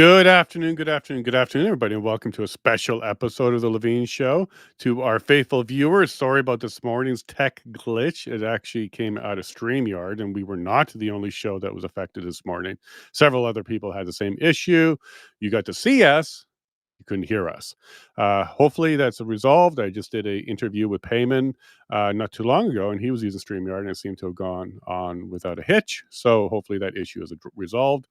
Good afternoon, everybody, and welcome to a special episode of the Levine Show. To our faithful viewers, sorry about this morning's tech glitch. It actually came out of StreamYard, and we were not the only show that was affected this morning. Several other people had the same issue. You got to see us, you couldn't hear us. Hopefully that's resolved. I just did an interview with Payman not too long ago, and he was using StreamYard, and it seemed to have gone on without a hitch. So hopefully that issue is resolved.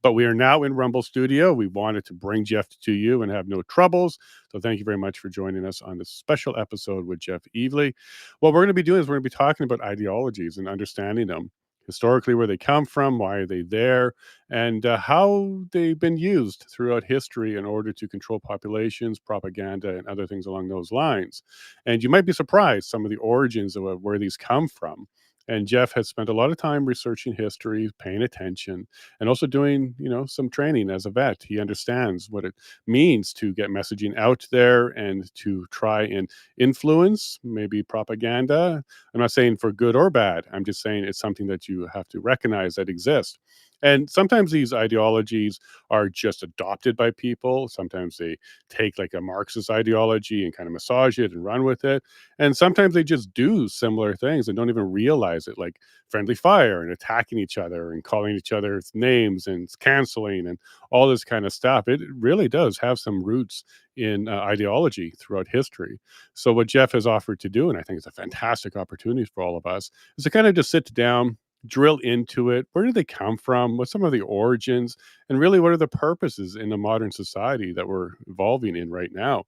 But we are now in Rumble Studio. We wanted to bring Jeff to you and have no troubles. So thank you very much for joining us on this special episode with Jeff Evely. What we're going to be doing is we're going to be talking about ideologies and understanding them historically, where they come from, why are they there, and how they've been used throughout history in order to control populations, propaganda, and other things along those lines. And you might be surprised some of the origins of where these come from. And Jeff has spent a lot of time researching history, paying attention, and also doing, some training as a vet. He understands what it means to get messaging out there and to try and influence maybe propaganda. I'm not saying for good or bad. I'm just saying it's something that you have to recognize that exists. And sometimes these ideologies are just adopted by people. Sometimes they take like a Marxist ideology and kind of massage it and run with it. And sometimes they just do similar things and don't even realize it, like friendly fire and attacking each other and calling each other's names and canceling and all this kind of stuff. It really does have some roots in ideology throughout history. So, what Jeff has offered to do, and I think it's a fantastic opportunity for all of us, is to kind of just sit down, drill into it. Where do they come from? What's some of the origins? And really, what are the purposes in the modern society that we're evolving in right now?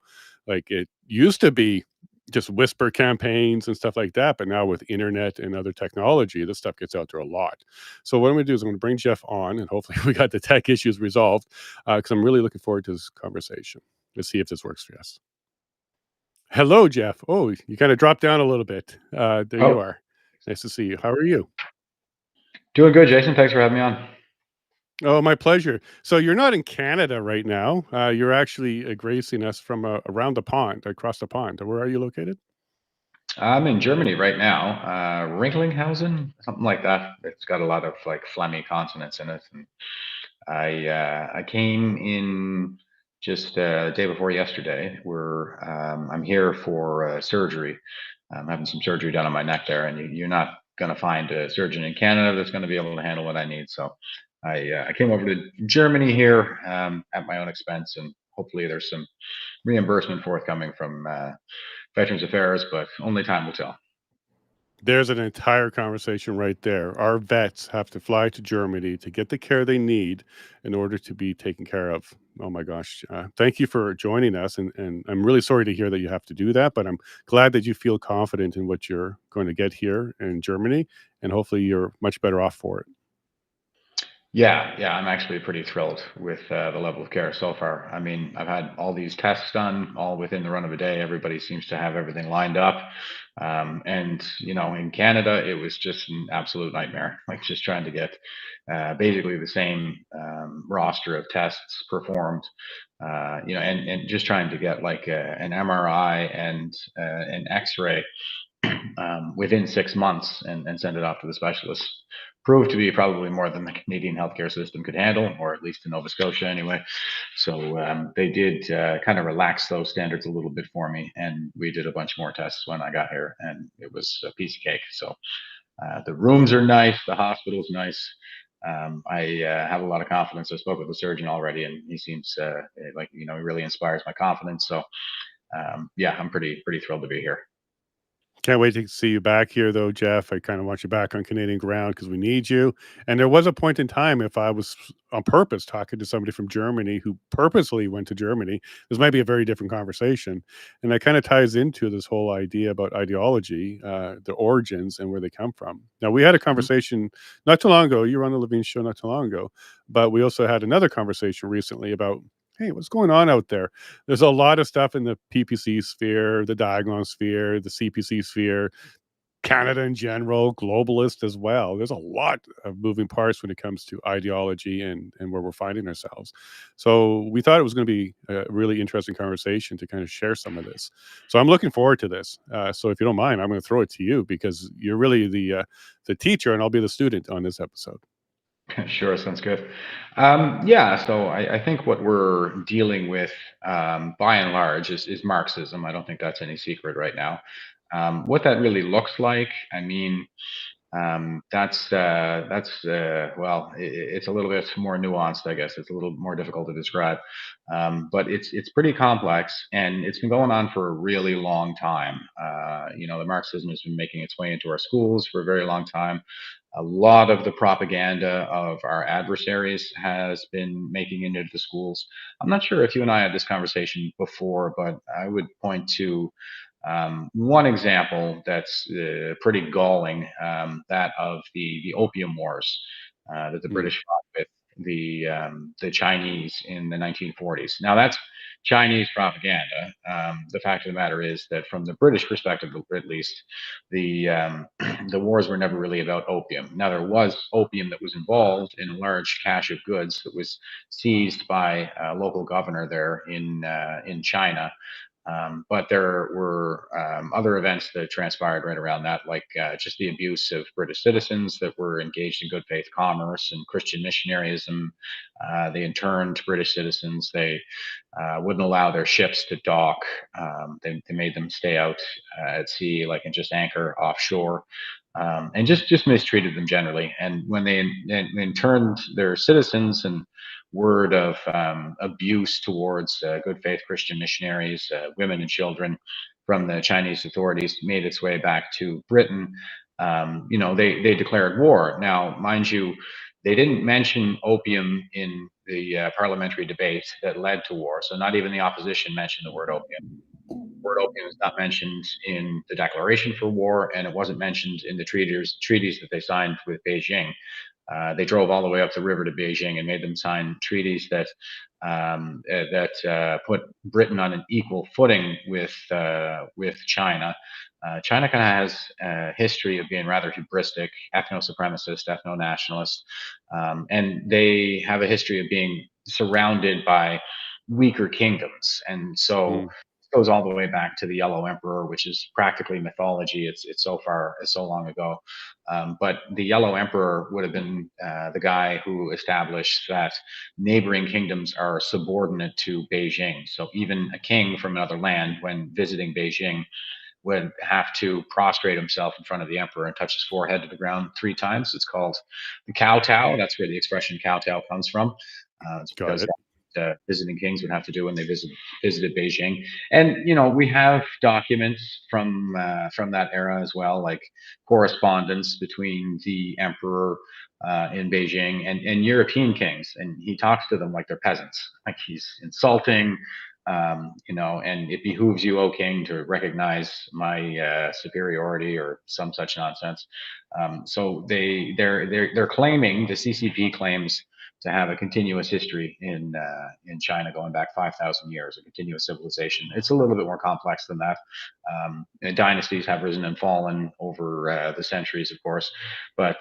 Like it used to be just whisper campaigns and stuff like that. But now with internet and other technology, this stuff gets out there a lot. So what I'm going to do is I'm going to bring Jeff on, and hopefully we got the tech issues resolved because I'm really looking forward to this conversation. Let's see if this works for us. Hello, Jeff. Oh, you kind of dropped down a little bit. There you Oh, are. Nice to see you. How are you? doing good, Jason. Thanks for having me on. Oh, my pleasure. So you're not in Canada right now. You're actually gracing us from around the pond, across the pond. Where are you located? I'm in Germany right now, Rinkelinghausen, something like that. It's got a lot of like phlegmy consonants in it, and I came in just day before yesterday. I'm here for surgery. I'm having some surgery done on my neck there, and you're not going to find a surgeon in Canada that's going to be able to handle what I need. So I came over to Germany here at my own expense, and hopefully there's some reimbursement forthcoming from Veterans Affairs, but only time will tell. There's an entire conversation right there. Our vets have to fly to Germany to get the care they need in order to be taken care of. Oh my gosh. Thank you for joining us. And I'm really sorry to hear that you have to do that, but I'm glad that you feel confident in what you're going to get here in Germany. And hopefully you're much better off for it. Yeah, I'm actually pretty thrilled with the level of care so far. I mean, I've had all these tests done all within the run of a day. Everybody seems to have everything lined up. And, in Canada, it was just an absolute nightmare, like just trying to get basically the same roster of tests performed, and just trying to get like an MRI and an X ray within 6 months and send it off to the specialist proved to be probably more than the Canadian healthcare system could handle, or at least in Nova Scotia anyway. So they did kind of relax those standards a little bit for me, and we did a bunch more tests when I got here, and it was a piece of cake. So the rooms are nice, the hospital's nice. I have a lot of confidence. I spoke with the surgeon already, and he seems like he really inspires my confidence. So yeah, I'm pretty thrilled to be here. Can't wait to see you back here, though, Jeff. I kind of want you back on Canadian ground because we need you. And there was a point in time, if I was on purpose talking to somebody from Germany who purposely went to Germany, this might be a very different conversation. And that kind of ties into this whole idea about ideology, the origins, and where they come from. Now, we had a Mhm. conversation not too long ago. You were on the Levine show not too long ago, but we also had another conversation recently about, hey, what's going on out there? There's a lot of stuff in the PPC sphere, the diagonal sphere, the CPC sphere, Canada in general, globalist as well. There's a lot of moving parts when it comes to ideology and where we're finding ourselves. So we thought it was going to be a really interesting conversation to kind of share some of this. So I'm looking forward to this. So if you don't mind, I'm going to throw it to you because you're really the teacher and I'll be the student on this episode. Sure, sounds good. Yeah, so I think what we're dealing with, by and large, is Marxism. I don't think that's any secret right now. What that really looks like, I mean, well, it's a little bit more nuanced, I guess. It's a little more difficult to describe, but it's pretty complex, and it's been going on for a really long time. The Marxism has been making its way into our schools for a very long time. A lot of the propaganda of our adversaries has been making it into the schools. I'm not sure if you and I had this conversation before, but I would point to one example that's pretty galling, that of the Opium Wars that the Mm, British fought with the Chinese in the 1940s. Now that's Chinese propaganda. The fact of the matter is that from the British perspective, at least, the the wars were never really about opium. Now there was opium that was involved in a large cache of goods that was seized by a local governor there in China, but there were other events that transpired right around that, like just the abuse of British citizens that were engaged in good faith commerce and Christian missionaryism. They interned British citizens. They wouldn't allow their ships to dock. They made them stay out at sea, like, and just anchor offshore. And just mistreated them generally. And when they interned their citizens, and word of abuse towards good faith Christian missionaries, women, and children from the Chinese authorities made its way back to Britain, they declared war. Now, mind you, they didn't mention opium in the parliamentary debate that led to war. So not even the opposition mentioned the word opium. Word opium is not mentioned in the declaration for war, and it wasn't mentioned in the treaties that they signed with Beijing. They drove all the way up the river to Beijing and made them sign treaties that put Britain on an equal footing with China. China kind of has a history of being rather hubristic, ethno-supremacist, ethno-nationalist, and they have a history of being surrounded by weaker kingdoms, and so mm, goes all the way back to the Yellow Emperor, which is practically mythology. It's so long ago. But the Yellow Emperor would have been the guy who established that neighboring kingdoms are subordinate to Beijing. So even a king from another land, when visiting Beijing, would have to prostrate himself in front of the emperor and touch his forehead to the ground 3 times. It's called the kowtow. That's where the expression kowtow comes from. It's got because it. visiting kings would have to do when they visited Beijing. And we have documents from that era as well, like correspondence between the emperor in Beijing and European kings, and he talks to them like they're peasants, like he's insulting. And it behooves you, O king, to recognize my superiority, or some such nonsense. So they're claiming, the CCP claims, to have a continuous history in China going back 5,000 years, a continuous civilization. It's a little bit more complex than that. Dynasties have risen and fallen over the centuries, of course, but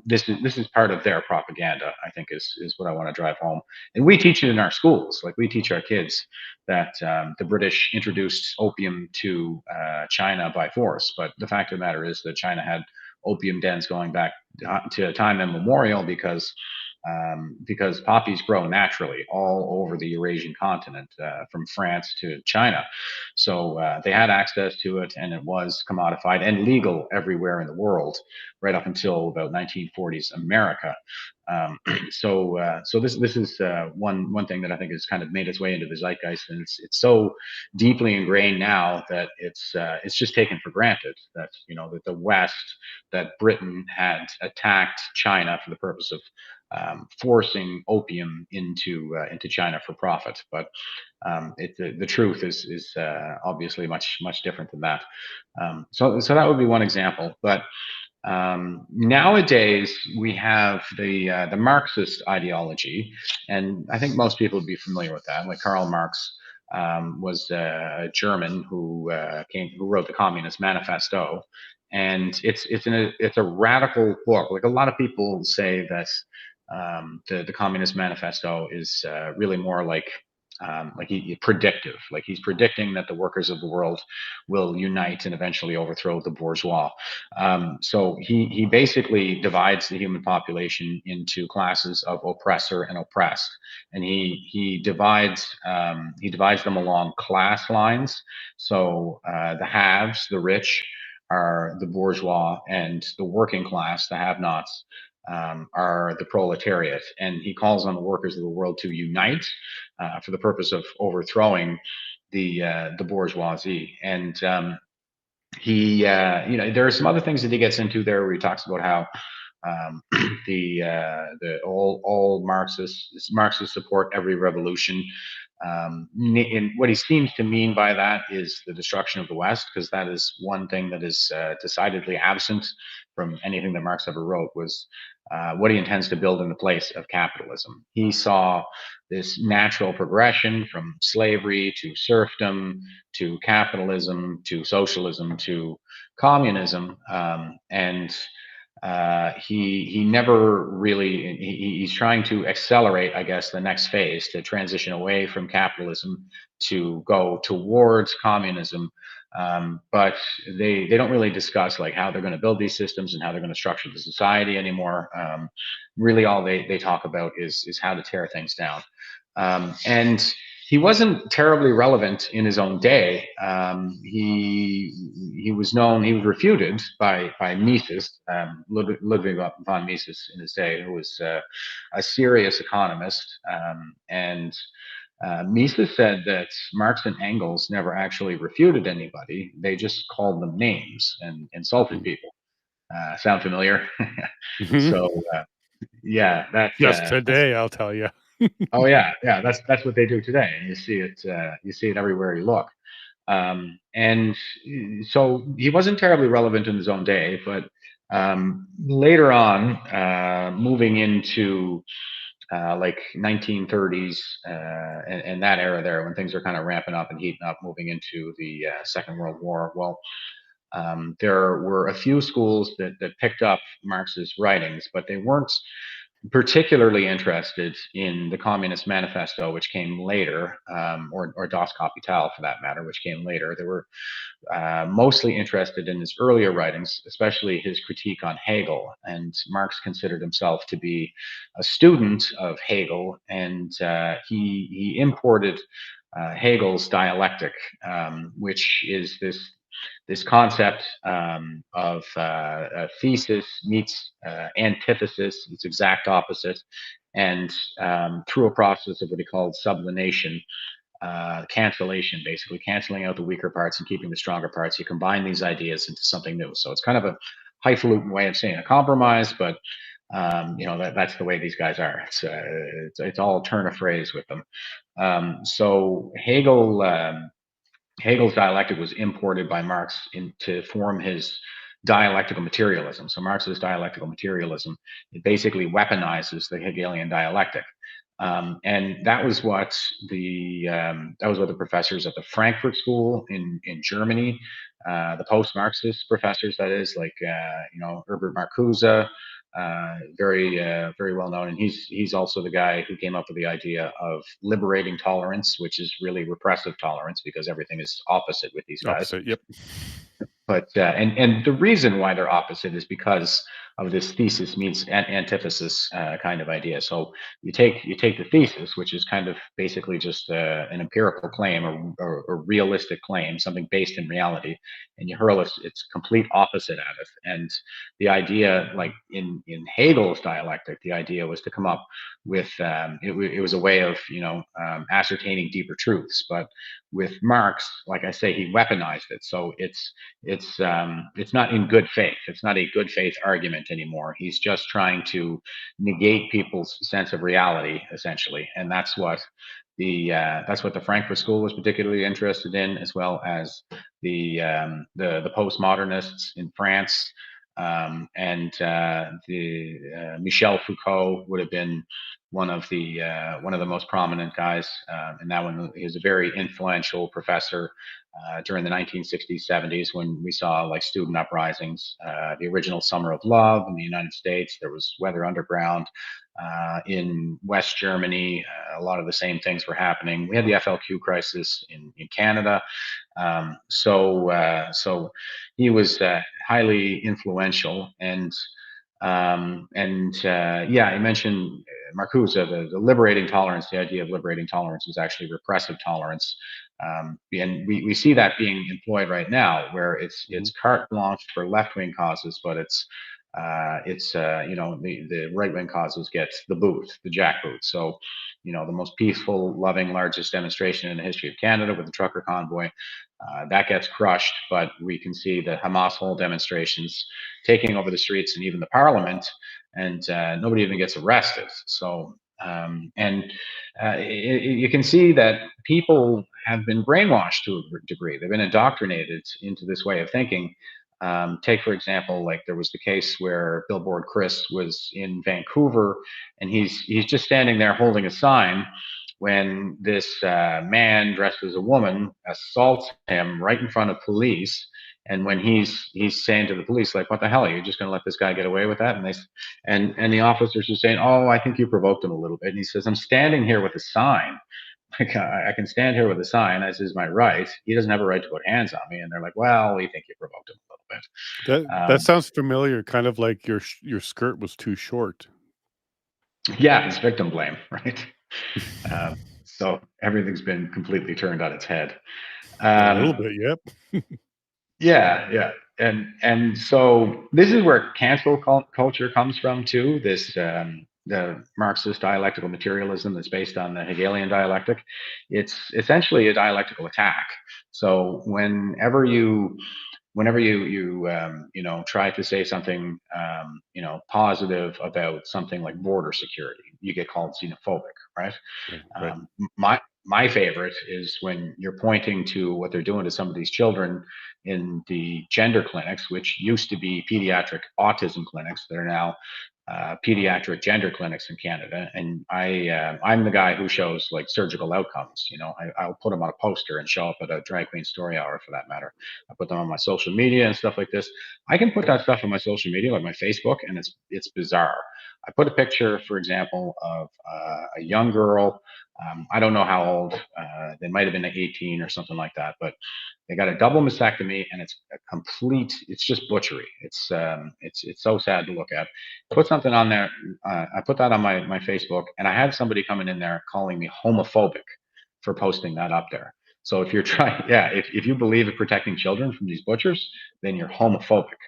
this is part of their propaganda. I think is what I want to drive home, and we teach it in our schools. Like, we teach our kids that the British introduced opium to China by force, but the fact of the matter is that China had opium dens going back to time immemorial, because poppies grow naturally all over the Eurasian continent, from France to China. So they had access to it, and it was commodified and legal everywhere in the world, right up until about 1940s America. Um, so this is one thing that I think has kind of made its way into the zeitgeist, and it's so deeply ingrained now that it's just taken for granted that that the West, that Britain had attacked China for the purpose of forcing opium into China for profit. But the truth is obviously much different than that. So that would be one example. But nowadays we have the Marxist ideology, and I think most people would be familiar with that. Like, Karl Marx was a German who wrote the Communist Manifesto, and it's a radical book. Like, a lot of people say that the Communist Manifesto is really more like like predictive, like he's predicting that the workers of the world will unite and eventually overthrow the bourgeois. So he basically divides the human population into classes of oppressor and oppressed, and he divides them along class lines. So the haves, the rich, are the bourgeois, and the working class, the have-nots, are the proletariat. And he calls on the workers of the world to unite for the purpose of overthrowing the bourgeoisie. And there are some other things that he gets into there where he talks about how the all Marxists support every revolution. And what he seems to mean by that is the destruction of the West, because that is one thing that is decidedly absent from anything that Marx ever wrote, was what he intends to build in the place of capitalism. He saw this natural progression from slavery to serfdom to capitalism to socialism to communism, and he never really he's trying to accelerate, I guess, the next phase to transition away from capitalism to go towards communism. But they don't really discuss like how they're going to build these systems and how they're going to structure the society anymore. Really, all they talk about is how to tear things down. And he wasn't terribly relevant in his own day. He was known. He was refuted by Mises, Ludwig von Mises in his day, who was a serious economist. And Mises said that Marx and Engels never actually refuted anybody; they just called them names and insulted Mm. people. Sound familiar? Mhm. So yeah, Just that's today, I'll tell you. oh yeah, that's what they do today, and you see it everywhere you look. And so he wasn't terribly relevant in his own day, but later on, moving into like 1930s and that era there, when things are kind of ramping up and heating up, moving into the Second World War. Well, there were a few schools that picked up Marx's writings, but they weren't particularly interested in the Communist Manifesto, which came later, or Das Kapital for that matter, which came later. They were mostly interested in his earlier writings, especially his critique on Hegel. And Marx considered himself to be a student of Hegel, and he imported Hegel's dialectic, which is this concept of a thesis meets antithesis, its exact opposite, and through a process of what he called sublimation, cancellation, basically canceling out the weaker parts and keeping the stronger parts. You combine these ideas into something new. So it's kind of a highfalutin way of saying a compromise, but that's the way these guys are. It's all turn of phrase with them. So Hegel's dialectic was imported by Marx to form his dialectical materialism. So Marx's dialectical materialism, it basically weaponizes the Hegelian dialectic. And that was what the professors at the Frankfurt School in Germany, the post-Marxist professors, that is, like Herbert Marcuse, very well known, and he's also the guy who came up with the idea of liberating tolerance, which is really repressive tolerance because everything is opposite with these guys. Opposite, yep. But and the reason why they're opposite is because of this thesis meets antithesis kind of idea. So you take the thesis, which is kind of basically just an empirical claim or realistic claim, something based in reality, and you hurl its complete opposite at it. And the idea, like in Hegel's dialectic, the idea was to come up with it was a way of ascertaining deeper truths. But with Marx, like I say, he weaponized it. So it's not in good faith. It's not a good faith argument anymore. He's just trying to negate people's sense of reality, essentially, and that's what the Frankfurt School was particularly interested in, as well as the postmodernists in France. And the Michel Foucault would have been one of the most prominent guys, and that one, he was a very influential professor during the 1960s, 70s, when we saw like student uprisings, the original Summer of Love in the United States. There was Weather Underground. In West Germany, a lot of the same things were happening. We had the FLQ crisis in Canada. So he was highly influential, and yeah, I mentioned Marcuse, the liberating tolerance. The idea of liberating tolerance was actually repressive tolerance, and we see that being employed right now, where Mhm. it's carte blanche for left wing causes, but it's you know, the right wing causes gets the boot, the jackboot. So, you know, the most peaceful, loving, largest demonstration in the history of Canada with the trucker convoy, that gets crushed. But we can see the Hamas whole demonstrations taking over the streets and even the parliament, and nobody even gets arrested. So, you can see that people have been brainwashed to a degree. They've been indoctrinated into this way of thinking. Take, for example, like there was the case where Billboard Chris was in Vancouver, and he's just standing there holding a sign when this man dressed as a woman assaults him right in front of police. And when he's saying to the police, like, "What the hell? Are you just going to let this guy get away with that?" And the officers are saying, "Oh, I think you provoked him a little bit." And he says, "I'm standing here with a sign. Like, I can stand here with a sign, as is my right. He doesn't have a right to put hands on me." And they're like, "Well, we think you provoked him a little bit." That Um, sounds familiar, kind of like your skirt was too short. yeah, it's victim blame, right? Um, so everything's been completely turned on its head. A little Um, bit, yep. Yeah, yeah. And so this is where cancel culture comes from too. This the Marxist dialectical materialism that's based on the Hegelian dialectic. It's essentially a dialectical attack. So whenever you you know, try to say something you know, positive about something like border security, you get called xenophobic, right? Right, right. My favorite is when you're pointing to what they're doing to some of these children in the gender clinics, which used to be pediatric autism clinics. That are now pediatric gender clinics in Canada. And I'm the guy who shows like surgical outcomes. You know, I'll put them on a poster and show up at a drag queen story hour, for that matter. I put them on my social media and stuff like this. I can put that stuff on my social media, like my Facebook, and it's bizarre. I put a picture, for example, of a young girl. I don't know how old. They might have been like 18 or something like that, but they got a double mastectomy, and it's a complete. It's just butchery. It's so sad to look at. Put something on there. I put that on my Facebook, and I had somebody coming in there calling me homophobic for posting that up there. So if you're trying, yeah, if you believe in protecting children from these butchers, then you're homophobic.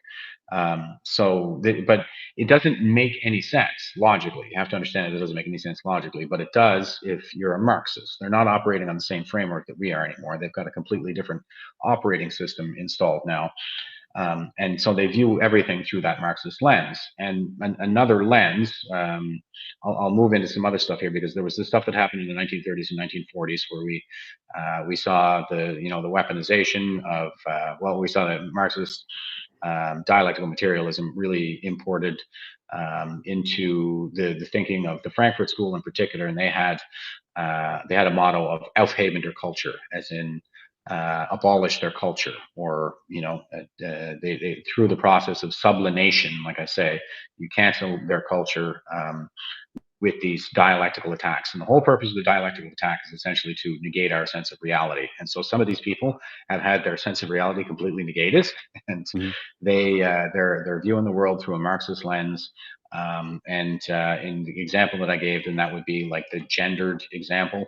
But it doesn't make any sense logically. You have to understand it doesn't make any sense logically, but it does if you're a Marxist. They're not operating on the same framework that we are anymore. They've got a completely different operating system installed now. And so they view everything through that Marxist lens. And another lens, I'll move into some other stuff here, because there was this stuff that happened in the 1930s and 1940s where we saw the, you know, the weaponization of we saw the Marxist dialectical materialism really imported into the thinking of the Frankfurt School in particular, and they had a motto of "Aufheben der Culture," as in abolish their culture, or you know, they through the process of sublimation, like I say, you cancel their culture with these dialectical attacks. And the whole purpose of the dialectical attack is essentially to negate our sense of reality. And so some of these people have had their sense of reality completely negated, and Mhm. they're viewing the world through a Marxist lens. And in the example that I gave, then that would be like the gendered example.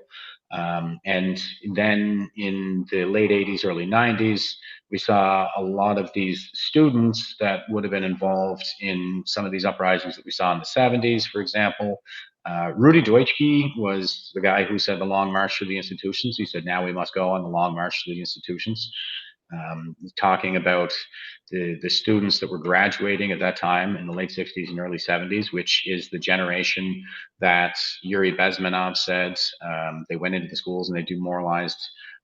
And then in the late 80s, early 90s, we saw a lot of these students that would have been involved in some of these uprisings that we saw in the 70s, for example. Rudy Deutschke was the guy who said the long march to the institutions. He said, now we must go on the long march to the institutions. Talking about the students that were graduating at that time in the late 60s and early 70s, which is the generation that Yuri Bezmenov said they went into the schools and they demoralized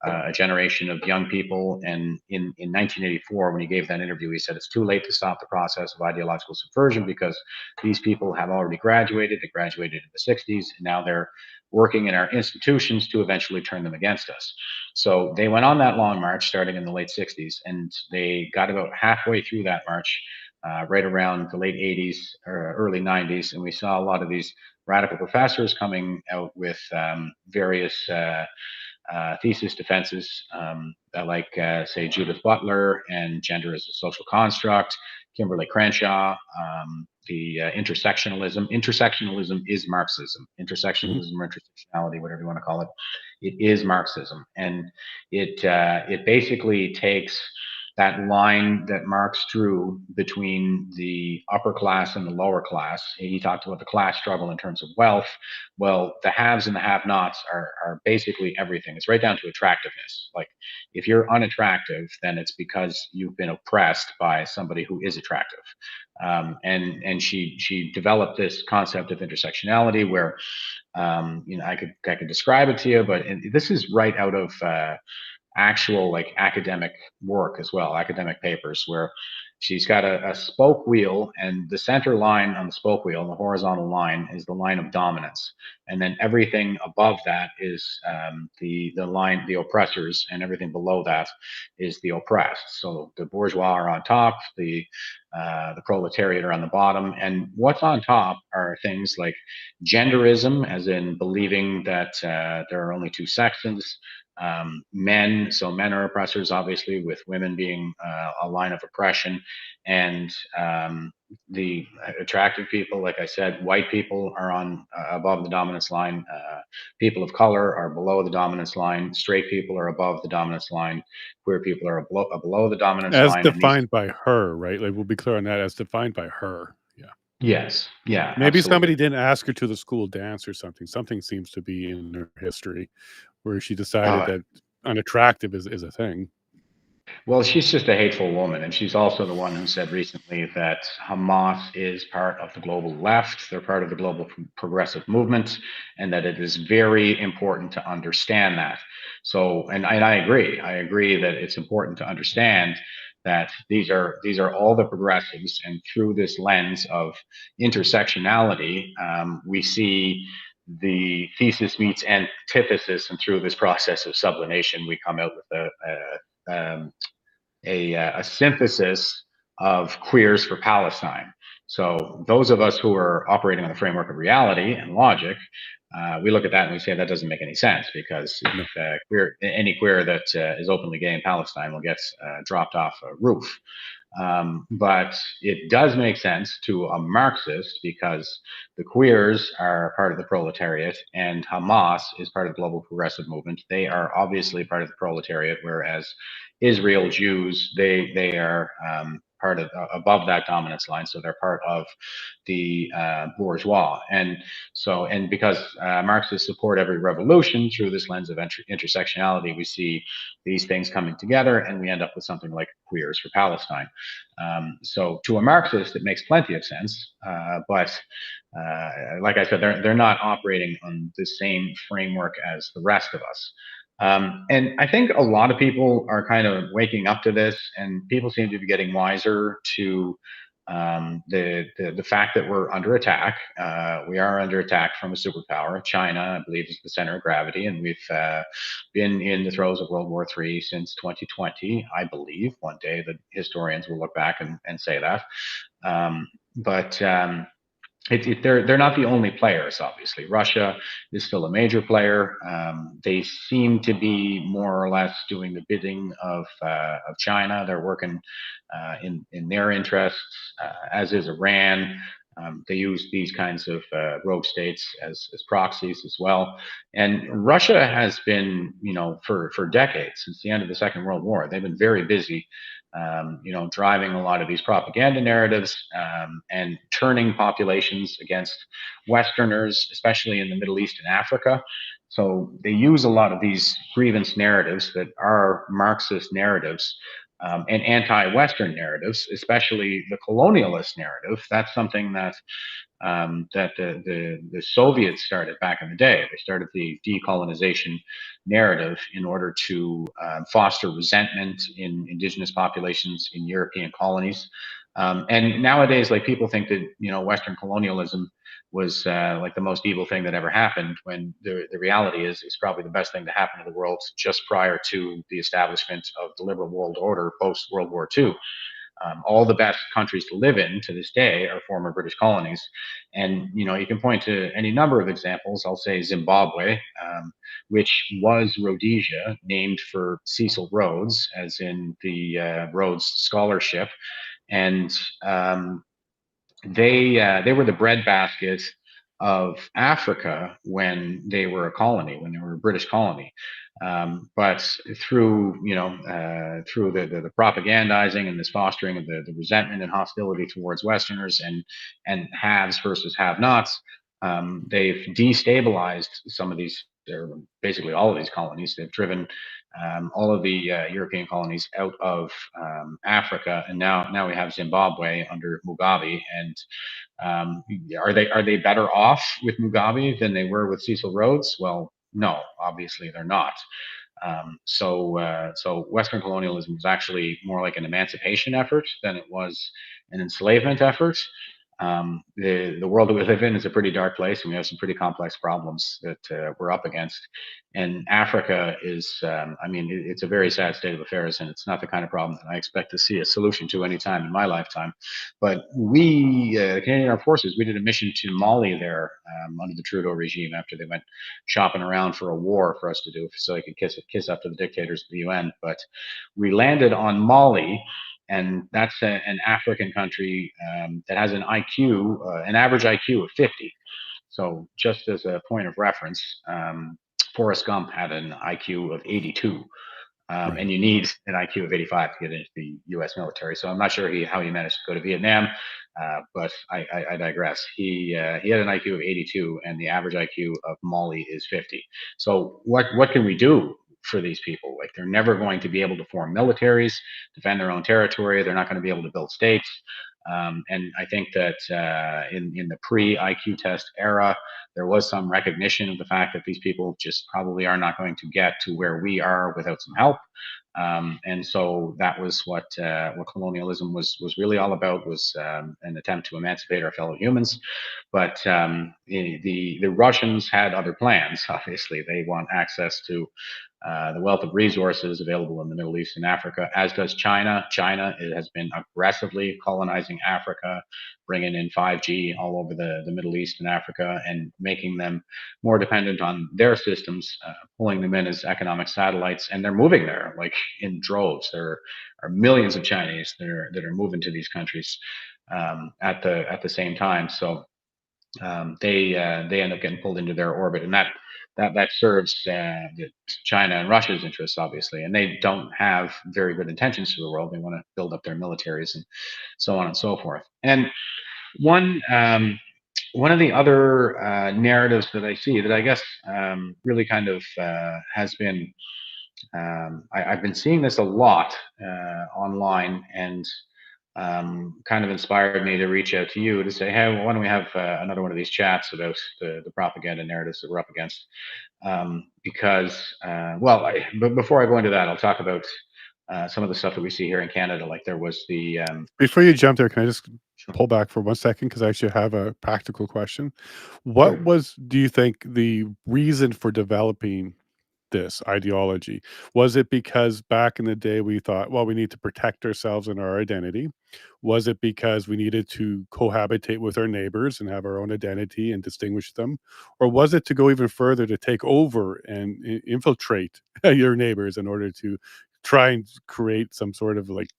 a generation of young people. And in 1984, when he gave that interview, he said it's too late to stop the process of ideological subversion because these people have already graduated. They graduated in the 60s, and now they're working in our institutions to eventually turn them against us. So they went on that long march starting in the late 60s, and they got about halfway through that march right around the late 80s or early 90s, and we saw a lot of these radical professors coming out with various thesis defenses, like, say, Judith Butler and Gender as a Social Construct, Kimberly Crenshaw, the intersectionalism. Intersectionalism is Marxism. Mhm. Intersectionalism or intersectionality, whatever you want to call it, it is Marxism, and it basically takes that line that Marx drew between the upper class and the lower class. He talked about the class struggle in terms of wealth. Well, the haves and the have-nots are basically everything. It's right down to attractiveness. Like, if you're unattractive, then it's because you've been oppressed by somebody who is attractive. And she developed this concept of intersectionality, where I could describe it to you, but this is right out of actual, like, academic work as well, academic papers, where she's got a spoke wheel, and the center line on the spoke wheel, the horizontal line, is the line of dominance, and then everything above that is the line, the oppressors, and everything below that is the oppressed. So the bourgeois are on top, the proletariat are on the bottom, and what's on top are things like genderism, as in believing that there are only two sexes, men. So men are oppressors, obviously, with women being a line of oppression, and the attractive people, like I said, white people are on above the dominance line. People of color are below the dominance line. Straight people are above the dominance line. Queer people are below the dominance As line, and these. defined by her, right? Like, we'll be clear on that, as defined by her. Yeah. Yes, yeah, Maybe absolutely. somebody didn't ask her to the school dance or something. Something seems to be in her history where she decided Uh, that unattractive is a thing. Well, she's just a hateful woman. And she's also the one who said recently that Hamas is part of the global left. They're part of the global progressive movement, and that it is very important to understand that. So, and I agree. I agree that it's important to understand that these are all the progressives, and through this lens of intersectionality, we see the thesis meets antithesis, and through this process of sublimation, we come out with a synthesis of queers for Palestine. So those of us who are operating on the framework of reality and logic, we look at that and we say that doesn't make any sense, because if No. any queer that is openly gay in Palestine will get dropped off a roof. But it does make sense to a Marxist, because the queers are part of the proletariat and Hamas is part of the global progressive movement. They are obviously part of the proletariat, whereas Israel Jews, they are part of above that dominance line, so they're part of the bourgeois. And because Marxists support every revolution through this lens of intersectionality, we see these things coming together, and we end up with something like queers for Palestine. So to a Marxist, it makes plenty of sense, but like I said, they're not operating on the same framework as the rest of us. And I think a lot of people are kind of waking up to this, and people seem to be getting wiser to the fact that we're under attack. We are under attack from a superpower. China, I believe, is the center of gravity, and we've been in the throes of World War III since 2020. I believe one day the historians will look back and say that. But they're not the only players. Obviously, Russia is still a major player. They seem to be more or less doing the bidding of China. They're working in their interests, as is Iran. They use these kinds of rogue states as proxies as well. And Russia has been, for decades, since the end of the Second World War, they've been very busy, driving a lot of these propaganda narratives, and turning populations against Westerners, especially in the Middle East and Africa. So they use a lot of these grievance narratives that are Marxist narratives, and anti-Western narratives, especially the colonialist narrative. That's something that the Soviets started back in the day. They started the decolonization narrative in order to foster resentment in indigenous populations in European colonies. And nowadays, like, people think that Western colonialism was like the most evil thing that ever happened, when the reality is it's probably the best thing to happen to the world just prior to the establishment of the liberal world order post World War II. All the best countries to live in to this day are former British colonies. And, you can point to any number of examples. I'll say Zimbabwe, which was Rhodesia, named for Cecil Rhodes, as in the Rhodes Scholarship. And they were the breadbasket of Africa when they were a colony, when they were a British colony. But through through the propagandizing and this fostering of the resentment and hostility towards Westerners and haves versus have-nots, they've destabilized some of these, or basically all of these colonies. They've driven all of the European colonies out of Africa, and now we have Zimbabwe under Mugabe. And are they better off with Mugabe than they were with Cecil Rhodes? Well, no, obviously they're not. So Western colonialism was actually more like an emancipation effort than it was an enslavement effort. The world that we live in is a pretty dark place, and we have some pretty complex problems that we're up against. And Africa is, I mean, it's a very sad state of affairs, and it's not the kind of problem that I expect to see a solution to anytime in my lifetime. But the Canadian Armed Forces, we did a mission to Mali there under the Trudeau regime after they went shopping around for a war for us to do, so they could kiss up to the dictators of the UN. But we landed on Mali, and that's an African country that has an IQ, an average IQ of 50. So just as a point of reference, Forrest Gump had an IQ of 82. Right. And you need an IQ of 85 to get into the U.S. military. So I'm not sure how he managed to go to Vietnam, but I digress. He had an IQ of 82, and the average IQ of Mali is 50. So what can we do for these people? Like, they're never going to be able to form militaries, defend their own territory. They're not going to be able to build states. And I think that in the pre-IQ test era, there was some recognition of the fact that these people just probably are not going to get to where we are without some help. And so that was what colonialism was really all about, was an attempt to emancipate our fellow humans. But the Russians had other plans. Obviously, they want access to the wealth of resources available in the Middle East and Africa, as does China. China has been aggressively colonizing Africa, bringing in 5G all over the Middle East and Africa, and making them more dependent on their systems, pulling them in as economic satellites. And they're moving there like in droves. There are millions of Chinese that are moving to these countries at the same time. So they end up getting pulled into their orbit, and that serves China and Russia's interests, obviously. And they don't have very good intentions for the world. They want to build up their militaries and so on and so forth. And one one of the other narratives that I see that I guess really kind of has been I've been seeing this a lot online, and kind of inspired me to reach out to you to say, hey, why don't we have another one of these chats about the propaganda narratives that we're up against? Because, but before I go into that, I'll talk about some of the stuff that we see here in Canada. Like, there was the Before you jump there, can I just sure. pull back for 1 second? Because I actually have a practical question. What Sure. was, do you think, the reason for developing this ideology? Was it because back in the day we thought, well, we need to protect ourselves and our identity? Was it because we needed to cohabitate with our neighbors and have our own identity and distinguish them? Or was it to go even further, to take over and infiltrate your neighbors in order to try and create some sort of, like,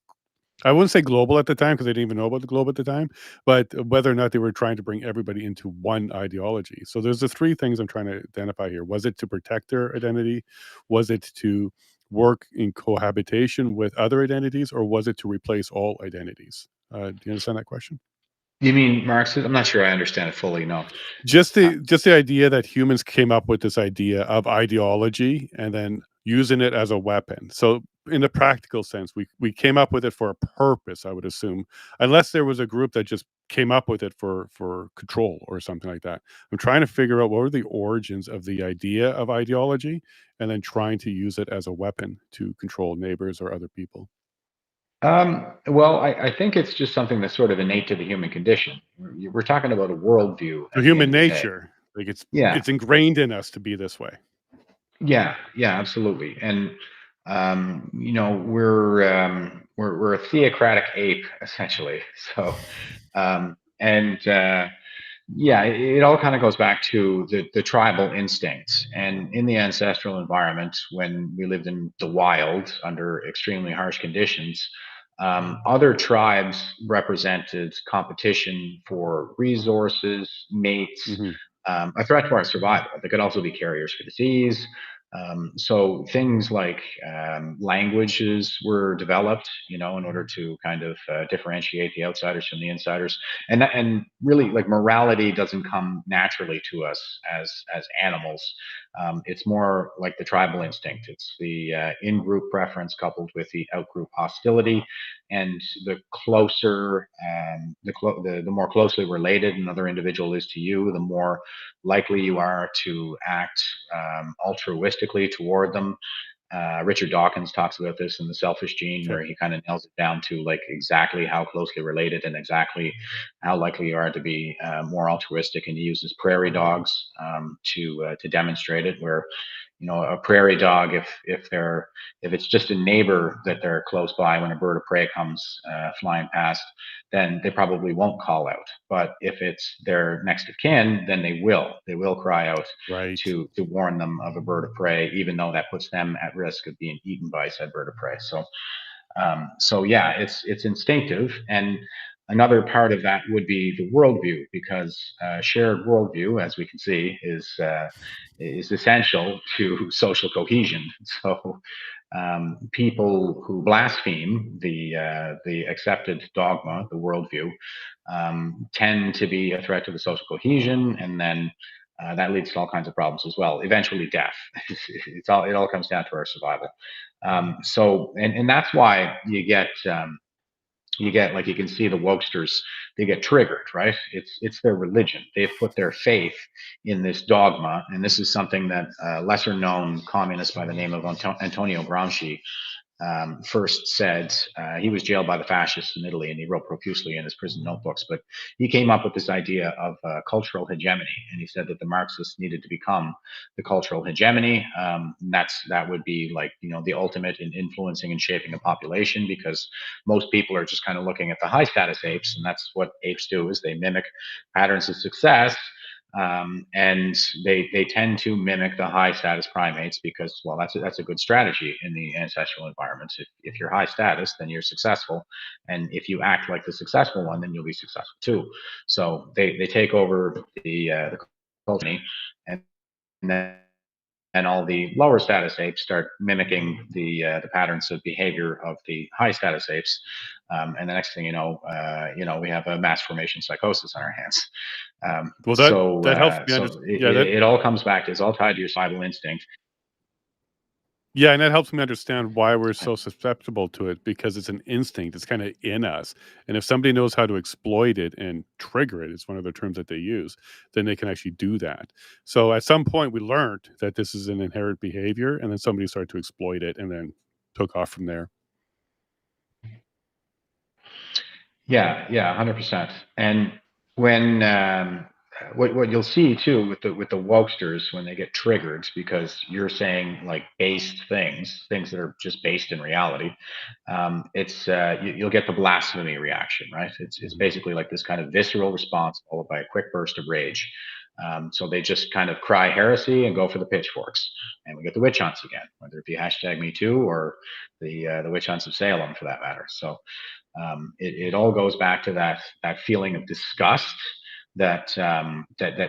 I wouldn't say global at the time because they didn't even know about the globe at the time, but whether or not they were trying to bring everybody into one ideology. So there's the three things I'm trying to identify here. Was it to protect their identity? Was it to work in cohabitation with other identities? Or was it to replace all identities? Do you understand that question? You mean Marxist? I'm not sure I understand it fully. No. Uh, Just the idea that humans came up with this idea of ideology and then using it as a weapon. So in a practical sense, we came up with it for a purpose, I would assume, unless there was a group that just came up with it for control or something like that. I'm trying to figure out what were the origins of the idea of ideology, and then trying to use it as a weapon to control neighbors or other people. well, I think it's just something that's sort of innate to the human condition. We're talking about a worldview So at the end human of the day. nature, like, Yeah. it's ingrained in us to be this way. Yeah, yeah, absolutely. And we're we're a theocratic ape essentially. So, and yeah, it all kind of goes back to the tribal instincts. And in the ancestral environment, when we lived in the wild under extremely harsh conditions, other tribes represented competition for resources, mates, Mhm. a threat to our survival. They could also be carriers for disease. So things like languages were developed, in order to kind of differentiate the outsiders from the insiders, and really, like, morality doesn't come naturally to us as animals. It's more like the tribal instinct. It's the in-group preference coupled with the out-group hostility, and the closer, the more closely related another individual is to you, the more likely you are to act altruistically toward them. Richard Dawkins talks about this in The Selfish Gene, Okay. where he kind of nails it down to like exactly how closely related and exactly how likely you are to be more altruistic. And he uses prairie dogs to demonstrate it. Where a prairie dog, if it's just a neighbor that they're close by when a bird of prey comes flying past, then they probably won't call out. But if it's their next of kin, then they will cry out Right. to warn them of a bird of prey, even though that puts them at risk of being eaten by said bird of prey. So yeah, it's instinctive, and another part of that would be the worldview, because shared worldview, as we can see, is essential to social cohesion. So people who blaspheme the accepted dogma, the worldview, tend to be a threat to the social cohesion, and then that leads to all kinds of problems as well. Eventually, death. It all comes down to our survival. And that's why you get, like, you can see the wokesters, they get triggered, right? It's their religion. They've put their faith in this dogma, and this is something that lesser known communist by the name of Antonio Gramsci first said. He was jailed by the fascists in Italy, and he wrote profusely in his prison notebooks. But he came up with this idea of cultural hegemony, and he said that the Marxists needed to become the cultural hegemony. And that would be, like, the ultimate in influencing and shaping a population, because most people are just kind of looking at the high status apes, and that's what apes do, is they mimic patterns of success, and they tend to mimic the high status primates, because, well, that's a good strategy in the ancestral environments. If you're high status, then you're successful, and if you act like the successful one, then you'll be successful too. So they take over the culture, and then and all the lower status apes start mimicking the patterns of behavior of the high status apes, and the next thing we have a mass formation psychosis on our hands. Um, Well, that so that helps uh, me so understand. it, Yeah, that it all comes back. It's all tied to your survival instinct. yeah, and that helps me understand why we're so susceptible to it, because it's an instinct. It's kind of in us. And if somebody knows how to exploit it and trigger it, it's one of the terms that they use, then they can actually do that. So at some point we learned that this is an inherent behavior, and then somebody started to exploit it and then took off from there. Yeah, 100%. And when what you'll see too with the wokesters when they get triggered because you're saying, like, based things that are just based in reality, you'll get the blasphemy reaction, right? It's Mhm. basically like this kind of visceral response followed by a quick burst of rage. So they just kind of cry heresy and go for the pitchforks, and we get the witch hunts again, whether it be hashtag Me Too or the witch hunts of Salem, for that matter. So it all goes back to that feeling of disgust that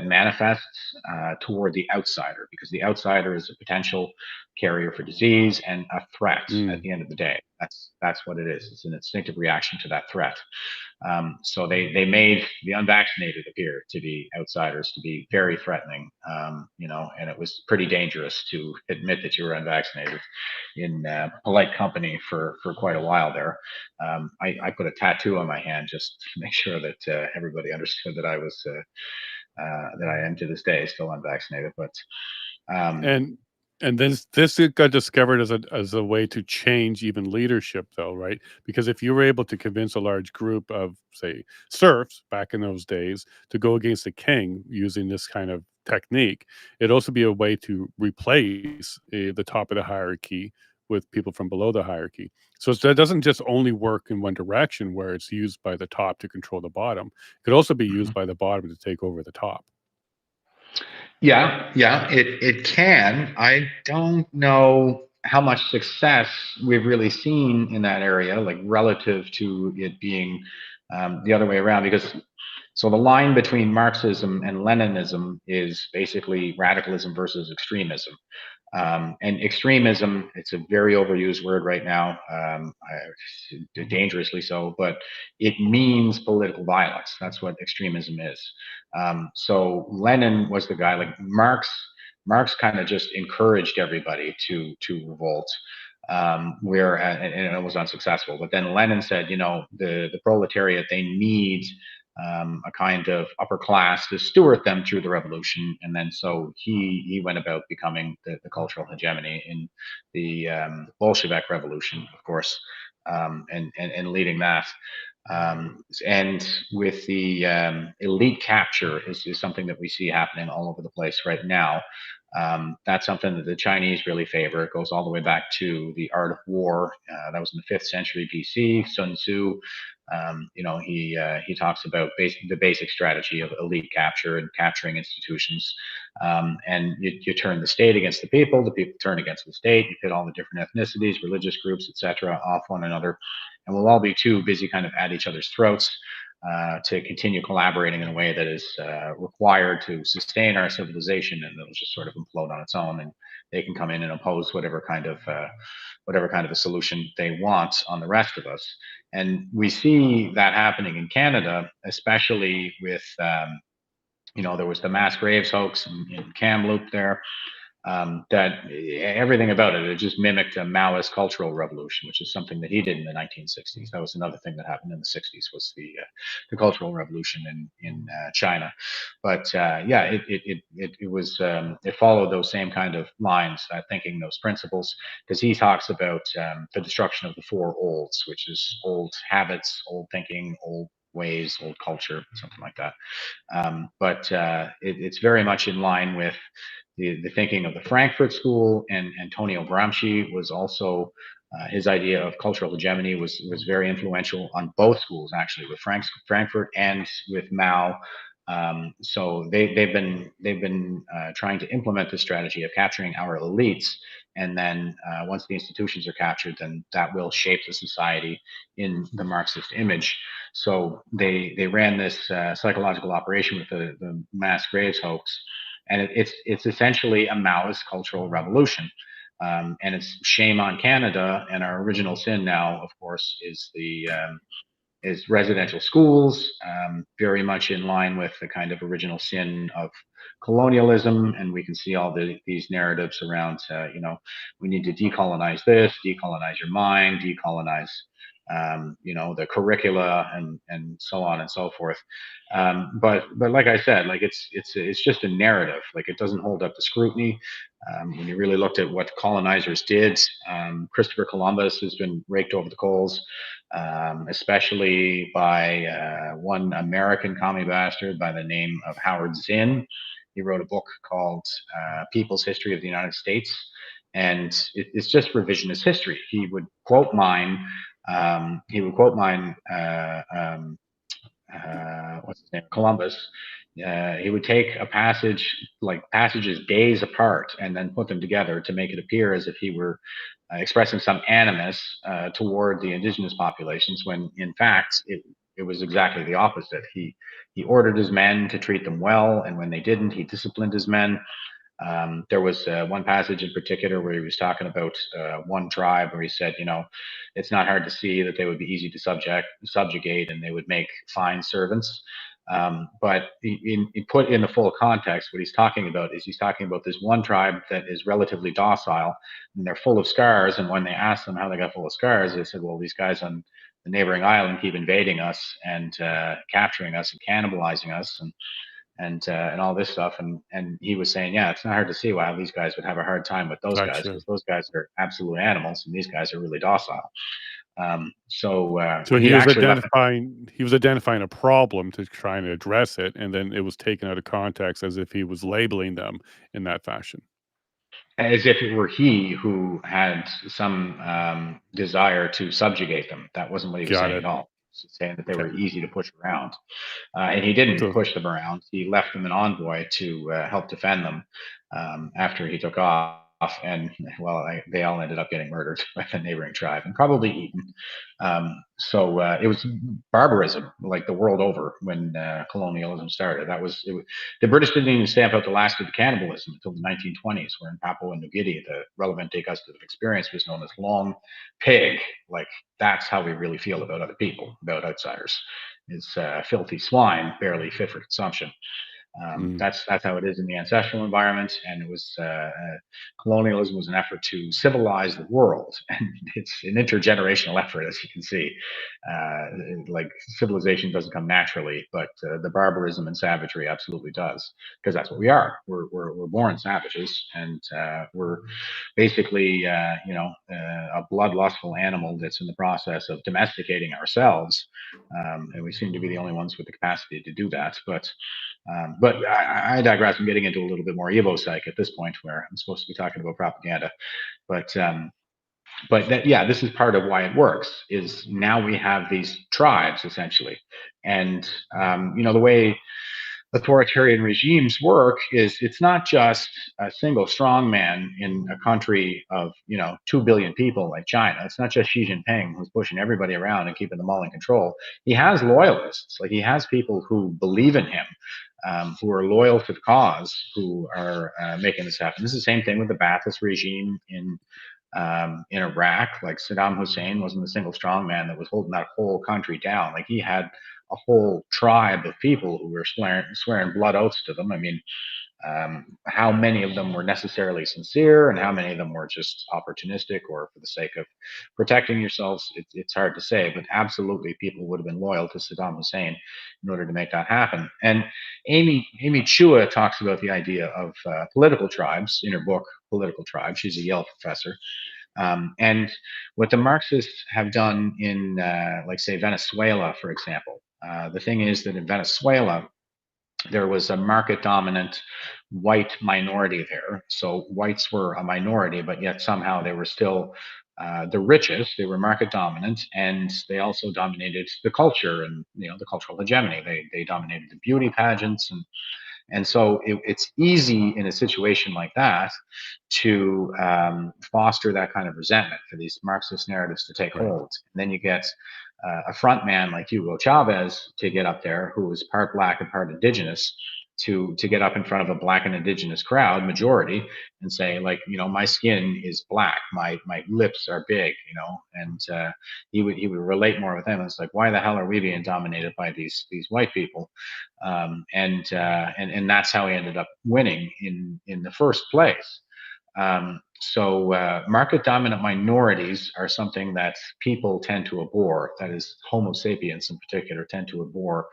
manifests toward the outsider, because the outsider is a potential carrier for disease and a threat at Mm. the end of the day. That's what it is. It's an instinctive reaction to that threat. So they made the unvaccinated appear to be outsiders, to be very threatening, and it was pretty dangerous to admit that you were unvaccinated in polite company for quite a while there. I put a tattoo on my hand just to make sure that everybody understood that that I am to this day still unvaccinated. But um, And this it got discovered as a way to change even leadership, though, right? Because if you were able to convince a large group of, say, serfs back in those days to go against a king using this kind of technique, it'd also be a way to replace the top of the hierarchy with people from below the hierarchy. So that doesn't just only work in one direction where it's used by the top to control the bottom. It could also be used Mhm. by the bottom to take over the top. Yeah, yeah, it can. I don't know how much success we've really seen in that area, like relative to it being the other way around. Because so the line between Marxism and Leninism is basically radicalism versus extremism. And extremism, it's a very overused word right now, dangerously so, but it means political violence. That's what extremism is. So Lenin was the guy, like Marx kind of just encouraged everybody to revolt. Where and it was unsuccessful. But then Lenin said, the proletariat, they need a kind of upper class to steward them through the revolution. And then so he went about becoming the cultural hegemony in the Bolshevik revolution, of course, and leading that. And with the elite capture is something that we see happening all over the place right now. That's something that the Chinese really favor. It goes all the way back to the art of war. That was in the 5th century BC. Sun Tzu, he talks about the basic strategy of elite capture and capturing institutions. And you turn the state against the people turn against the state. You put all the different ethnicities, religious groups, etc., off one another, and we'll all be too busy kind of at each other's throats to continue collaborating in a way that is required to sustain our civilization, and it'll just sort of implode on its own, and they can come in and impose whatever kind of a solution they want on the rest of us. And we see that happening in Canada, especially with there was the mass graves hoax in Kamloops there, that everything about it just mimicked a Maoist cultural revolution, which is something that he did in the 1960s. That was another thing that happened in the 60s, was the cultural revolution in China. But yeah, it was it followed those same kind of lines, thinking, those principles, because he talks about the destruction of the four olds, which is old habits, old thinking, old ways, old culture, something like that. But it's very much in line with the thinking of the Frankfurt School, and Antonio Gramsci was also his idea of cultural hegemony was very influential on both schools, actually, with Frankfurt and with Mao. So they've been trying to implement this strategy of capturing our elites, and then once the institutions are captured, then that will shape the society in the Marxist image. So they ran this psychological operation with the mass graves hoax, and it's essentially a Maoist cultural revolution. And it's shame on Canada. And our original sin now, of course, is residential schools, very much in line with the kind of original sin of colonialism. And we can see all these narratives around, we need to decolonize this, decolonize your mind, decolonize, the curricula, and so on and so forth. But like I said, like it's just a narrative. Like, it doesn't hold up to scrutiny. When you really looked at what colonizers did, Christopher Columbus has been raked over the coals, especially by one American commie bastard by the name of Howard Zinn. He wrote a book called People's History of the United States, and it's just revisionist history. He would quote mine what's his name, Columbus. He would take a passage, like passages days apart, and then put them together to make it appear as if he were expressing some animus toward the indigenous populations, when in fact it was exactly the opposite. He ordered his men to treat them well, and when they didn't, he disciplined his men. There was one passage in particular where he was talking about one tribe, where he said, it's not hard to see that they would be easy to subjugate, and they would make fine servants. But in put in the full context, what he's talking about is he's talking about this one tribe that is relatively docile, and they're full of scars. And when they asked them how they got full of scars, they said, well, these guys on the neighboring island keep invading us and capturing us and cannibalizing us, and all this stuff. And he was saying, yeah, it's not hard to see why these guys would have a hard time with those guys, Gotcha. because those guys are absolute animals, and these guys are really docile. So So he actually left. he was identifying a problem to try and address it, and then it was taken out of context as if he was labeling them in that fashion. as if it were he who had some desire to subjugate them. That wasn't what he was Got saying it. at all. He was saying that they Okay. were easy to push around. And he didn't So push them around. He left them an envoy to help defend them after he took off. And well, they all ended up getting murdered by the neighboring tribe and probably eaten. So it was barbarism, like the world over, when colonialism started. The British didn't even stamp out the last of the cannibalism until the 1920s, where in Papua New Guinea, the relevant degustative experience was known as long pig. Like that's how we really feel about other people, about outsiders. Is filthy swine, barely fit for consumption. mm, That's how it is in the ancestral environment, and it was colonialism was an effort to civilize the world, and it's an intergenerational effort, as you can see. Uh, like civilization doesn't come naturally, but the barbarism and savagery absolutely does, because that's what we are. We're born savages, and we're basically a bloodlustful animal that's in the process of domesticating ourselves, and we seem to be the only ones with the capacity to do that. But I digress. I'm getting into a little bit more Evo psych at this point, where I'm supposed to be talking about propaganda. But yeah, this is part of why it works. Is now we have these tribes essentially, and the way authoritarian regimes work is it's not just a single strongman in a country of 2 billion people like China. It's not just Xi Jinping who's pushing everybody around and keeping them all in control. He has loyalists, like he has people who believe in him, who are loyal to the cause, who are making this happen. This is the same thing with the Ba'athist regime in Iraq. Like Saddam Hussein wasn't a single strongman that was holding that whole country down. Like he had a whole tribe of people who were swearing blood oaths to them. I mean, how many of them were necessarily sincere and how many of them were just opportunistic or for the sake of protecting yourselves, it's hard to say, but absolutely people would have been loyal to Saddam Hussein in order to make that happen. And Amy Chua talks about the idea of political tribes in her book Political Tribes. She's a Yale professor. And what the Marxists have done in, like, say, Venezuela, for example, the thing is that in Venezuela, there was a market dominant white minority there. So whites were a minority, but yet somehow they were still the richest. They were market dominant, and they also dominated the culture and the cultural hegemony. They dominated the beauty pageants and so it's easy in a situation like that to foster that kind of resentment for these Marxist narratives to take right. hold. And then you get a front man like Hugo Chavez to get up there, who was part black and part indigenous, to get up in front of a black and indigenous crowd majority and say, like, my skin is black, my lips are big, and he would relate more with them. It's like, why the hell are we being dominated by these white people? And that's how he ended up winning in the first place. So market dominant minorities are something that people tend to abhor. That is, Homo sapiens in particular tend to abhor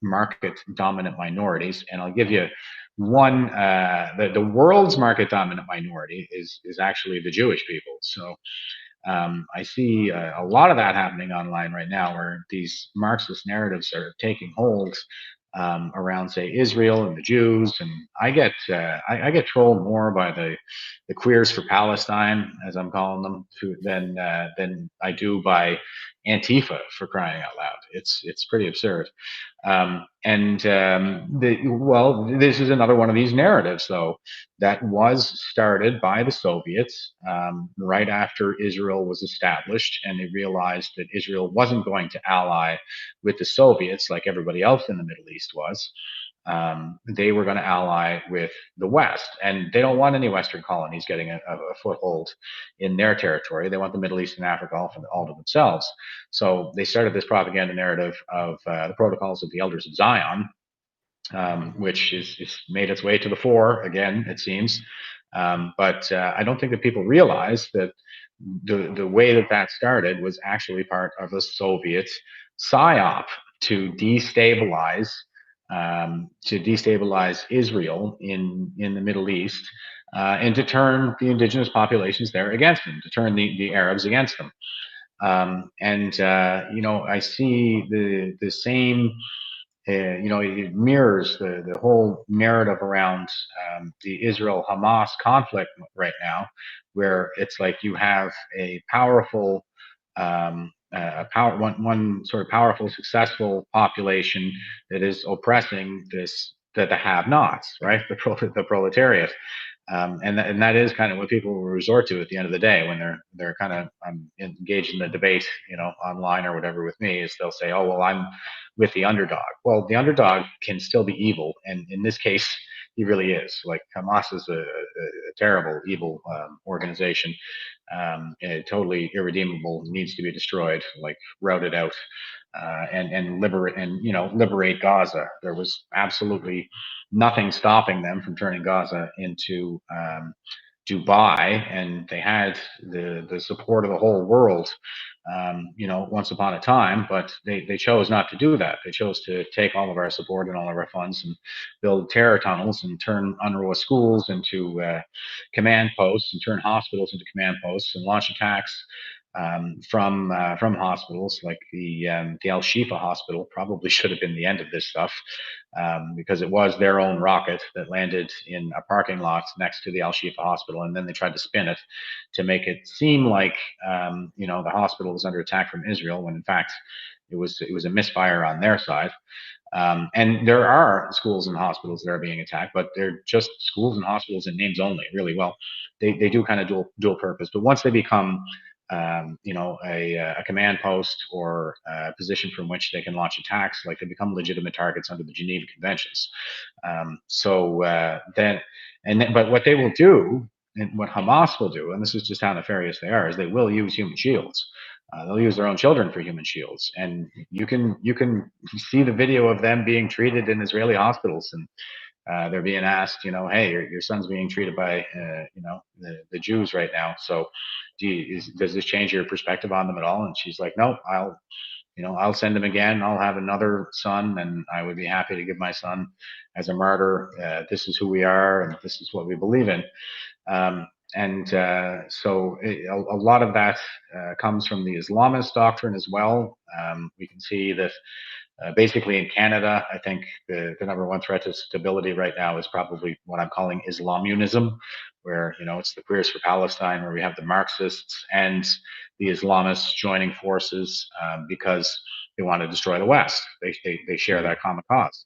market dominant minorities. And I'll give you one. The world's market dominant minority is actually the Jewish people. So I see a lot of that happening online right now, where these Marxist narratives are taking hold around, say, Israel and the Jews, and I get trolled more by the queers for Palestine, as I'm calling them, than I do by Antifa, for crying out loud. It's pretty absurd. This is another one of these narratives, though, that was started by the Soviets right after Israel was established, and they realized that Israel wasn't going to ally with the Soviets like everybody else in the Middle East was. They were going to ally with the West, and they don't want any Western colonies getting a foothold in their territory. They want the Middle East and Africa all to themselves. So they started this propaganda narrative of the Protocols of the Elders of Zion, which is made its way to the fore again, it seems. But I don't think that people realize that the way that started was actually part of a Soviet psyop to destabilize Israel in the Middle East, and to turn the indigenous populations there against them, to turn the Arabs against them. I see the same it mirrors the whole narrative around the Israel-Hamas conflict right now, where it's like you have a powerful, one sort of powerful, successful population that is oppressing the have-nots, right? The proletariat. And that is kind of what people will resort to at the end of the day when they're kind of engaged in a debate, online or whatever with me, is they'll say, "Oh, well, I'm with the underdog." Well, the underdog can still be evil, and in this case, he really is. Like Hamas is a terrible, evil organization, totally irredeemable, needs to be destroyed, like routed out, and liberate Gaza. There was absolutely nothing stopping them from turning Gaza into Dubai, and they had the support of the whole world, once upon a time, but they chose not to do that. They chose to take all of our support and all of our funds and build terror tunnels and turn UNRWA schools into command posts and turn hospitals into command posts and launch attacks from hospitals like the Al Shifa hospital. Probably should have been the end of this stuff, because it was their own rocket that landed in a parking lot next to the Al Shifa hospital, and then they tried to spin it to make it seem like the hospital was under attack from Israel, when in fact it was a misfire on their side. And there are schools and hospitals that are being attacked, but they're just schools and hospitals in names only, really. Well, they do kind of dual purpose, but once they become a command post or a position from which they can launch attacks, like they become legitimate targets under the Geneva Conventions. But what they will do, and what Hamas will do, and this is just how nefarious they are, is they will use human shields. They'll use their own children for human shields, and you can see the video of them being treated in Israeli hospitals, and they're being asked, hey, your son's being treated by, the Jews right now. So, does this change your perspective on them at all? And she's like, no, I'll send him again. I'll have another son, and I would be happy to give my son as a martyr. This is who we are, and this is what we believe in. A lot of that comes from the Islamist doctrine as well. We can see that basically in Canada, I think the number one threat to stability right now is probably what I'm calling Islamunism, where it's the Queers for Palestine, where we have the Marxists and the Islamists joining forces because they want to destroy the West. They share that common cause.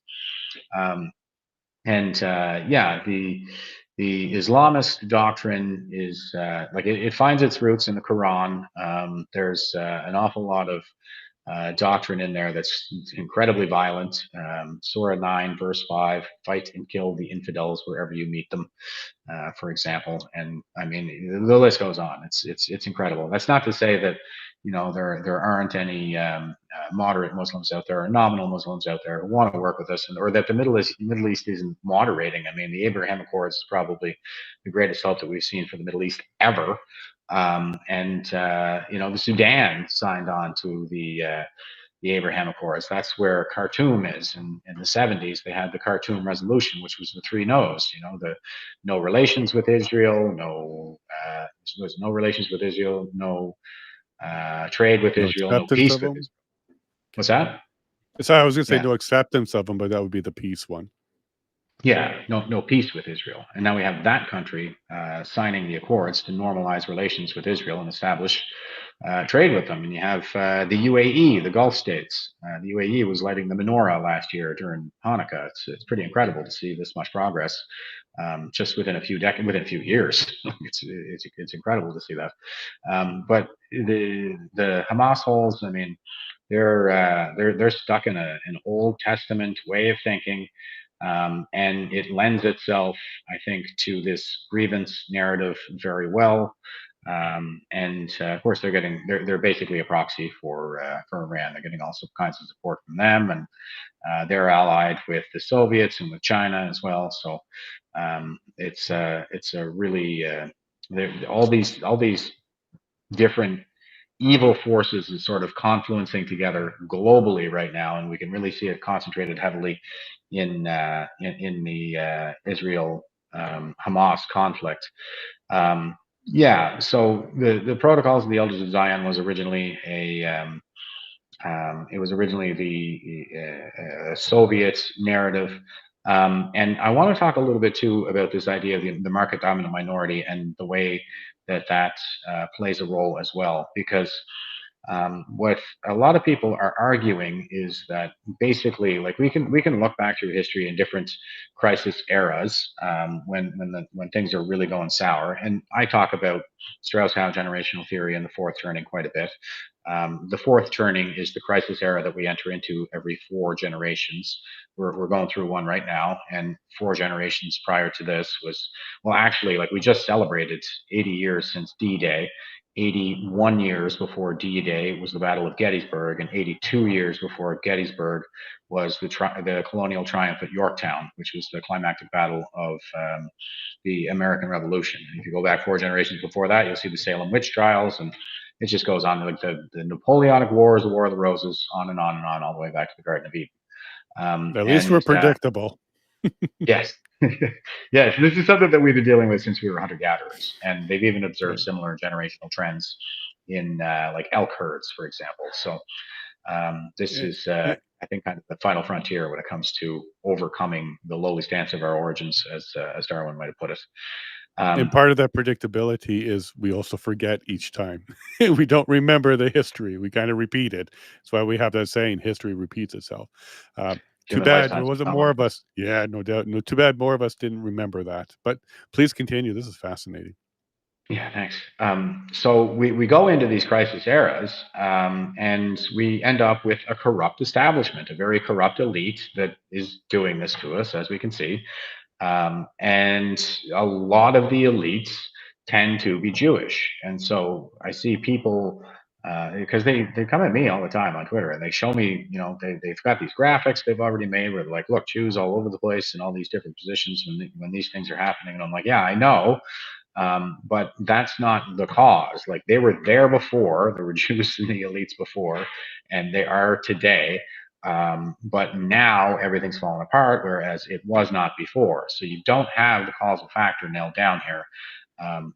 The Islamist doctrine is it finds its roots in the Quran. There's an awful lot of doctrine in there that's incredibly violent. Surah 9, verse 5, fight and kill the infidels wherever you meet them, for example. And I mean, the list goes on. It's incredible. That's not to say that there aren't any moderate Muslims out there or nominal Muslims out there who want to work with us, or that the Middle East isn't moderating. I mean, the Abraham Accords is probably the greatest help that we've seen for the Middle East ever. The Sudan signed on to the Abraham Accords. That's where Khartoum is. In the 70s, they had the Khartoum Resolution, which was the three no's. The no relations with Israel, there's no relations with Israel, no trade with No Israel, no acceptance peace of with them. Israel. What's that? So I was going to say Yeah. no acceptance of them, but that would be the peace one. Yeah, no peace with Israel. And now we have that country signing the accords to normalize relations with Israel and establish trade with them. And you have the UAE, the Gulf states. The UAE was lighting the menorah last year during Hanukkah. It's pretty incredible to see this much progress just within a few years. it's incredible to see that. But the Hamas holes, I mean, they're stuck in an Old Testament way of thinking. And it lends itself, I think, to this grievance narrative very well. Of course, they're basically a proxy for Iran. They're getting all kinds of support from them, and they're allied with the Soviets and with China as well. So it's a really all these different evil forces is sort of confluencing together globally right now, and we can really see it concentrated heavily in the Israel Hamas conflict. So the Protocols of the Elders of Zion was originally It was originally the Soviet narrative. And I want to talk a little bit too about this idea of the market dominant minority and the way that plays a role as well, because what a lot of people are arguing is that basically, like we can look back through history in different crisis eras when things are really going sour, and I talk about Strauss-Howe generational theory and the fourth turning quite a bit. The fourth turning is the crisis era that we enter into every 4 generations. We're going through one right now, and 4 generations prior to this was, well, actually, like we just celebrated 80 years since D-Day. 81 years before D-Day was the Battle of Gettysburg, and 82 years before Gettysburg was the colonial triumph at Yorktown, which was the climactic battle of the American Revolution. And if you go back 4 generations before that, you'll see the Salem witch trials, and it just goes on, like the Napoleonic Wars, the War of the Roses, on and on and on, all the way back to the Garden of Eden. At least we're And predictable. Yes. Yes, this is something that we've been dealing with since we were hunter gatherers, and they've even observed Right. similar generational trends in like elk herds, for example. So this Eh, is, eh, I think, kind of the final frontier when it comes to overcoming the lowly stance of our origins, as Darwin might have put it. and Um, part of that predictability is we also forget each time. We don't remember the history. We kind of repeat it. That's why we have that saying, "History repeats itself." Um, Too Human bad there lifespans wasn't become more of longer. us. Yeah, no doubt. No, too bad more of us didn't remember that. But please continue. This is fascinating. Yeah, thanks. So we go into these crisis eras, and we end up with a corrupt establishment, a very corrupt elite that is doing this to us, as we can see. And a lot of the elites tend to be Jewish. And so I see people, because they come at me all the time on Twitter, and they show me, they've got these graphics they've already made where they're like, look, Jews all over the place in all these different positions when these things are happening. And I'm like, yeah, I know. But that's not the cause. Like they were there before, there were Jews in the elites before, and they are today. But now everything's fallen apart, whereas it was not before. So you don't have the causal factor nailed down here.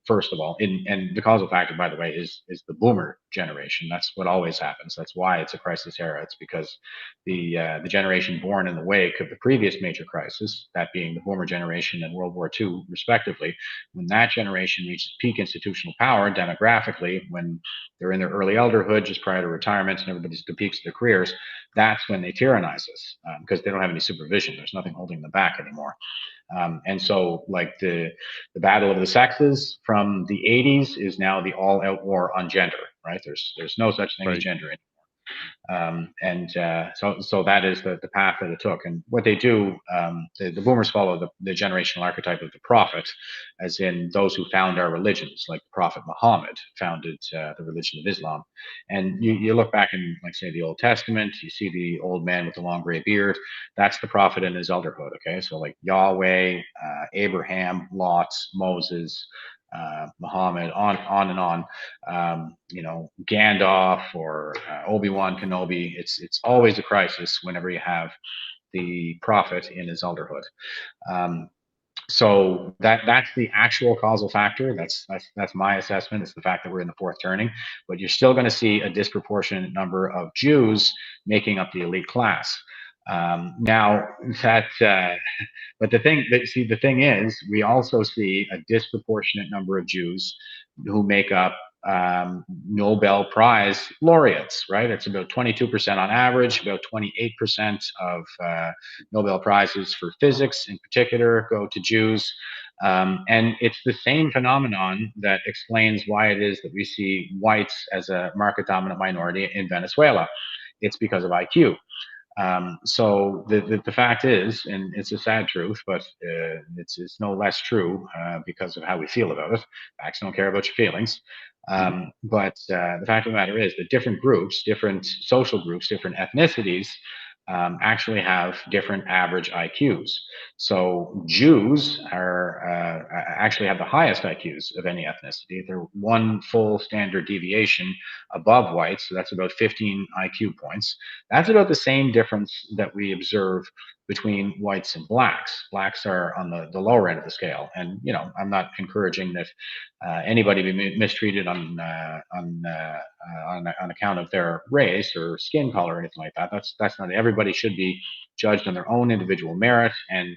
First of all, and the causal factor, by the way, is the boomer generation. That's what always happens. That's why it's a crisis era. It's because the generation born in the wake of the previous major crisis, that being the boomer generation and World War II, respectively, when that generation reaches peak institutional power demographically, when they're in their early elderhood, just prior to retirement, and everybody's at the peaks of their careers, that's when they tyrannize us because they don't have any supervision. There's nothing holding them back anymore. And so, like the battle of the sexes from the 80s is now the all-out war on gender. Right? There's no such thing as Right. gender. So that is the path that it took. And what they do, the boomers follow the generational archetype of the prophet, as in those who found our religions, like the Prophet Muhammad founded the religion of Islam. And you look back in, like, say, the Old Testament, you see the old man with the long gray beard. That's the prophet in his elderhood. Okay, so like Yahweh, Abraham, Lot, Moses. Muhammad, on and on. Gandalf or Obi-Wan Kenobi. It's always a crisis whenever you have the prophet in his elderhood. Um, so that's the actual causal factor. That's my assessment. It's the fact that we're in the fourth turning, but you're still going to see a disproportionate number of Jews making up the elite class. Now that, but the thing is, we also see a disproportionate number of Jews who make up Nobel Prize laureates. Right, it's about 22% on average. About 28% of Nobel Prizes for physics, in particular, go to Jews. And it's the same phenomenon that explains why it is that we see whites as a market dominant minority in Venezuela. It's because of IQ. So the fact is, and it's a sad truth, but it's no less true because of how we feel about it. Facts don't care about your feelings. Mhm. But the fact of the matter is that different groups, different social groups, different ethnicities actually have different average IQs. So Jews actually have the highest IQs of any ethnicity. They're one full standard deviation above whites, so that's about 15 IQ points. That's about the same difference that we observe between whites and blacks. Blacks are on the lower end of the scale, and I'm not encouraging that anybody be mistreated on account of their race or skin color or anything like that. That's not. Everybody should be judged on their own individual merit, and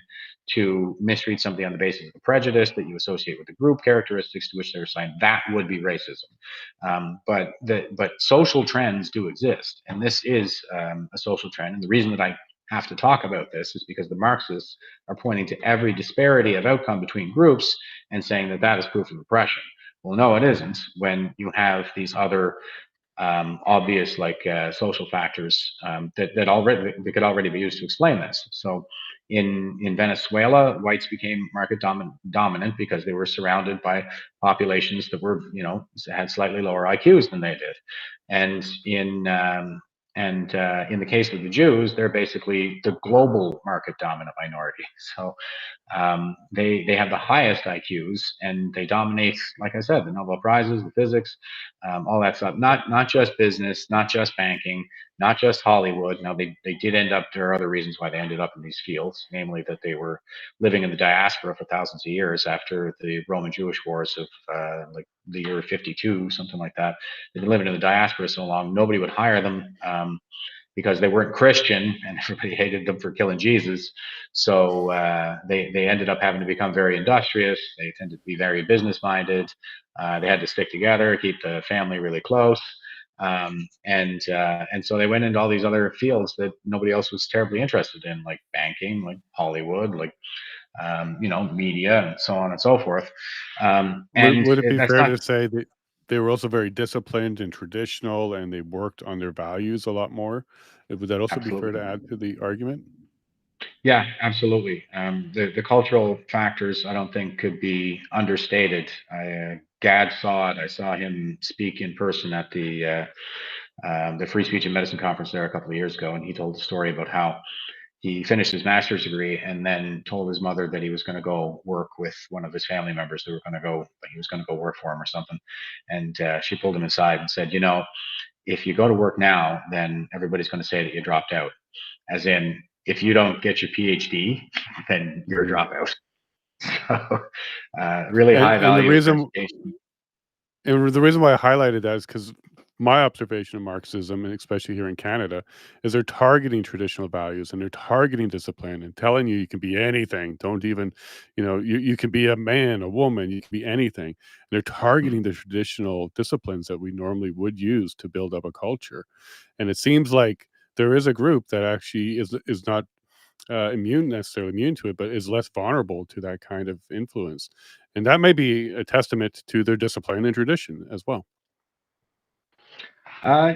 to mistreat somebody on the basis of a prejudice that you associate with the group characteristics to which they're assigned, that would be racism. But social trends do exist, and this is a social trend. And the reason that I have to talk about this is because the Marxists are pointing to every disparity of outcome between groups and saying that that is proof of oppression. Well, no, it isn't. When you have these other obvious social factors that could already be used to explain this. So in Venezuela, whites became market dominant because they were surrounded by populations that were had slightly lower IQs than they did, and in the case of the Jews, they're basically the global market dominant minority. So they have the highest IQs and they dominate, like I said, the Nobel Prizes, the physics, all that stuff. Not just business, not just banking, not just Hollywood. Now they did end up. There are other reasons why they ended up in these fields, namely that they were living in the diaspora for thousands of years after the Roman Jewish Wars of like the year 52, something like that. They've been living in the diaspora so long, nobody would hire them. Because they weren't Christian and everybody hated them for killing Jesus. So they ended up having to become very industrious. They tended to be very business minded. They had to stick together, keep the family really close. And so they went into all these other fields that nobody else was terribly interested in, like banking, like Hollywood, like media, and so on and so forth. And Would it be that's fair not to say that they were also very disciplined and traditional, and they worked on their values a lot more? Would that also be fair to absolutely. add to the argument? Yeah, absolutely. The cultural factors I don't think could be understated. Gad saw it. I saw him speak in person at the Free Speech and Medicine conference there a couple of years ago, and he told a story about how he finished his master's degree and then told his mother that he was going to go work with one of his family members. They were going to go, he was going to go work for him or something, and she pulled him aside and said, if you go to work now, then everybody's going to say that you dropped out. As in, if you don't get your PhD, then you're a Mhm. dropout. So, really high And value of education. the reason why I highlighted that is because my observation of Marxism, and especially here in Canada, is they're targeting traditional values and they're targeting discipline and telling you you can be anything. Don't even, you can be a man, a woman, you can be anything. And they're targeting the traditional disciplines that we normally would use to build up a culture. And it seems like there is a group that actually is not necessarily immune to it, but is less vulnerable to that kind of influence. And that may be a testament to their discipline and tradition as well.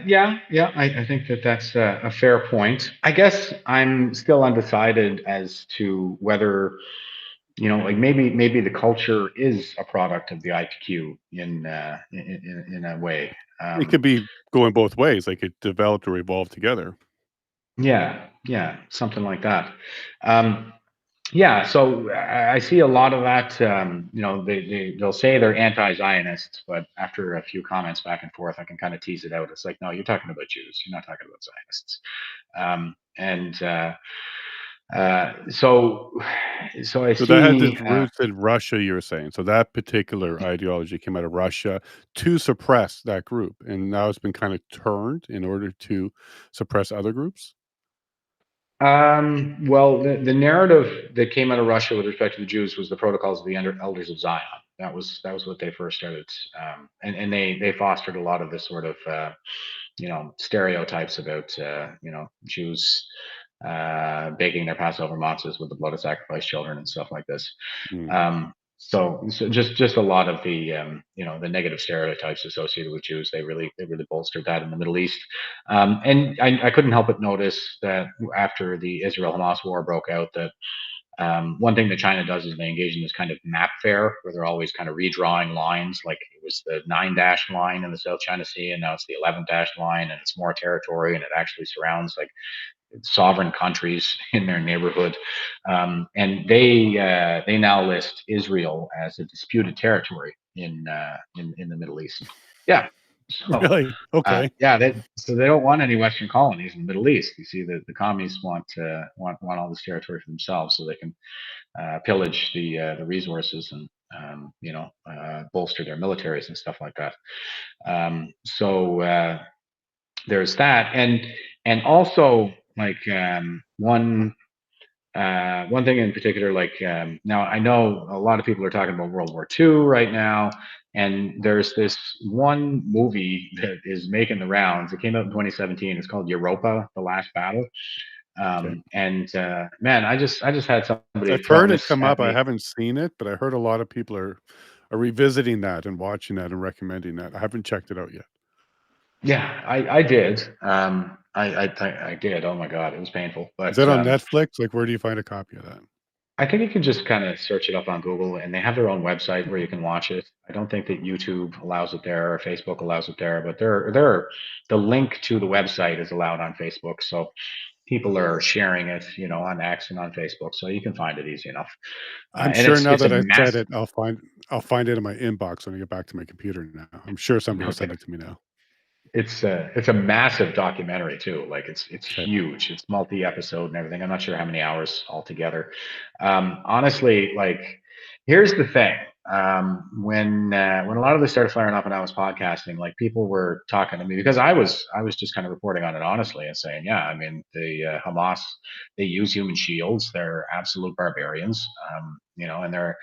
Yeah, I think that that's a fair point. I guess I'm still undecided as to whether like maybe the culture is a product of the IQ in a way. It could Um, be going both ways. They could develop or evolve together. yeah, something like that. Um, Yeah, so I see a lot of that. They'll say they're anti-Zionists, but after a few comments back and forth, I can kind of tease it out. It's like, no, you're talking about Jews. You're not talking about Zionists. And so, so I So that had its see. roots in Russia, you were saying. So that particular ideology came out of Russia to suppress that group, and now it's been kind of turned in order to suppress other groups. Well, the narrative that came out of Russia with respect to the Jews was the Protocols of the Elders of Zion. That was what they first started, and they fostered a lot of this sort of stereotypes about Jews baking their Passover matzahs with the blood of sacrificed children and stuff like this. Mm. So just a lot of the the negative stereotypes associated with Jews. They really bolstered that in the Middle East. And I couldn't help but notice that after the Israel Hamas war broke out, that one thing that China does is they engage in this kind of map fair where they're always kind of redrawing lines. Like it was the 9 dash line in the South China Sea, and now it's the 11 dash line, and it's more territory, and it actually surrounds like sovereign countries in their neighborhood. And they now list Israel as a disputed territory in the Middle East. Yeah. So, Really? Okay. yeah, they don't want any Western colonies in the Middle East. You see, the communists want all this territory for themselves, so they can pillage the resources and bolster their militaries and stuff like that. So there's that, and also like one thing in particular, like now I know a lot of people are talking about World War II right now, and there's this one movie that is making the rounds. It came out in 2017. It's called Europa: The Last Battle. Okay. And man, I just had somebody I've throwing heard it this come at up. I me. haven't seen it, but I heard a lot of people are revisiting that and watching that and recommending that. I haven't checked it out yet. Yeah, I did. I did. Oh my God, it was painful. Is But that on Netflix? Like, where do you find a copy of that? I think you can just kind of search it up on Google, and they have their own website where you can watch it. I don't think that YouTube allows it there or Facebook allows it there, but the link to the website is allowed on Facebook, so people are sharing it, on X and on Facebook, so you can find it easy enough. I'm And sure it's now it's a that I said massive. it, I'll find it in my inbox when I get back to my computer now. I'm sure somebody will Okay. send it to me now. It's a massive documentary too. Like it's Okay. huge. It's multi-episode and everything. I'm not sure how many hours altogether. Honestly, like here's the thing. When a lot of this started firing up and I was podcasting, like people were talking to me because I was just kind of reporting on it honestly and saying, yeah, I mean the Hamas, they use human shields. They're absolute barbarians. And they're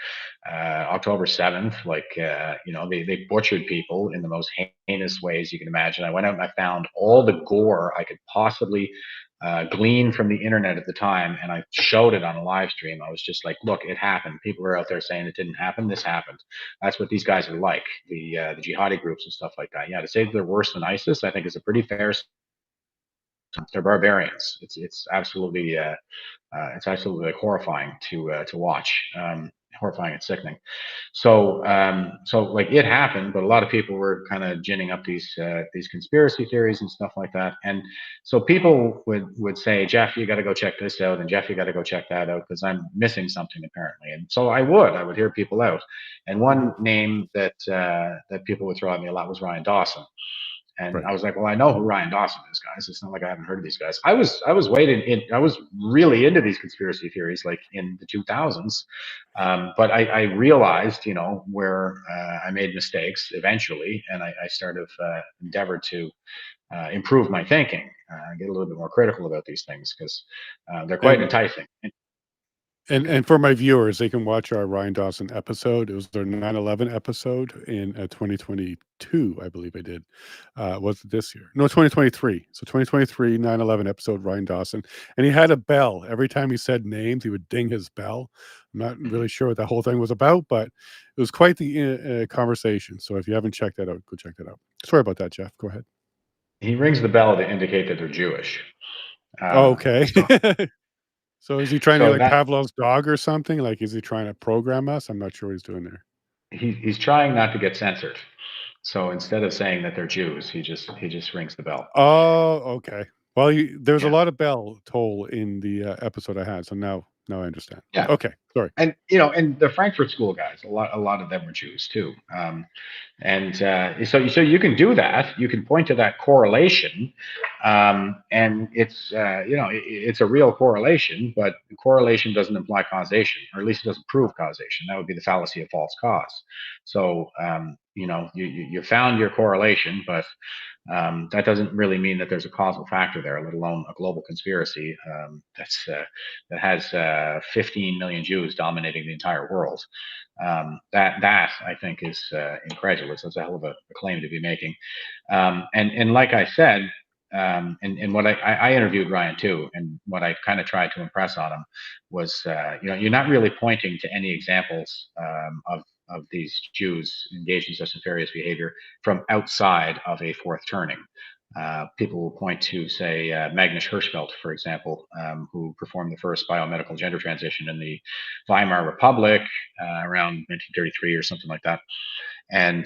October 7th, like, they butchered people in the most heinous ways you can imagine. I went out and I found all the gore I could possibly glean from the internet at the time, and I showed it on a live stream. I was just like, look, it happened. People are out there saying it didn't happen. This happened. That's what these guys are like, the jihadi groups and stuff like that. Yeah, to say that they're worse than ISIS, I think is a pretty fair. They're barbarians. It's absolutely like horrifying to watch, horrifying and sickening. So like it happened, but a lot of people were kind of ginning up these conspiracy theories and stuff like that. And so people would say, Jeff, you got to go check this out, and Jeff, you got to go check that out because I'm missing something apparently. And so I would hear people out. And Mhm. one name that people would throw at me a lot was Ryan Dawson. And Right. I was like, well, I know who Ryan Dawson is, guys. It's not like I haven't heard of these guys. I was really into these conspiracy theories like in the 2000s. But I realized, where I made mistakes eventually, and I started endeavored to improve my thinking, get a little bit more critical about these things because they're quite And enticing. and for my viewers, they can watch our Ryan Dawson episode. It was their 9/11 episode in 2022, I believe I did. Was it this year? No, 2023. So 2023 9/11 episode, Ryan Dawson, and he had a bell every time he said names. He would ding his bell. I'm not really sure what that whole thing was about, but it was quite the conversation. So if you haven't checked that out, go check that out. Sorry about that, Jeff. Go ahead. He rings the bell to indicate that they're Jewish. Oh, Um, okay. so So is he trying to be so like that Pavlov's dog or something? Like, is he trying to program us? I'm not sure what he's doing there. he's trying not to get censored. So instead of saying that they're Jews, he just rings the bell. Oh, okay. Well, you there was a Yeah, lot of bell toll in the, episode I had, so now I understand. yeah, Okay, sorry. and the Frankfurt School guys, a lot of them were Jews too. And so you can do that. You can point to that correlation, and it's a real correlation, but correlation doesn't imply causation, or at least it doesn't prove causation. That would be the fallacy of false cause. So you found your correlation, but that doesn't really mean that there's a causal factor there, let alone a global conspiracy that has 15 million Jews dominating the entire world. That I think is incredulous. That's a hell of a claim to be making. And like I said, and what I interviewed Ryan too, and what I kind of tried to impress on him was, you're not really pointing to any examples of these Jews engaged in such nefarious behavior from outside of a fourth turning. People will point to, say, Magnus Hirschfeld, for example, who performed the first biomedical gender transition in the Weimar Republic around 1933 or something like that, and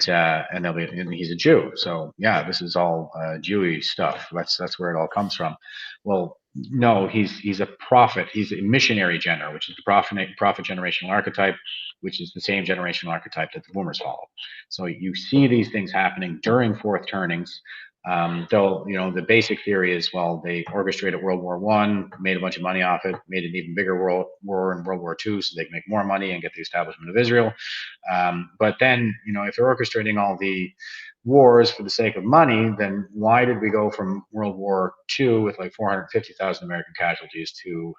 he's a Jew. So yeah, this is all Jewy stuff. That's where it all comes from. Well, No, he's a prophet. He's a missionary general, which is the prophet generational archetype, which is the same generational archetype that the boomers follow. So you see these things happening during fourth turnings. Though the basic theory is, well, they orchestrated World War One, made a bunch of money off it, made an even bigger world war in World War Two, so they can make more money and get the establishment of Israel. But then, if they're orchestrating all the wars for the sake of money, then why did we go from World War II with like 450,000 American casualties to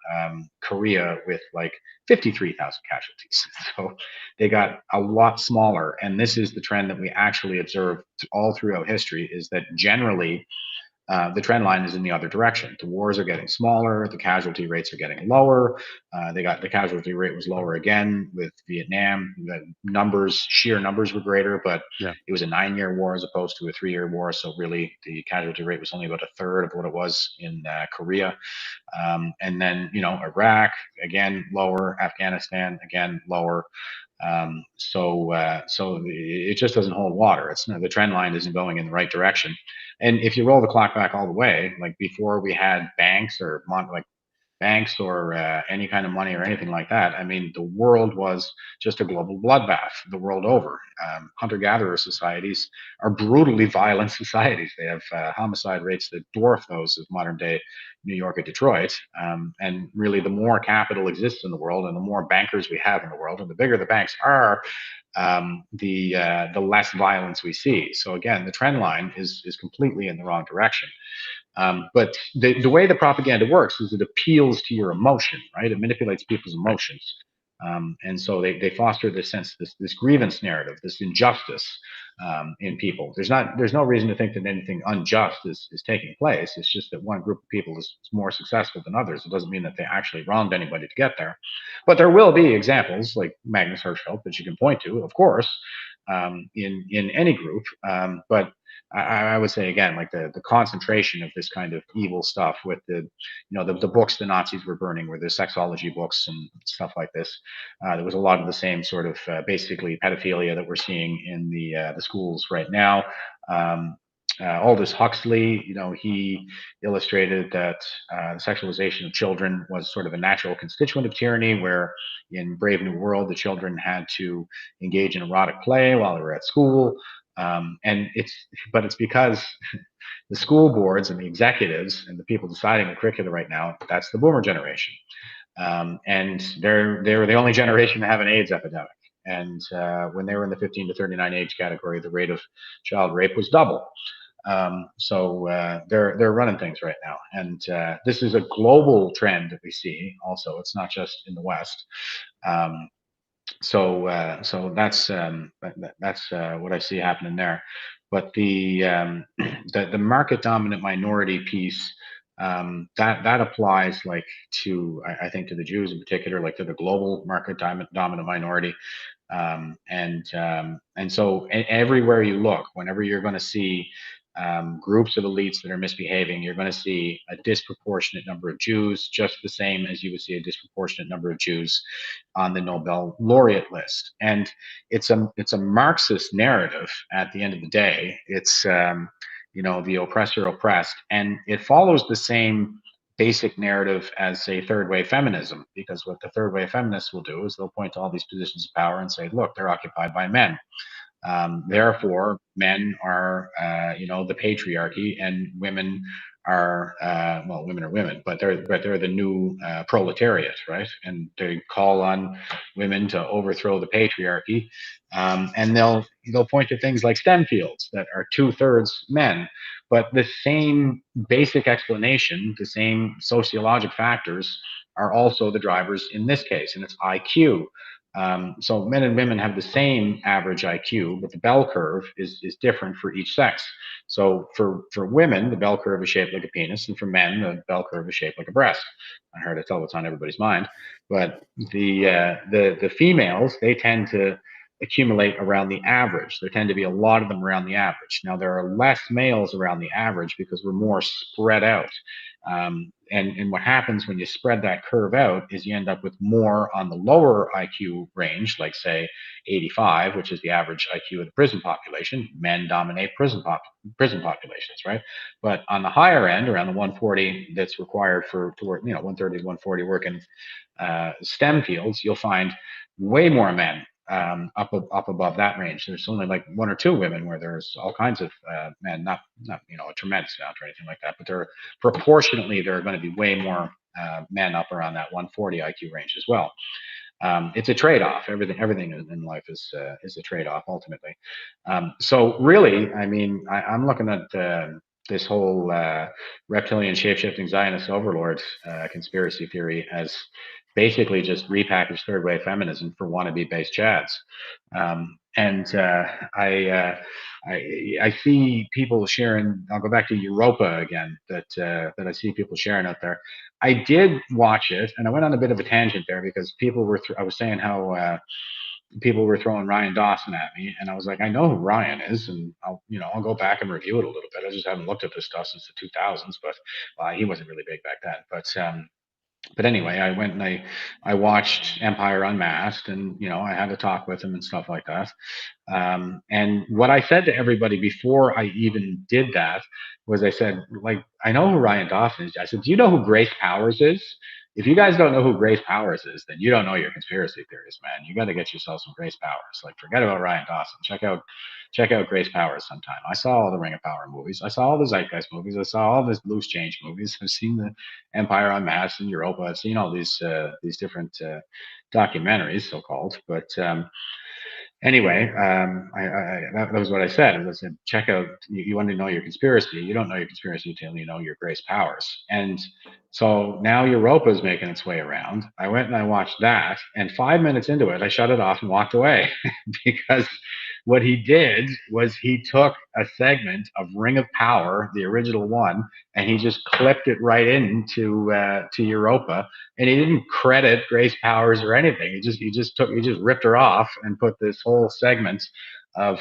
Korea with like 53,000 casualties? So they got a lot smaller. And this is the trend that we actually observe all throughout history, is that generally the trend line is in the other direction. The wars are getting smaller, the casualty rates are getting lower. The casualty rate was lower again with Vietnam. The sheer numbers were greater, but Yeah. it was a 9-year war as opposed to a 3-year war. So really, the casualty rate was only about a third of what it was in Korea. And then Iraq again lower, Afghanistan again lower. So it just doesn't hold water. The trend line isn't going in the right direction. And if you roll the clock back all the way, like before we had banks or any kind of money or anything like that, I mean, the world was just a global bloodbath the world over. Hunter-gatherer societies are brutally violent societies. They have homicide rates that dwarf those of modern-day New York or Detroit. And really, the more capital exists in the world and the more bankers we have in the world and the bigger the banks are, the less violence we see. So again, the trend line is completely in the wrong direction. But the way the propaganda works is it appeals to your emotion, right? It manipulates people's Right. emotions. And so they foster this sense, this grievance narrative, this injustice in people. There's no reason to think that anything unjust is taking place. It's just that one group of people is more successful than others. It doesn't mean that they actually wronged anybody to get there. But there will be examples like Magnus Hirschfeld that you can point to, of course, in any group. But I would say again, like the concentration of this kind of evil stuff with the books the Nazis were burning were the sexology books and stuff like this. There was a lot of the same sort of basically pedophilia that we're seeing in the schools right now. Aldous Huxley, he illustrated that the sexualization of children was sort of a natural constituent of tyranny, where in Brave New World, the children had to engage in erotic play while they were at school. But it's because the school boards and the executives and the people deciding the curricula right now, that's the boomer generation. And they're the only generation to have an AIDS epidemic. And when they were in the 15 to 39 age category, the rate of child rape was double. So they're running things right now, and this is a global trend that we see. Also, it's not just in the West. Um, so that's what I see happening there. But the market dominant minority piece, that applies like to, I think, to the Jews in particular, like to the global market dominant minority. And so everywhere you look, whenever you're going to see groups of elites that are misbehaving, you're going to see a disproportionate number of Jews, just the same as you would see a disproportionate number of Jews on the Nobel laureate list. And it's a Marxist narrative at the end of the day. It's the oppressor oppressed, and it follows the same basic narrative as, say, third wave feminism, because what the third wave feminists will do is they'll point to all these positions of power and say, look, they're occupied by men. Therefore, men are, the patriarchy, and women are, women are women, but they're the new proletariat, right? And they call on women to overthrow the patriarchy, and they'll point to things like STEM fields that are 2/3 men, but the same basic explanation, the same sociologic factors are also the drivers in this case, and it's IQ. So men and women have the same average IQ, but the bell curve is different for each sex. So for women, the bell curve is shaped like a penis, and for men, the bell curve is shaped like a breast. I heard to tell what's on everybody's mind, but the females, they tend to accumulate around the average. There tend to be a lot of them around the average. Now, there are less males around the average because we're more spread out. And what happens when you spread that curve out is you end up with more on the lower IQ range, like say 85, which is the average IQ of the prison population. Men dominate prison populations, right? But on the higher end, around the 140 that's required to work, 130 to 140 working STEM fields, you'll find way more men up above that range. There's only like one or two women where there's all kinds of men, not a tremendous amount or anything like that, but there are going to be way more men up around that 140 IQ range as well. It's a trade-off. Everything in life is a trade-off ultimately. So really, I mean, I'm looking at this whole reptilian shape-shifting Zionist overlord conspiracy theory as basically just repackaged third-wave feminism for wannabe-based chads. And I see people sharing. I'll go back to Europa again. That I see people sharing out there. I did watch it, and I went on a bit of a tangent there because people were. I was saying how people were throwing Ryan Dawson at me, and I was like, I know who Ryan is, and I'll go back and review it a little bit. I just haven't looked at this stuff since the 2000s, but he wasn't really big back then. But anyway, I went and I watched Empire Unmasked, and I had a talk with him and stuff like that. And what I said to everybody before I even did that was, I said, like, I know who Ryan Dawson is. I said, do you know who Grace Powers is? If you guys don't know who Grace Powers is, then you don't know your conspiracy theories, man. You got to get yourself some Grace Powers. Like, forget about Ryan Dawson. Check out Grace Powers sometime. I saw all the Ring of Power movies. I saw all the Zeitgeist movies. I saw all the Loose Change movies. I've seen the Empire Unmasked in Europa. I've seen all these different documentaries, so called. But anyway, that was what I said. I said, check out. You want to know your conspiracy. You don't know your conspiracy until you know your Grace Powers. And so now Europa is making its way around. I went and I watched that, and 5 minutes into it, I shut it off and walked away because what he did was he took a segment of Ring of Power, the original one, and he just clipped it right into to Europa, and he didn't credit Grace Powers or anything. He just ripped her off and put this whole segment of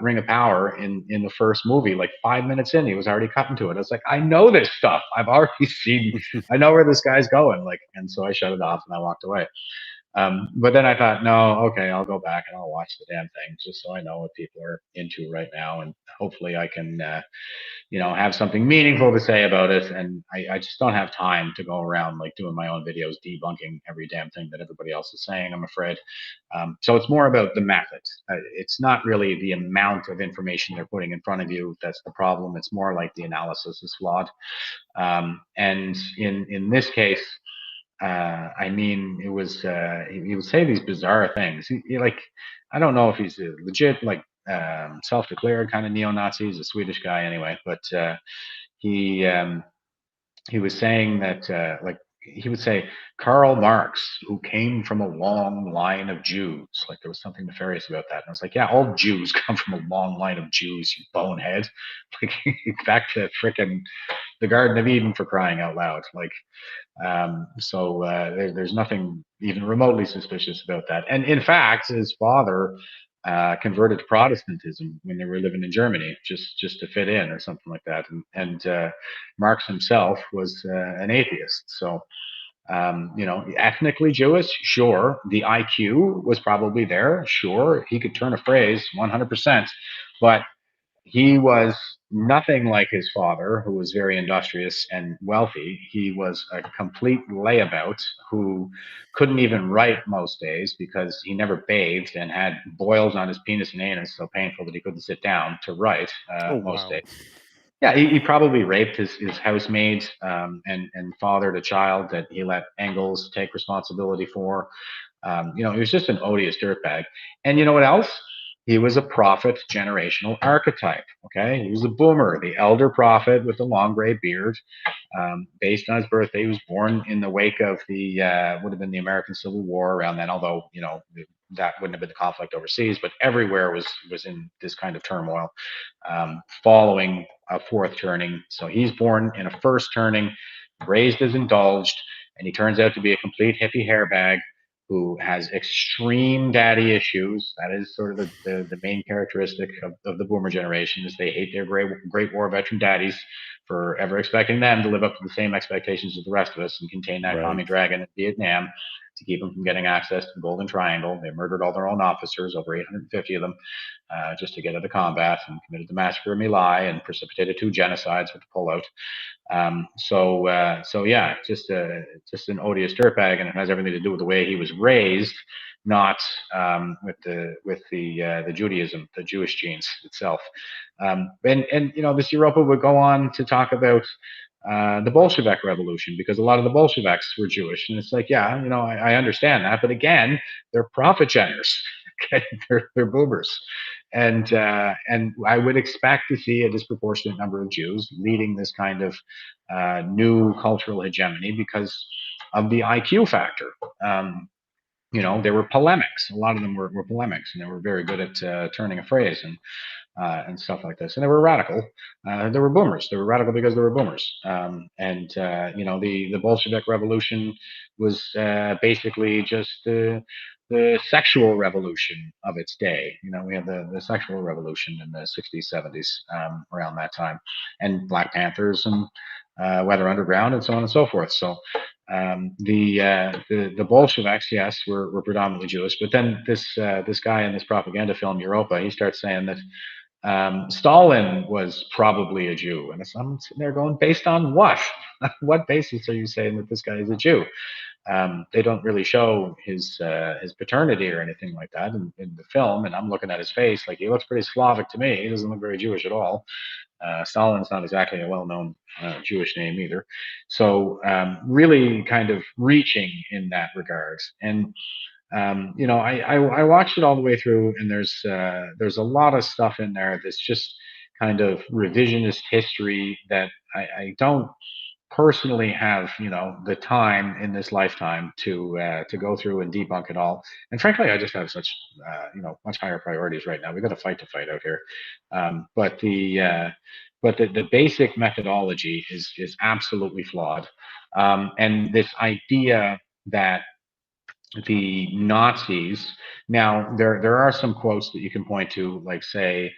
Ring of Power in the first movie. Like 5 minutes in, he was already cutting to it. I was like, I know this stuff. I've already seen. I know where this guy's going. Like, and so I shut it off and I walked away. But then I thought, no, okay, I'll go back and I'll watch the damn thing just so I know what people are into right now, and hopefully I can, have something meaningful to say about it. And I just don't have time to go around like doing my own videos debunking every damn thing that everybody else is saying, I'm afraid. So it's more about the method. It's not really the amount of information they're putting in front of you that's the problem. It's more like the analysis is flawed. And in this case, I mean, it was he would say these bizarre things. Like, I don't know if he's a legit like self-declared kind of neo-Nazi. He's a Swedish guy anyway, but he he was saying that like he would say Karl Marx, who came from a long line of Jews. Like there was something nefarious about that. And I was like, yeah, all Jews come from a long line of Jews, you bonehead. Like back to frickin' the Garden of Eden, for crying out loud. Like there's nothing even remotely suspicious about that. And in fact, his father converted to Protestantism when they were living in Germany, just to fit in or something like that. And Marx himself was an atheist. So ethnically Jewish, sure. The IQ was probably there, sure. He could turn a phrase 100%, but he was nothing like his father, who was very industrious and wealthy. He was a complete layabout who couldn't even write most days because he never bathed and had boils on his penis and anus so painful that he couldn't sit down to write Oh, most wow. days. Yeah, he probably raped his housemaid and fathered a child that he let Engels take responsibility for. He was just an odious dirtbag. And you know what else? He was a prophet generational archetype. Okay. He was a boomer, the elder prophet with the long gray beard. Based on his birthday, he was born in the wake of the, would have been the American Civil War around then, although, that wouldn't have been the conflict overseas, but everywhere was in this kind of turmoil following a fourth turning. So he's born in a first turning, raised as indulged, and he turns out to be a complete hippie hairbag who has extreme daddy issues. That is sort of the main characteristic of the boomer generation, is they hate their great war veteran daddies for ever expecting them to live up to the same expectations as the rest of us and contain that commie Right. dragon in Vietnam to keep them from getting access to the Golden Triangle. They murdered all their own officers, over 850 of them, just to get out of combat, and committed the massacre of My Lai and precipitated 2 genocides with the pullout. So yeah, just an odious dirtbag, and it has everything to do with the way he was raised, not with the Judaism, the Jewish genes itself. And this Europa would go on to talk about the Bolshevik Revolution, because a lot of the Bolsheviks were Jewish, and it's like, yeah, I understand that, but again, they're profit generers. Okay, they're boomers, and I would expect to see a disproportionate number of Jews leading this kind of new cultural hegemony because of the IQ factor. There were polemics. A lot of them were polemics, and they were very good at turning a phrase and stuff like this. And they were radical. They were boomers. They were radical because they were boomers. The Bolshevik Revolution was basically just the sexual revolution of its day. We had the sexual revolution in the 60s, 70s, around that time, and Black Panthers and Weather Underground and so on and so forth. So the Bolsheviks, yes, were predominantly Jewish, but then this guy in this propaganda film Europa, he starts saying that Stalin was probably a Jew, and I'm sitting there going, based on what? What basis are you saying that this guy is a Jew? They don't really show his paternity or anything like that in the film, and I'm looking at his face like, he looks pretty Slavic to me. He doesn't look very Jewish at all. Stalin's not exactly a well-known Jewish name either. So really kind of reaching in that regards. And I watched it all the way through, and there's a lot of stuff in there that's just kind of revisionist history that I don't personally have the time in this lifetime to go through and debunk it all. And frankly, I just have such much higher priorities right now. We've got a fight to fight out here. But the basic methodology is absolutely flawed. And this idea that the Nazis. Now, there are some quotes that you can point to, like, say,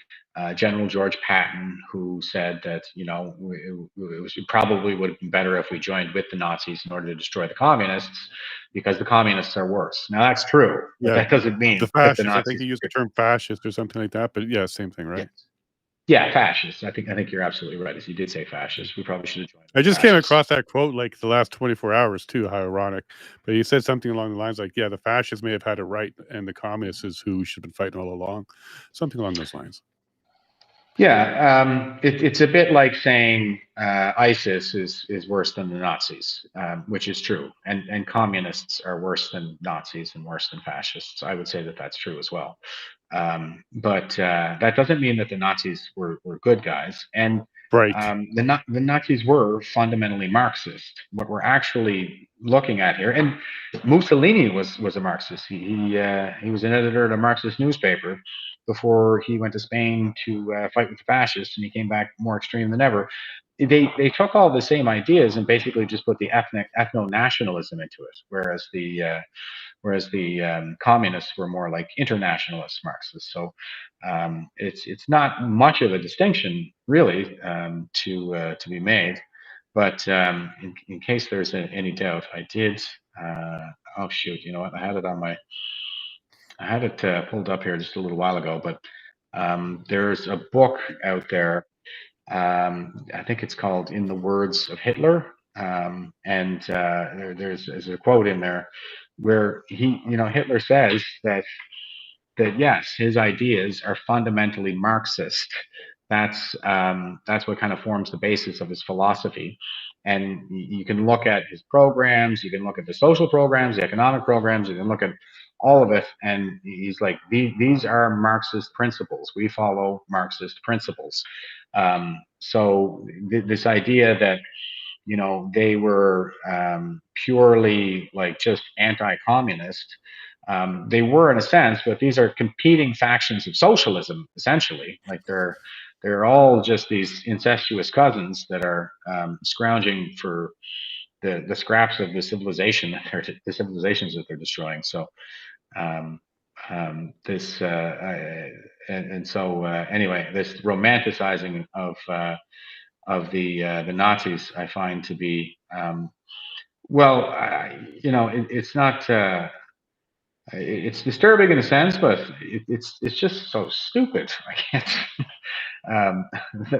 General George Patton, who said that it probably would have been better if we joined with the Nazis in order to destroy the communists, because the communists are worse. Now, that's true, but Yeah. that doesn't The mean that the fascists, I think Nazis he used the are term fascist or something like that, but yeah, same thing, good. right? Yeah, fascists. I think you're absolutely right. As you did say, fascists. We probably should have joined I with just came fascists. across that quote like the last 24 hours too. How ironic. But he said something along the lines like, yeah, the fascists may have had it right, and the communists is who should have been fighting all along. Something along those lines. Yeah, it's a bit like saying ISIS is worse than the Nazis, which is true, and communists are worse than Nazis and worse than fascists. I would say that that's true as well. But that doesn't mean that the Nazis were good guys, and Right. the Nazis were fundamentally Marxist. What we're actually looking at here, and Mussolini was a Marxist. He was an editor at a Marxist newspaper before he went to Spain to fight with the fascists, and he came back more extreme than ever. They took all the same ideas and basically just put the ethno nationalism into it, whereas the communists were more like internationalist Marxists. So it's not much of a distinction really, to be made. But in case there's any doubt, I did. Oh shoot! You know what? I had it pulled up here just a little while ago, but there's a book out there. I think it's called "In the Words of Hitler," and there's a quote in there where Hitler says that yes, his ideas are fundamentally Marxist. That's what kind of forms the basis of his philosophy. And you can look at his programs, you can look at the social programs, the economic programs, you can look at all of it, and he's like, these are Marxist principles. We follow Marxist principles. So this idea that they were purely like just anti-communist. They were in a sense, but these are competing factions of socialism, essentially. Like they're all just these incestuous cousins that are scrounging for the scraps of the civilization that the civilizations that they're destroying. So um, this and so anyway, this romanticizing of the Nazis I find to be well, it's not. It's disturbing in a sense, but it's just so stupid. I can't. Um,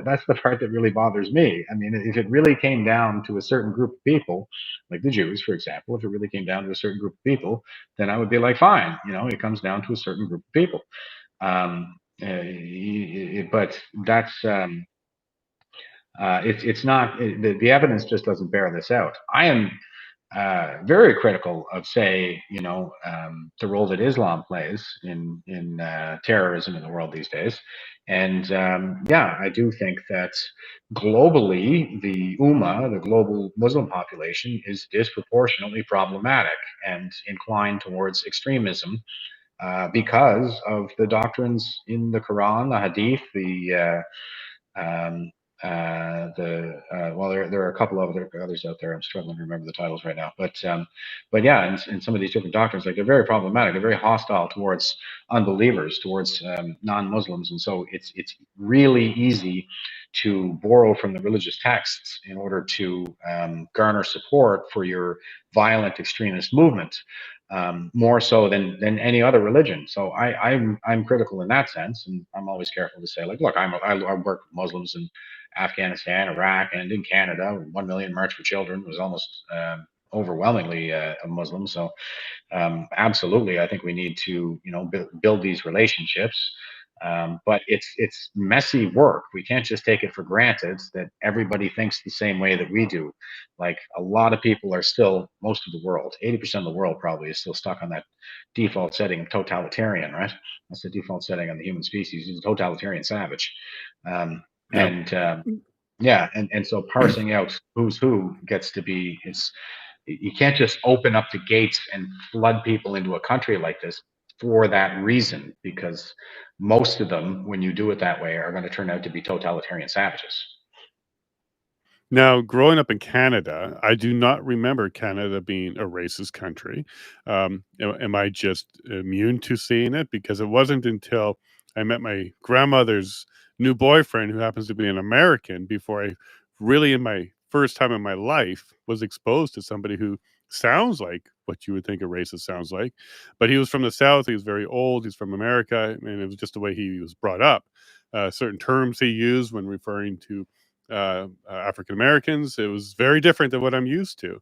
that's the part that really bothers me. I mean, if it really came down to a certain group of people, like the Jews, for example, if it really came down to a certain group of people, then I would be like, fine, it comes down to a certain group of people. But that's it's not the evidence just doesn't bear this out. I am very critical of, say, the role that Islam plays in terrorism in the world these days. And yeah, I do think that globally, the Ummah, the global Muslim population, is disproportionately problematic and inclined towards extremism because of the doctrines in the Quran, the Hadith, um, well, there are a couple of others out there. I'm struggling to remember the titles right now, but yeah, and some of these different doctrines, like they're very problematic. They're very hostile towards unbelievers, towards non-Muslims, and so it's really easy to borrow from the religious texts in order to garner support for your violent extremist movement. More so than any other religion. So I'm critical in that sense, and I'm always careful to say, like, look, I work with Muslims in Afghanistan, Iraq, and in Canada. 1 million March for Children was almost overwhelmingly a Muslim. So absolutely, I think we need to build these relationships. But it's messy work. We can't just take it for granted that everybody thinks the same way that we do. Like a lot of people are still, most of the world, 80% of the world probably is still stuck on that default setting of totalitarian, right? That's the default setting on the human species. Is a totalitarian savage. Um, Yeah. and Yeah, and so parsing out who's who gets to be is you can't just open up the gates and flood people into a country like this for that reason, because most of them, when you do it that way, are going to turn out to be totalitarian savages. Now, growing up in Canada, I do not remember Canada being a racist country. Am I just immune to seeing it? Because it wasn't until I met my grandmother's new boyfriend, who happens to be an American, before I really, in my first time in my life, was exposed to somebody who sounds like what you would think a racist sounds like. But he was from the South. He was very old. He's from America. And it was just the way he was brought up. Certain terms he used when referring to African Americans. It was very different than what I'm used to.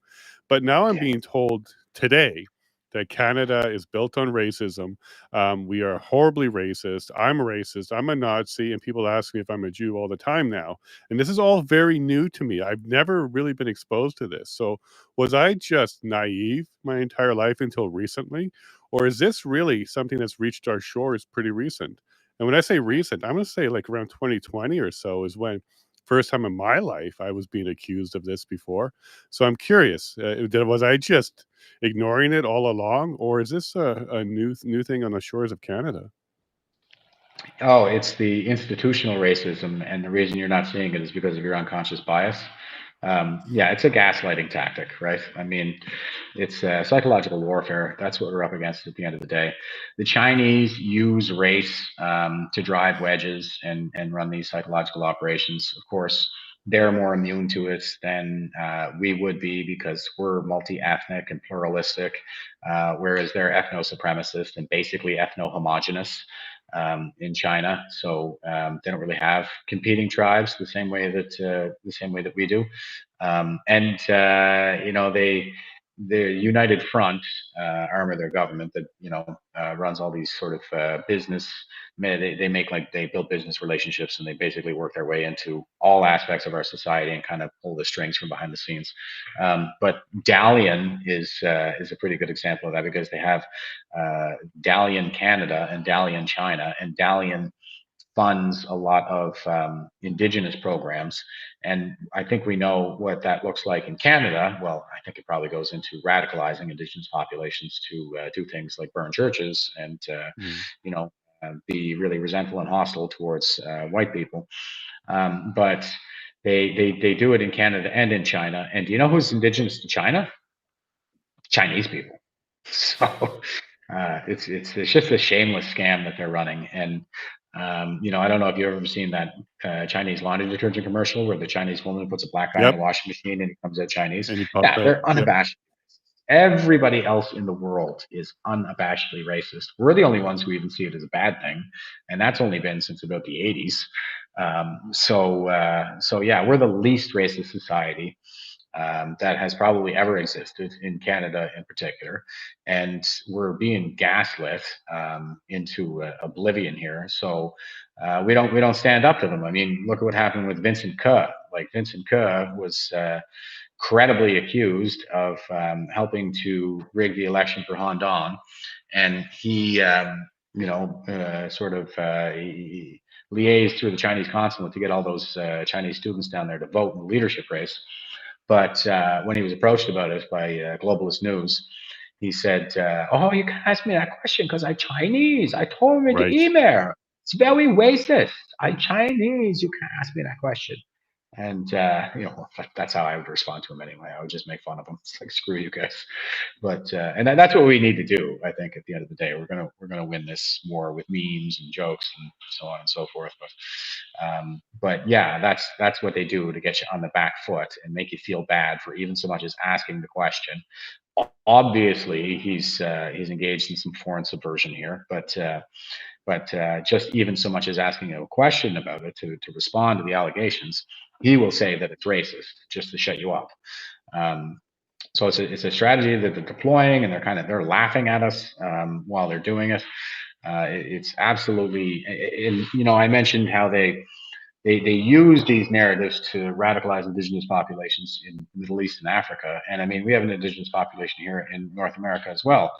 But now I'm Yeah. being told today that Canada is built on racism. We are horribly racist. I'm a racist. I'm a Nazi. And people ask me if I'm a Jew all the time now. And this is all very new to me. I've never really been exposed to this. So was I just naive my entire life until recently? Or is this really something that's reached our shores pretty recent? And when I say recent, I'm going to say like around 2020 or so is when first time in my life I was being accused of this before. So I'm curious, was I just ignoring it all along, or is this a new thing on the shores of Canada? Oh, it's the institutional racism, and the reason you're not seeing it is because of your unconscious bias. Yeah, it's a gaslighting tactic, right? I mean, it's psychological warfare. That's what we're up against at the end of the day. The Chinese use race to drive wedges and run these psychological operations. Of course, they're more immune to it than we would be because we're multi-ethnic and pluralistic, whereas they're ethno-supremacist and basically ethno-homogenous in China. So they don't really have competing tribes the same way that we do. And the United Front arm of their government that runs all these sort of business. They make like they build business relationships and they basically work their way into all aspects of our society and kind of pull the strings from behind the scenes. But Dalian is a pretty good example of that because they have Dalian Canada and Dalian China, and Dalian funds a lot of indigenous programs. And I think we know what that looks like in Canada. Well, I think it probably goes into radicalizing indigenous populations to do things like burn churches and, Mm. you know, be really resentful and hostile towards white people. But They do it in Canada and in China. And do you know who's indigenous to China? Chinese people. So it's just a shameless scam that they're running. And I don't know if you've ever seen that Chinese laundry detergent commercial where the Chinese woman puts a black guy in Yep. the washing machine and he comes out Chinese. And he pops Yeah, out. they're Yep. unabashed. Everybody else in the world is unabashedly racist. We're the only ones who even see it as a bad thing, and that's only been since about the 80s. So yeah, we're the least racist society that has probably ever existed in Canada, in particular, and we're being gaslit into oblivion here. So we don't stand up to them. I mean, look at what happened with Vincent Ke. Like Vincent Ke was credibly accused of helping to rig the election for Han Dong, and he, sort of he liaised through the Chinese consulate to get all those Chinese students down there to vote in the leadership race. But when he was approached about it by Globalist News, he said, "Oh, you can ask me that question because I'm Chinese. I told me the Right. email. It's very racist. I'm Chinese. You can ask me that question." And that's how I would respond to him anyway. I would just make fun of him. It's like, screw you guys. But that's what we need to do. I think at the end of the day, we're gonna win this war with memes and jokes and so on and so forth. But yeah, that's what they do to get you on the back foot and make you feel bad for even so much as asking the question. Obviously, he's engaged in some foreign subversion here, but just even so much as asking a question about it to respond to the allegations, he will say that it's racist just to shut you up. Um, so it's a strategy that they're deploying, and they're laughing at us while they're doing it. It's absolutely, and I mentioned how they use these narratives to radicalize indigenous populations in the Middle East and Africa. And I mean, we have an indigenous population here in North America as well.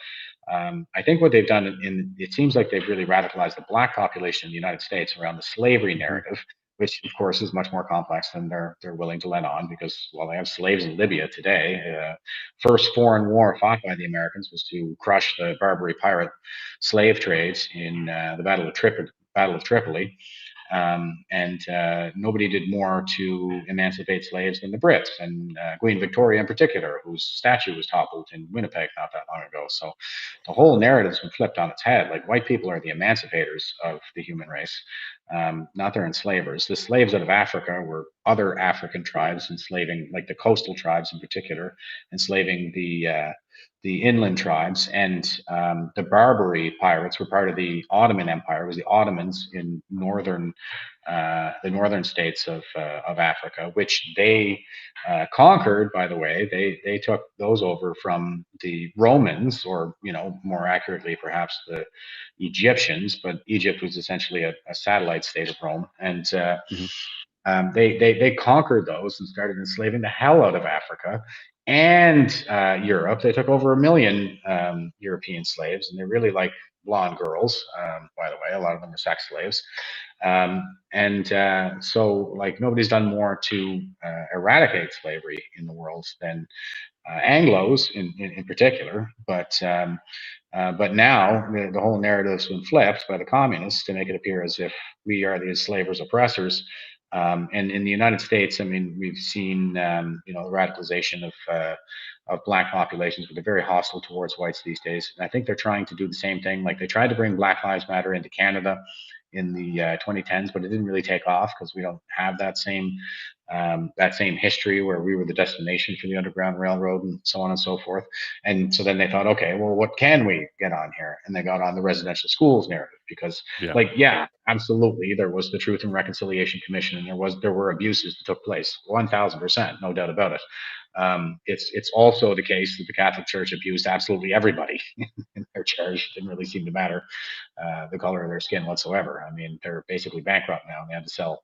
I think what they've done it seems like they've really radicalized the black population in the United States around the slavery Hmm. narrative, which of course is much more complex than they're willing to let on, because while they have slaves in Libya today, first foreign war fought by the Americans was to crush the Barbary pirate slave trades in the Battle of Tripoli. And nobody did more to emancipate slaves than the Brits, and Queen Victoria in particular, whose statue was toppled in Winnipeg not that long ago. So the whole narrative's been flipped on its head. Like, white people are the emancipators of the human race, not their enslavers. The slaves out of Africa were other African tribes enslaving, like the coastal tribes in particular, enslaving the inland tribes. And the Barbary pirates were part of the Ottoman Empire. It was the Ottomans in the northern states of Africa, which they conquered. By the way, they took those over from the Romans, or more accurately, perhaps the Egyptians. But Egypt was essentially a satellite state of Rome, and Hmm. they conquered those and started enslaving the hell out of Africa and Europe. They took over 1 million European slaves, and they really like blonde girls. By the way, a lot of them were sex slaves. And so, like, nobody's done more to eradicate slavery in the world than Anglos in particular. But now the whole narrative's been flipped by the communists to make it appear as if we are the enslavers, oppressors. And in the United States, I mean, we've seen the radicalization of black populations, but they're very hostile towards whites these days. And I think they're trying to do the same thing. Like, they tried to bring Black Lives Matter into Canada in the 2010s, but it didn't really take off because we don't have that same history where we were the destination for the Underground Railroad and so on and so forth. And so then they thought, okay, well, what can we get on here? And they got on the residential schools narrative because, Yeah. like, yeah, absolutely, there was the Truth and Reconciliation Commission, and there were abuses that took place, 1,000%, no doubt about it. It's also the case that the Catholic Church abused absolutely everybody in their church. It didn't really seem to matter the color of their skin whatsoever. I mean, they're basically bankrupt now, and they had to sell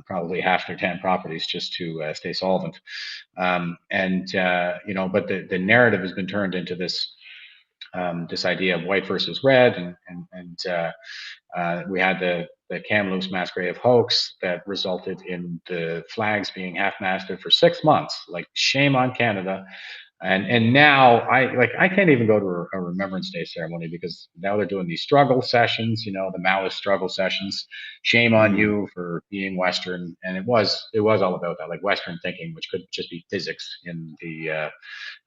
probably half their 10 properties just to stay solvent. But the narrative has been turned into this idea of white versus red, and we had the Kamloops mass grave hoax that resulted in the flags being half-masted for 6 months. Like, shame on Canada. And now I can't even go to a Remembrance Day ceremony because now they're doing these struggle sessions, the Maoist struggle sessions. Shame on Mm, you for being Western, and it was all about that, like Western thinking, which could just be physics in the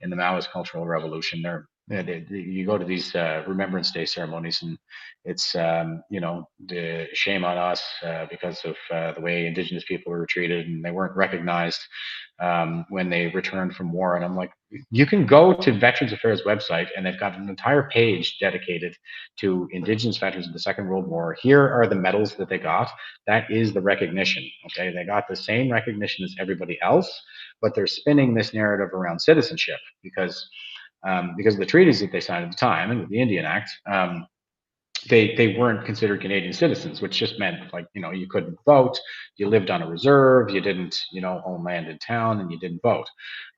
Maoist cultural revolution. You go to these Remembrance Day ceremonies, and it's the shame on us because of the way Indigenous people were treated, and they weren't recognized when they returned from war. And I'm like, you can go to Veterans Affairs website, and they've got an entire page dedicated to Indigenous veterans of the Second World War. Here are the medals that they got. That is the recognition. Okay, they got the same recognition as everybody else, but they're spinning this narrative around citizenship because of the treaties that they signed at the time and with the Indian Act. They weren't considered Canadian citizens, which just meant, like, you couldn't vote, you lived on a reserve, you didn't own land in town, and you didn't vote.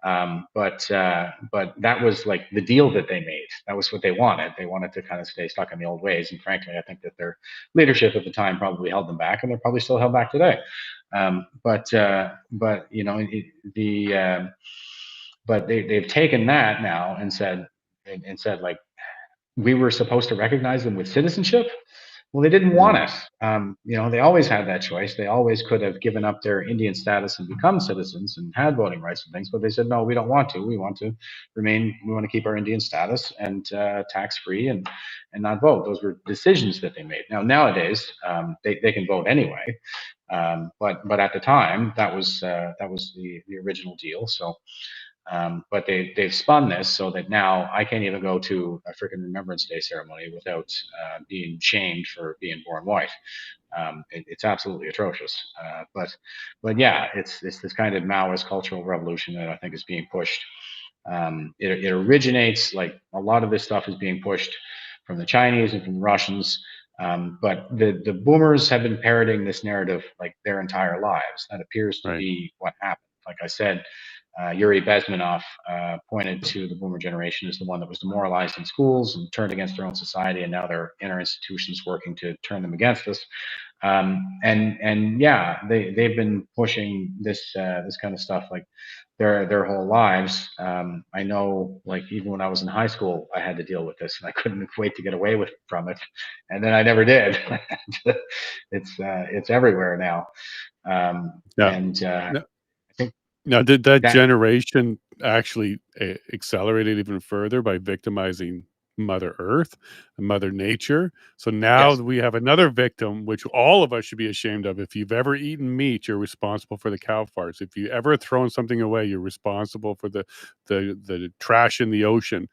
But that was like the deal that they made. That was what they wanted. They wanted to kind of stay stuck in the old ways, and frankly, I think that their leadership at the time probably held them back, and they're probably still held back today. But the but they've taken that now and said, like, we were supposed to recognize them with citizenship. Well, they didn't want mm, it. They always had that choice. They always could have given up their Indian status and become citizens and had voting rights and things, but they said, no, we don't want to. We want to remain. We want to keep our Indian status and tax free and not vote. Those were decisions that they made. Nowadays, they can vote anyway. But at the time, that was the original deal. So but they've spun this so that now I can't even go to a freaking Remembrance Day ceremony without being shamed for being born white. It's absolutely atrocious. But yeah, it's this kind of Maoist cultural revolution that I think is being pushed. It originates, like, a lot of this stuff is being pushed from the Chinese and from the Russians. But the boomers have been parroting this narrative like their entire lives. That appears to right. be what happened. Like I said, Yuri Bezmenov pointed to the boomer generation as the one that was demoralized in schools and turned against their own society, and now there are inner institutions working to turn them against us. And yeah, they've been pushing this kind of stuff like their whole lives. I know, like, even when I was in high school, I had to deal with this, and I couldn't wait to get away from it, and then I never did. It's everywhere now, Yeah. and I think Now, did that that generation actually accelerate it even further by victimizing Mother Earth and Mother Nature? So now yes, we have another victim, which all of us should be ashamed of. If you've ever eaten meat, you're responsible for the cow farts. If you ever thrown something away, you're responsible for the trash in the ocean,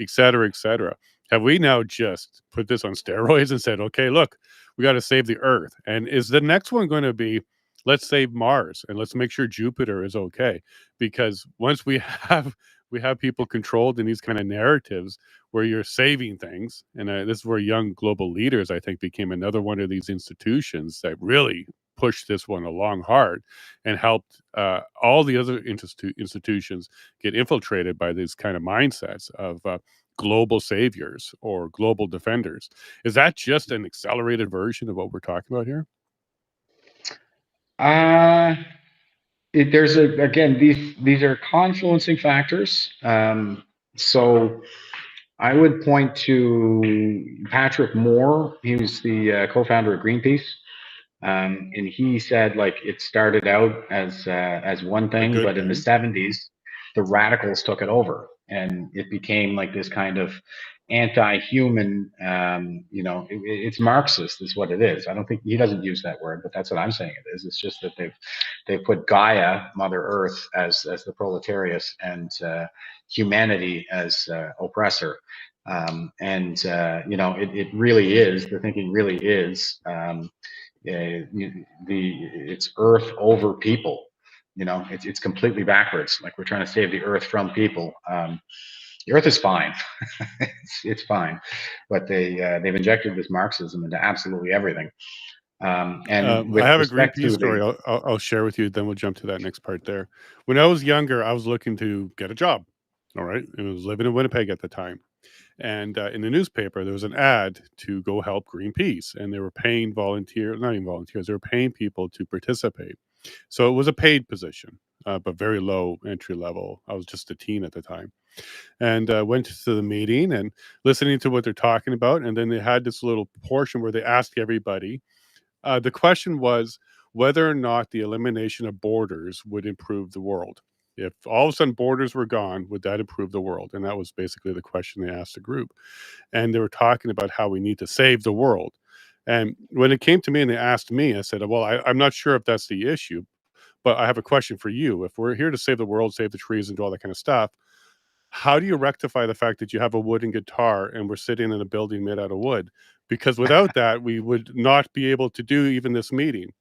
et cetera, et cetera. Have we now just put this on steroids and said, okay, look, we got to save the Earth? And is the next one going to be, let's save Mars and let's make sure Jupiter is okay? Because once we have people controlled in these kind of narratives where you're saving things, and this is where young global leaders, I think, became another one of these institutions that really pushed this one along hard and helped all the other institutions get infiltrated by these kind of mindsets of global saviors or global defenders. Is that just an accelerated version of what we're talking about here? uh, there's again, these are confluencing factors. So I would point to Patrick Moore. He was the co-founder of Greenpeace. And he said, like, it started out as one A thing, good but in the thing. 70s, the radicals took it over, and it became like this kind of anti-human. It's Marxist, is what it is. I don't think he doesn't use that word, but that's what I'm saying it is. It's just that they've put Gaia, Mother Earth, as the proletariat, and humanity as oppressor. It really is, the thinking really is, it's earth over people. It's completely backwards. Like, we're trying to save the earth from people. The earth is fine. It's fine, but they've injected this Marxism into absolutely everything. And I with have a respect Greenpeace to story. the I'll share with you. Then we'll jump to that next part there. When I was younger, I was looking to get a job. All right, I was living in Winnipeg at the time, and in the newspaper there was an ad to go help Greenpeace, and they were paying volunteers, not even volunteers, they were paying people to participate. So it was a paid position. but very low entry level. I was just a teen at the time, and went to the meeting and listening to what they're talking about. And then they had this little portion where they asked everybody. The question was whether or not the elimination of borders would improve the world. If all of a sudden borders were gone, would that improve the world? And that was basically the question they asked the group. And they were talking about how we need to save the world. And when it came to me and they asked me, I said, well, I'm not sure if that's the issue, but I have a question for you. If we're here to save the world, save the trees, and do all that kind of stuff, how do you rectify the fact that you have a wooden guitar and we're sitting in a building made out of wood? Because without that, we would not be able to do even this meeting.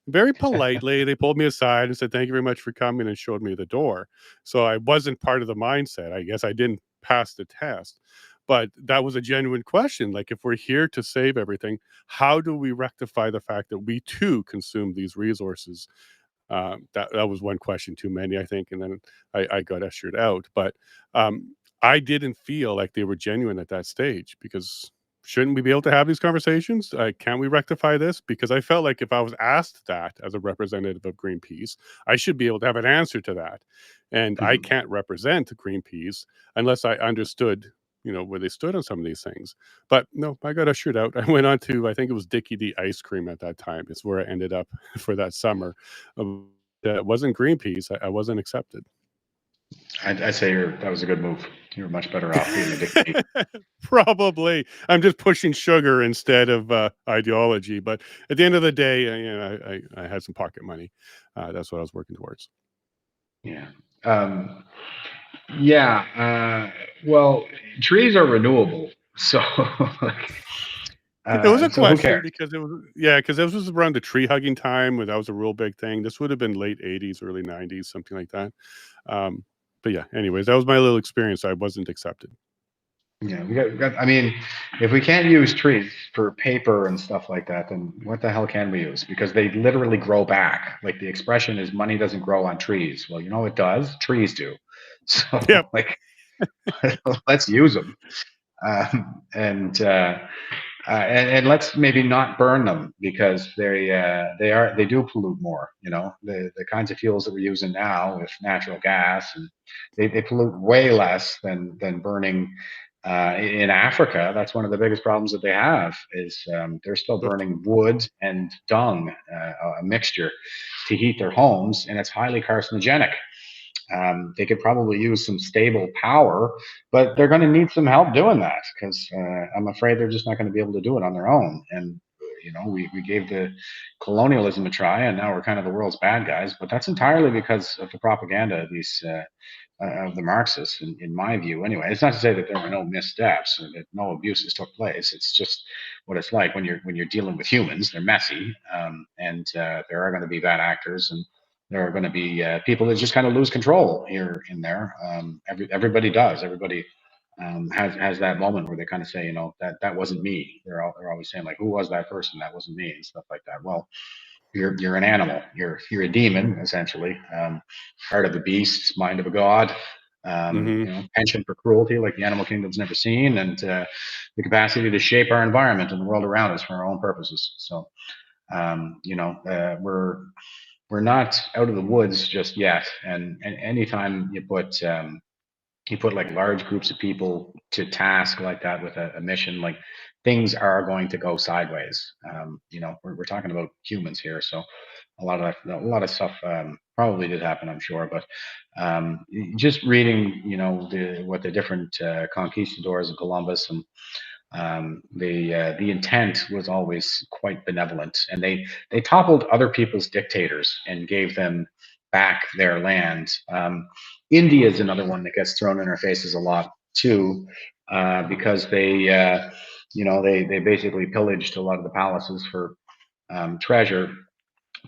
Very politely, they pulled me aside and said, "Thank you very much for coming," and showed me the door. So I wasn't part of the mindset. I guess I didn't pass the test. But that was a genuine question. Like, if we're here to save everything, how do we rectify the fact that we too consume these resources? That was one question too many, I think, and then I got ushered out. But I didn't feel like they were genuine at that stage because shouldn't we be able to have these conversations? Can't we rectify this? Because I felt like if I was asked that as a representative of Greenpeace, I should be able to have an answer to that. And I Mhm. can't represent Greenpeace unless I understood, where they stood on some of these things. But no, I got ushered out. I went on to, I think it was Dickie D ice cream at that time. It's where I ended up for that summer. That wasn't Greenpeace. I wasn't accepted. I'd say that was a good move. You're much better off being a dictator. Probably. I'm just pushing sugar instead of ideology. But at the end of the day, I had some pocket money. That's what I was working towards. Yeah. Um, yeah. Well, trees are renewable, so like, It was a so who question cares? because it was, yeah, because this was around the tree hugging time when that was a real big thing. This would have been late 80s, early 90s, something like that. Um, but yeah, anyways, that was my little experience. I wasn't accepted. Yeah, we got. I mean, if we can't use trees for paper and stuff like that, then what the hell can we use? Because they literally grow back. Like the expression is, money doesn't grow on trees. Well, you know it does. Trees do. So Yep. like, let's use them. And and let's maybe not burn them because they do pollute more. You know, the kinds of fuels that we're using now with natural gas, and they pollute way less than burning. In Africa, that's one of the biggest problems that they have is they're still burning wood and dung, a mixture, to heat their homes, and it's highly carcinogenic. They could probably use some stable power, but they're going to need some help doing that because I'm afraid they're just not going to be able to do it on their own. And we gave the colonialism a try, and now we're kind of the world's bad guys. But that's entirely because of the propaganda of these of the Marxists, in my view. Anyway, it's not to say that there were no missteps or that no abuses took place. It's just what it's like when you're dealing with humans. They're messy, and there are going to be bad actors, and there are going to be people that just kind of lose control here and there. Everybody does. Everybody has that moment where they kind of say, that wasn't me. They're always saying like, who was that person? That wasn't me, and stuff like that. Well, you're an animal. You're a demon essentially, heart of a beast, mind of a god. Hmm. Penchant for cruelty like the animal kingdom's never seen, and the capacity to shape our environment and the world around us for our own purposes. So, we're not out of the woods just yet. And anytime you put like large groups of people to task like that with a mission, like things are going to go sideways. We're talking about humans here, so a lot of stuff probably did happen, I'm sure. But just reading, what the different conquistadors of Columbus and the intent was always quite benevolent, and they toppled other people's dictators and gave them back their land. India is another one that gets thrown in our faces a lot too, because they basically pillaged a lot of the palaces for treasure,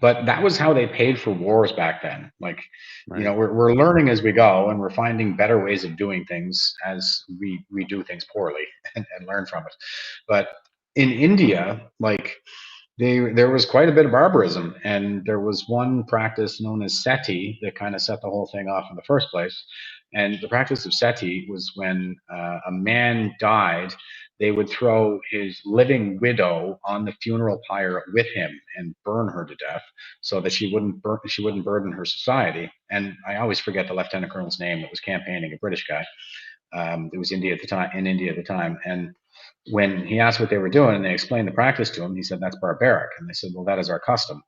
but that was how they paid for wars back then. Like, Right. we're learning as we go, and we're finding better ways of doing things as we do things poorly and learn from it. But in India, like, there was quite a bit of barbarism, and there was one practice known as seti that kind of set the whole thing off in the first place. And the practice of seti was when a man died, they would throw his living widow on the funeral pyre with him and burn her to death, so that she wouldn't burden her society. And I always forget the lieutenant colonel's name that was campaigning, a British guy. It was India at the time, in India at the time. And when he asked what they were doing and they explained the practice to him, he said, "That's barbaric." And they said, "Well, that is our custom."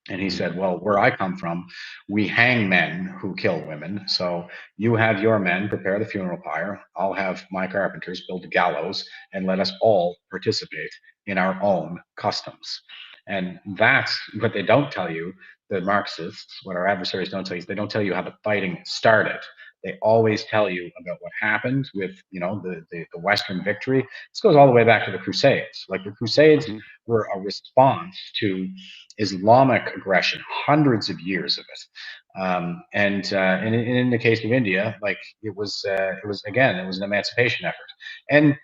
And he Mhm. said, "Well, where I come from, we hang men who kill women. So you have your men prepare the funeral pyre. I'll have my carpenters build the gallows, and let us all participate in our own customs." And that's what they don't tell you, the Marxists, what our adversaries don't tell you, is they don't tell you how the fighting started. They always tell you about what happened with, the Western victory. This goes all the way back to the Crusades. Like the Crusades Mhm. were a response to Islamic aggression, hundreds of years of it. And in the case of India, like it was an emancipation effort. And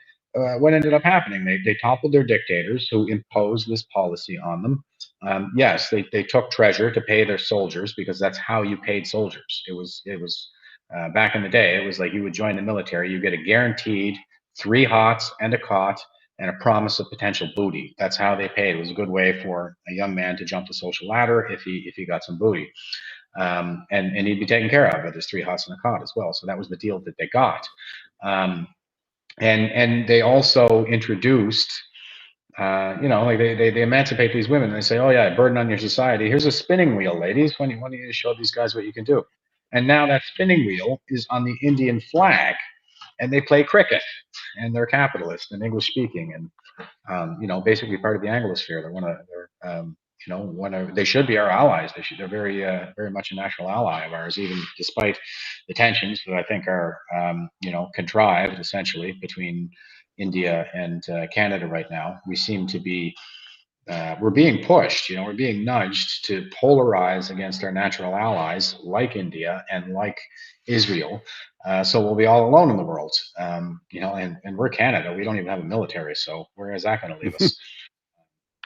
what ended up happening? They toppled their dictators who imposed this policy on them. Yes, they took treasure to pay their soldiers, because that's how you paid soldiers. It was back in the day. It was like you would join the military, you get a guaranteed three hots and a cot and a promise of potential booty. That's how they paid. It was a good way for a young man to jump the social ladder if he got some booty, and he'd be taken care of with his three hots and a cot as well. So that was the deal that they got, um, and they also introduced. Like they emancipate these women. They say, "Oh yeah, burden on your society. Here's a spinning wheel, ladies. When you show these guys what you can do?" And now that spinning wheel is on the Indian flag, and they play cricket, and they're capitalist and English speaking, and basically part of the Anglosphere. They should be our allies. They're very much a natural ally of ours, even despite the tensions that I think are, contrived essentially between India and Canada right now. We seem to be we're being pushed, we're being nudged to polarize against our natural allies like India and like Israel. So we'll be all alone in the world. And we're Canada. We don't even have a military. So where is that going to leave us?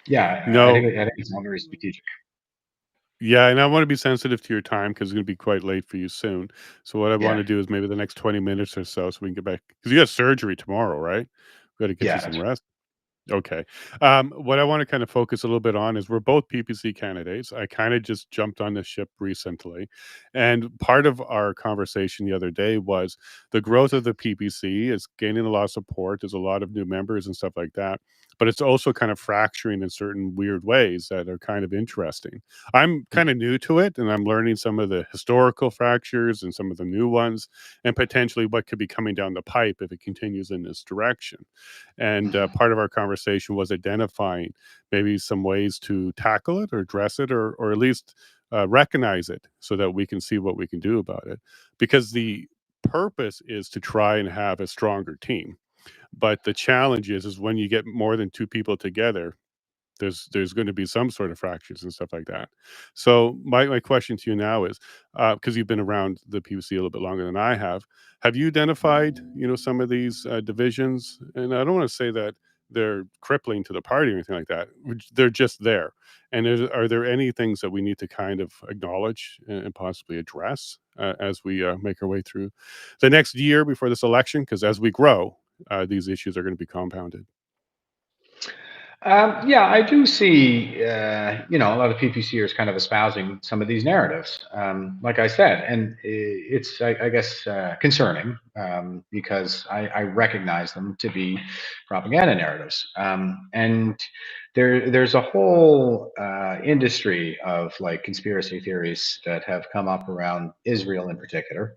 Yeah, No. I think it's all very strategic. Yeah, and I want to be sensitive to your time because it's going to be quite late for you soon. So what I want Yeah, to do is maybe the next 20 minutes or so we can get back because you got surgery tomorrow, right? We got to get you yeah, some that's rest. Okay. What I want to kind of focus a little bit on is we're both PPC candidates. I kind of just jumped on the ship recently. And part of our conversation the other day was the growth of the PPC is gaining a lot of support. There's a lot of new members and stuff like that. But it's also kind of fracturing in certain weird ways that are kind of interesting. I'm kind of new to it and I'm learning some of the historical fractures and some of the new ones and potentially what could be coming down the pipe if it continues in this direction. And mhm. part of our conversation was identifying maybe some ways to tackle it or address it or at least recognize it so that we can see what we can do about it. Because the purpose is to try and have a stronger team. But the challenge is when you get more than two people together, there's going to be some sort of fractures and stuff like that. So my question to you now is, because you've been around the PVC a little bit longer than I have you identified some of these divisions? And I don't want to say that they're crippling to the party or anything like that. They're just there. And are there any things that we need to kind of acknowledge and possibly address as we make our way through the next year before this election? Because as we grow, these issues are going to be compounded. Yeah, I do see, a lot of PPCers kind of espousing some of these narratives, like I said, and it's, I guess, concerning, because I recognize them to be propaganda narratives, and there's a whole industry of like conspiracy theories that have come up around Israel in particular,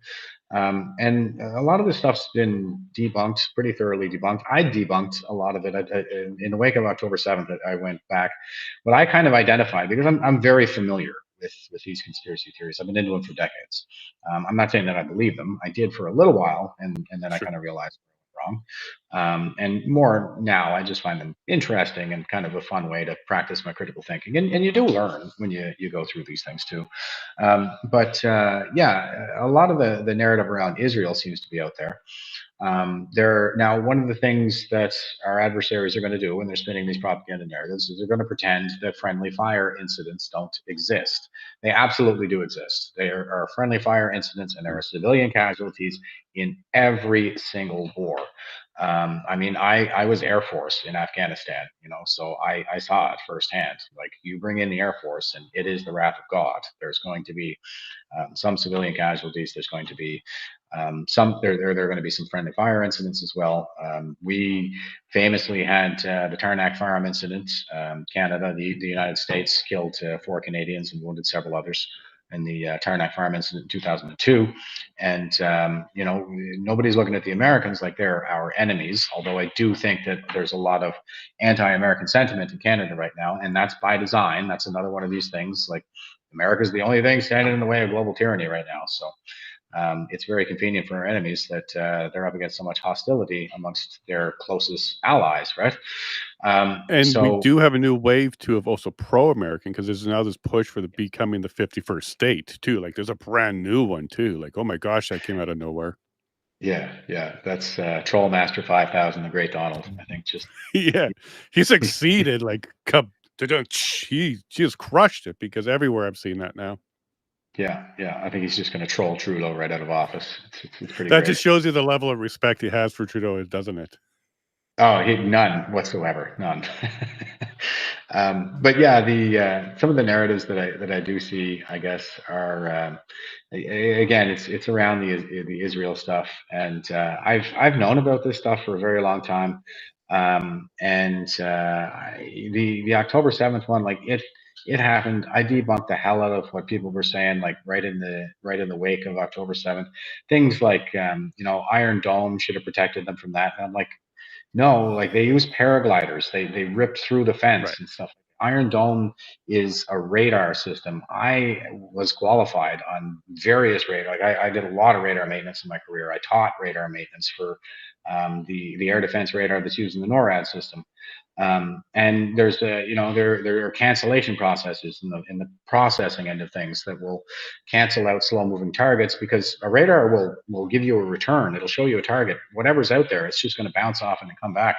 and a lot of this stuff's been debunked, pretty thoroughly debunked. I debunked a lot of it in the wake of October 7th. I went back, but I kind of identified because I'm very familiar with these conspiracy theories. I've been into them for decades. I'm not saying that I believe them. I did for a little while, and then I Sure. kind of realized I was wrong. And more now, I just find them interesting and kind of a fun way to practice my critical thinking. And you do learn when you go through these things too. But yeah, a lot of the narrative around Israel seems to be out there. They're now one of the things that our adversaries are going to do when they're spinning these propaganda narratives is they're going to pretend that friendly fire incidents don't exist. They absolutely do exist. There are friendly fire incidents and there are civilian casualties in every single war. I mean, I was Air Force in Afghanistan, so I saw it firsthand. Like, you bring in the Air Force, and it is the wrath of God. There's going to be some civilian casualties. There's going to be there are going to be some friendly fire incidents as well. We famously had the Tarnac Farm incident. Canada, the United States, killed 4 Canadians and wounded several others in the Tarnac Farm incident in 2002. And nobody's looking at the Americans like they're our enemies. Although I do think that there's a lot of anti-American sentiment in Canada right now, and that's by design. That's another one of these things. Like, America's the only thing standing in the way of global tyranny right now. So it's very convenient for our enemies that they're up against so much hostility amongst their closest allies, right? And we So do have a new wave too of also pro-American because there's now this push for the becoming the 51st state too. Like there's a brand new one too. Like, oh my gosh, that came out of nowhere. yeah, that's Trollmaster 5000, the Great Donald. I think just Yeah, he succeeded. Like, he just crushed it because everywhere I've seen that now. yeah. I think he's just going to troll Trudeau right out of office. It's pretty That great. just shows you the level of respect he has for Trudeau, doesn't it? Oh, none whatsoever, none. But yeah, the some of the narratives that I do see, I guess, are again, it's around the Israel stuff, and I've known about this stuff for a very long time. And the October 7th one, like it happened. I debunked the hell out of what people were saying, like right in the wake of October 7th. Things like Iron Dome should have protected them from that. And I'm like, no, like, they use paragliders. They ripped through the Right. fence and stuff. Iron Dome is a radar system. I was qualified on various radar. Like, I did a lot of radar maintenance in my career. I taught radar maintenance for the air defense radar that's used in the NORAD system. And there's there are cancellation processes in the processing end of things that will cancel out slow moving targets, because a radar will give you a return. It'll show you a target, whatever's out there. It's just going to bounce off and come back.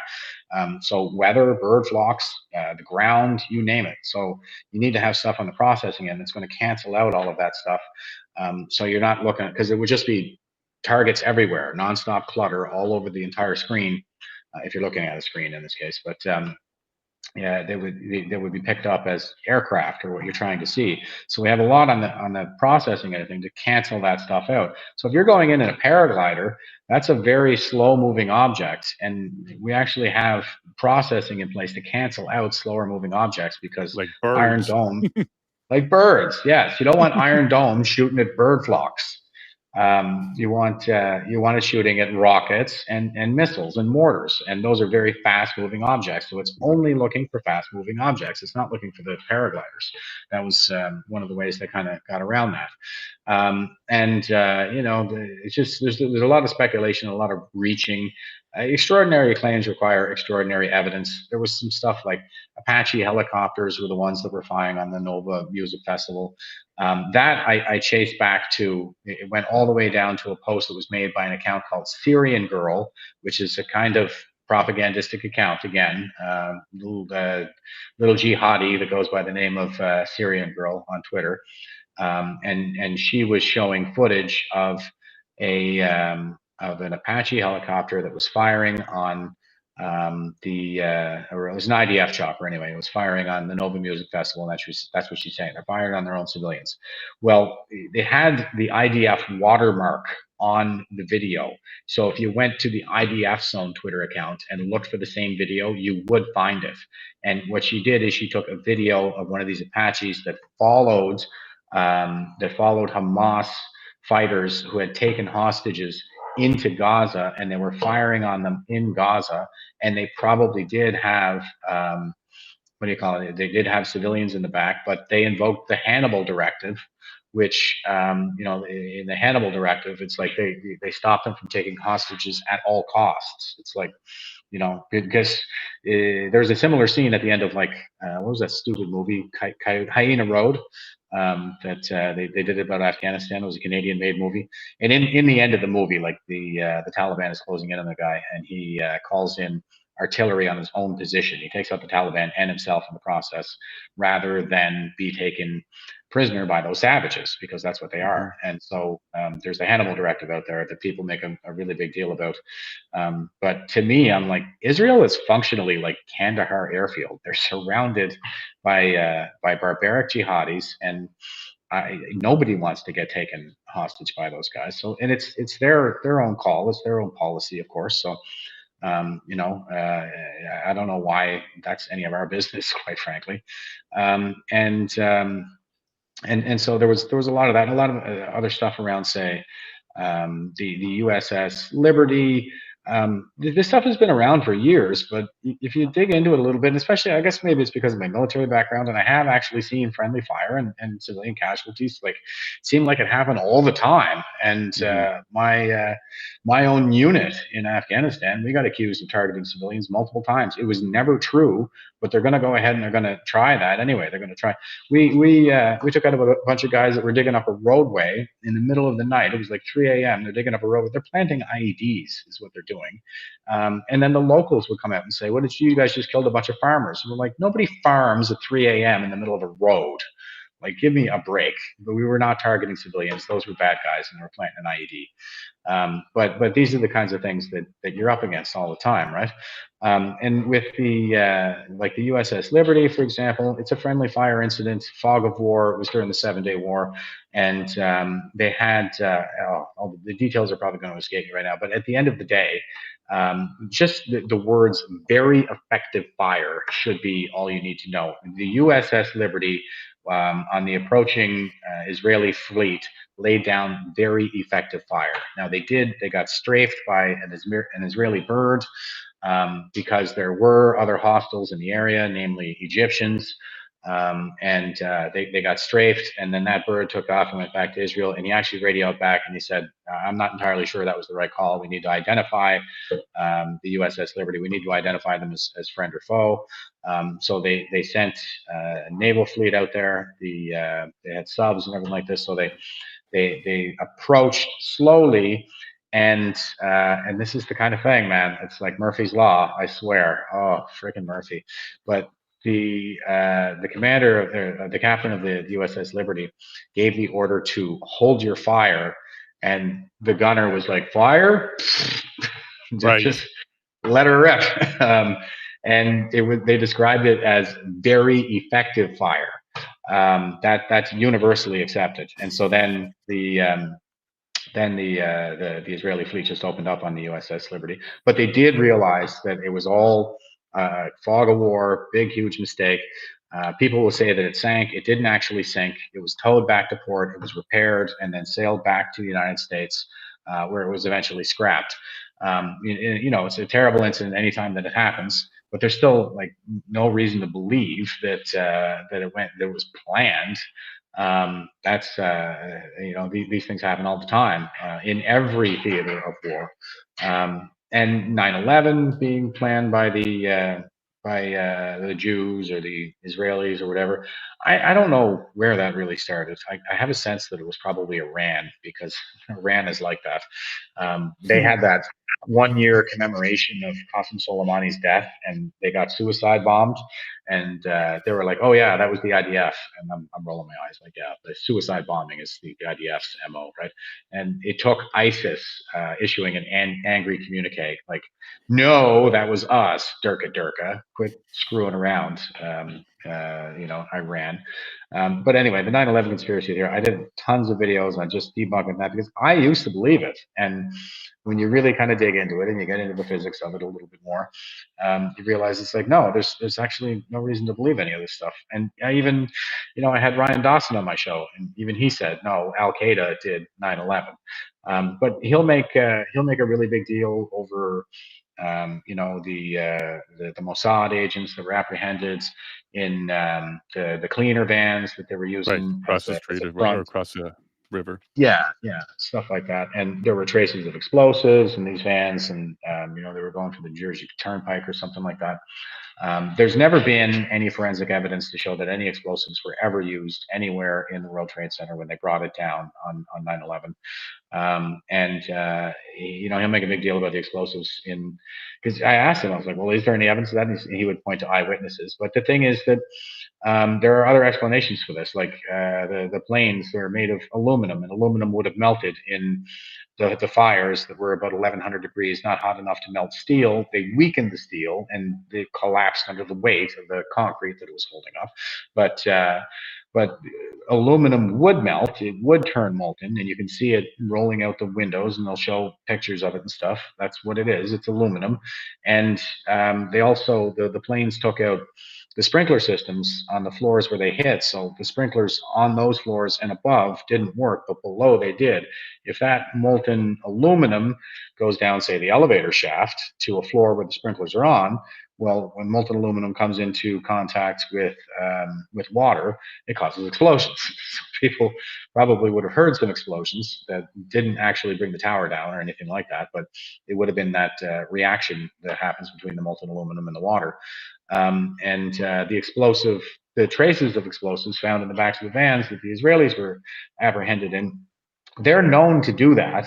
So weather, bird flocks, the ground, you name it. So you need to have stuff on the processing end that's going to cancel out all of that stuff. So you're not looking, because it would just be targets everywhere, nonstop clutter all over the entire screen, if you're looking at a screen in this case. But yeah, they would be picked up as aircraft or what you're trying to see. So we have a lot on the processing and everything to cancel that stuff out. So if you're going in a paraglider, that's a very slow moving object, and we actually have processing in place to cancel out slower moving objects, because Like Iron birds. Dome, like birds, yes. You don't want Iron Dome shooting at bird flocks. You want it shooting at rockets and missiles and mortars, and those are very fast moving objects. So it's only looking for fast moving objects. It's not looking for the paragliders. That was one of the ways they kind of got around that. And it's just there's a lot of speculation, a lot of reaching. Extraordinary claims require extraordinary evidence. There was some stuff like Apache helicopters were the ones that were firing on the Nova Music Festival. That I chased back to. It went all the way down to a post that was made by an account called Syrian Girl, which is a kind of propagandistic account again, little jihadi that goes by the name of Syrian Girl on Twitter. And she was showing footage of an Apache helicopter that was firing on or it was an IDF chopper anyway. It was firing on the Nova Music Festival, and that's what she's saying. They're firing on their own civilians. Well, they had the IDF watermark on the video. So if you went to the IDF's own Twitter account and looked for the same video, you would find it. And what she did is she took a video of one of these Apaches that followed Hamas fighters who had taken hostages into Gaza, and they were firing on them in Gaza. And they probably did have what do you call it? They did have civilians in the back, but they invoked the Hannibal Directive, which in the Hannibal Directive, it's like they stopped them from taking hostages at all costs. It's like, because there's a similar scene at the end of, like, what was that stupid movie, Hyena Road? that they did about Afghanistan. It was a Canadian-made movie, and in the end of the movie, like the Taliban is closing in on the guy, and he calls in artillery on his own position. He takes out the Taliban and himself in the process, rather than be taken prisoner by those savages, because that's what they are. Mhm. And so there's the Hannibal Directive out there that people make a really big deal about. But to me, I'm like, Israel is functionally like Kandahar airfield. They're surrounded by barbaric jihadis, and nobody wants to get taken hostage by those guys. So, and it's their own call, it's their own policy, of course. So, I don't know why that's any of our business, quite frankly. Um, and um, and so there was a lot of that, and a lot of other stuff around, say, the USS Liberty. This stuff has been around for years, but if you dig into it a little bit, and especially, I guess maybe it's because of my military background, and I have actually seen friendly fire and civilian casualties. Like, it seemed like it happened all the time. And Mhm. my own unit in Afghanistan, we got accused of targeting civilians multiple times. It was never true, but they're going to go ahead and they're going to try that anyway. They're going to try. We took out a bunch of guys that were digging up a roadway in the middle of the night. It was like 3 a.m. They're digging up a roadway. They're planting IEDs, is what they're doing. And then the locals would come out and say, "What did you guys just killed a bunch of farmers?" And we're like, "Nobody farms at 3 a.m. in the middle of a road. Like, give me a break." But we were not targeting civilians; those were bad guys, and they were planting an IED. But these are the kinds of things that you're up against all the time, right? And with the like the USS Liberty, for example, it's a friendly fire incident, fog of war. It was during the 7 Day War, and they had all the details are probably going to escape me right now. But at the end of the day, just the words "very effective fire" should be all you need to know. The USS Liberty, on the approaching Israeli fleet, laid down very effective fire. Now they got strafed by an Israeli bird, because there were other hostiles in the area, namely Egyptians. And they got strafed, and then that bird took off and went back to Israel. And he actually radioed back and he said, "I'm not entirely sure that was the right call. We need to identify the USS Liberty. We need to identify them as friend or foe." So they sent a naval fleet out there. They had subs and everything like this. So they approached slowly, and this is the kind of thing, man. It's like Murphy's Law, I swear. Oh, freaking Murphy! But the commander, the captain of the USS Liberty, gave the order to hold your fire, and the gunner was like, "Fire!" Right. Just let her rip. And they described it as very effective fire. That's universally accepted. And so then the Israeli fleet just opened up on the USS Liberty, but they did realize that it was all fog of war, big huge mistake. People will say that it sank. It didn't actually sink. It was towed back to port. It was repaired and then sailed back to the United States, where it was eventually scrapped. It's a terrible incident anytime that it happens, but there's still like no reason to believe that it was planned. That's these things happen all the time in every theater of war. And 9/11 being planned by the Jews or the Israelis or whatever. I don't know where that really started. I have a sense that it was probably Iran, because Iran is like that. They had that 1 year commemoration of Qasem Soleimani's death, and they got suicide bombed, and they were like, "Oh yeah, that was the IDF," and I'm rolling my eyes like, "Yeah, the suicide bombing is the IDF's MO, right?" And it took ISIS issuing an angry communique like, "No, that was us, Durka Durka. Quit screwing around." Iran. But anyway, the 9/11 conspiracy theory, I did tons of videos on just debunking that, because I used to believe it. And when you really kind of dig into it and you get into the physics of it a little bit more, you realize it's like, no, there's actually no reason to believe any of this stuff. And I had Ryan Dawson on my show, and even he said, no, Al Qaeda did 9/11. But he'll make a really big deal over the Mossad agents that were apprehended in the cleaner vans that they were Right. using Across the as street, a or front. across the river. Yeah, yeah, stuff like that. And there were traces of explosives in these vans, and they were going through the Jersey Turnpike or something like that. There's never been any forensic evidence to show that any explosives were ever used anywhere in the World Trade Center when they brought it down on 9/11. And he'll make a big deal about the explosives because I asked him, I was like, well, is there any evidence of that? And he would point to eyewitnesses. But the thing is that there are other explanations for this, like the planes are made of aluminum, and aluminum would have melted in the fires that were about 1100 degrees, not hot enough to melt steel. They weakened the steel, and it collapsed under the weight of the concrete that it was holding up. But aluminum would melt, it would turn molten, and you can see it rolling out the windows, and they'll show pictures of it and stuff. That's what it is. It's aluminum. And they also, the planes took out the sprinkler systems on the floors where they hit. So the sprinklers on those floors and above didn't work, but below they did. If that molten aluminum goes down, say, the elevator shaft to a floor where the sprinklers are on, well, when molten aluminum comes into contact with water, it causes explosions. People probably would have heard some explosions that didn't actually bring the tower down or anything like that, but it would have been that reaction that happens between the molten aluminum and the water. And the traces of explosives found in the backs of the vans that the Israelis were apprehended in, they're known to do that.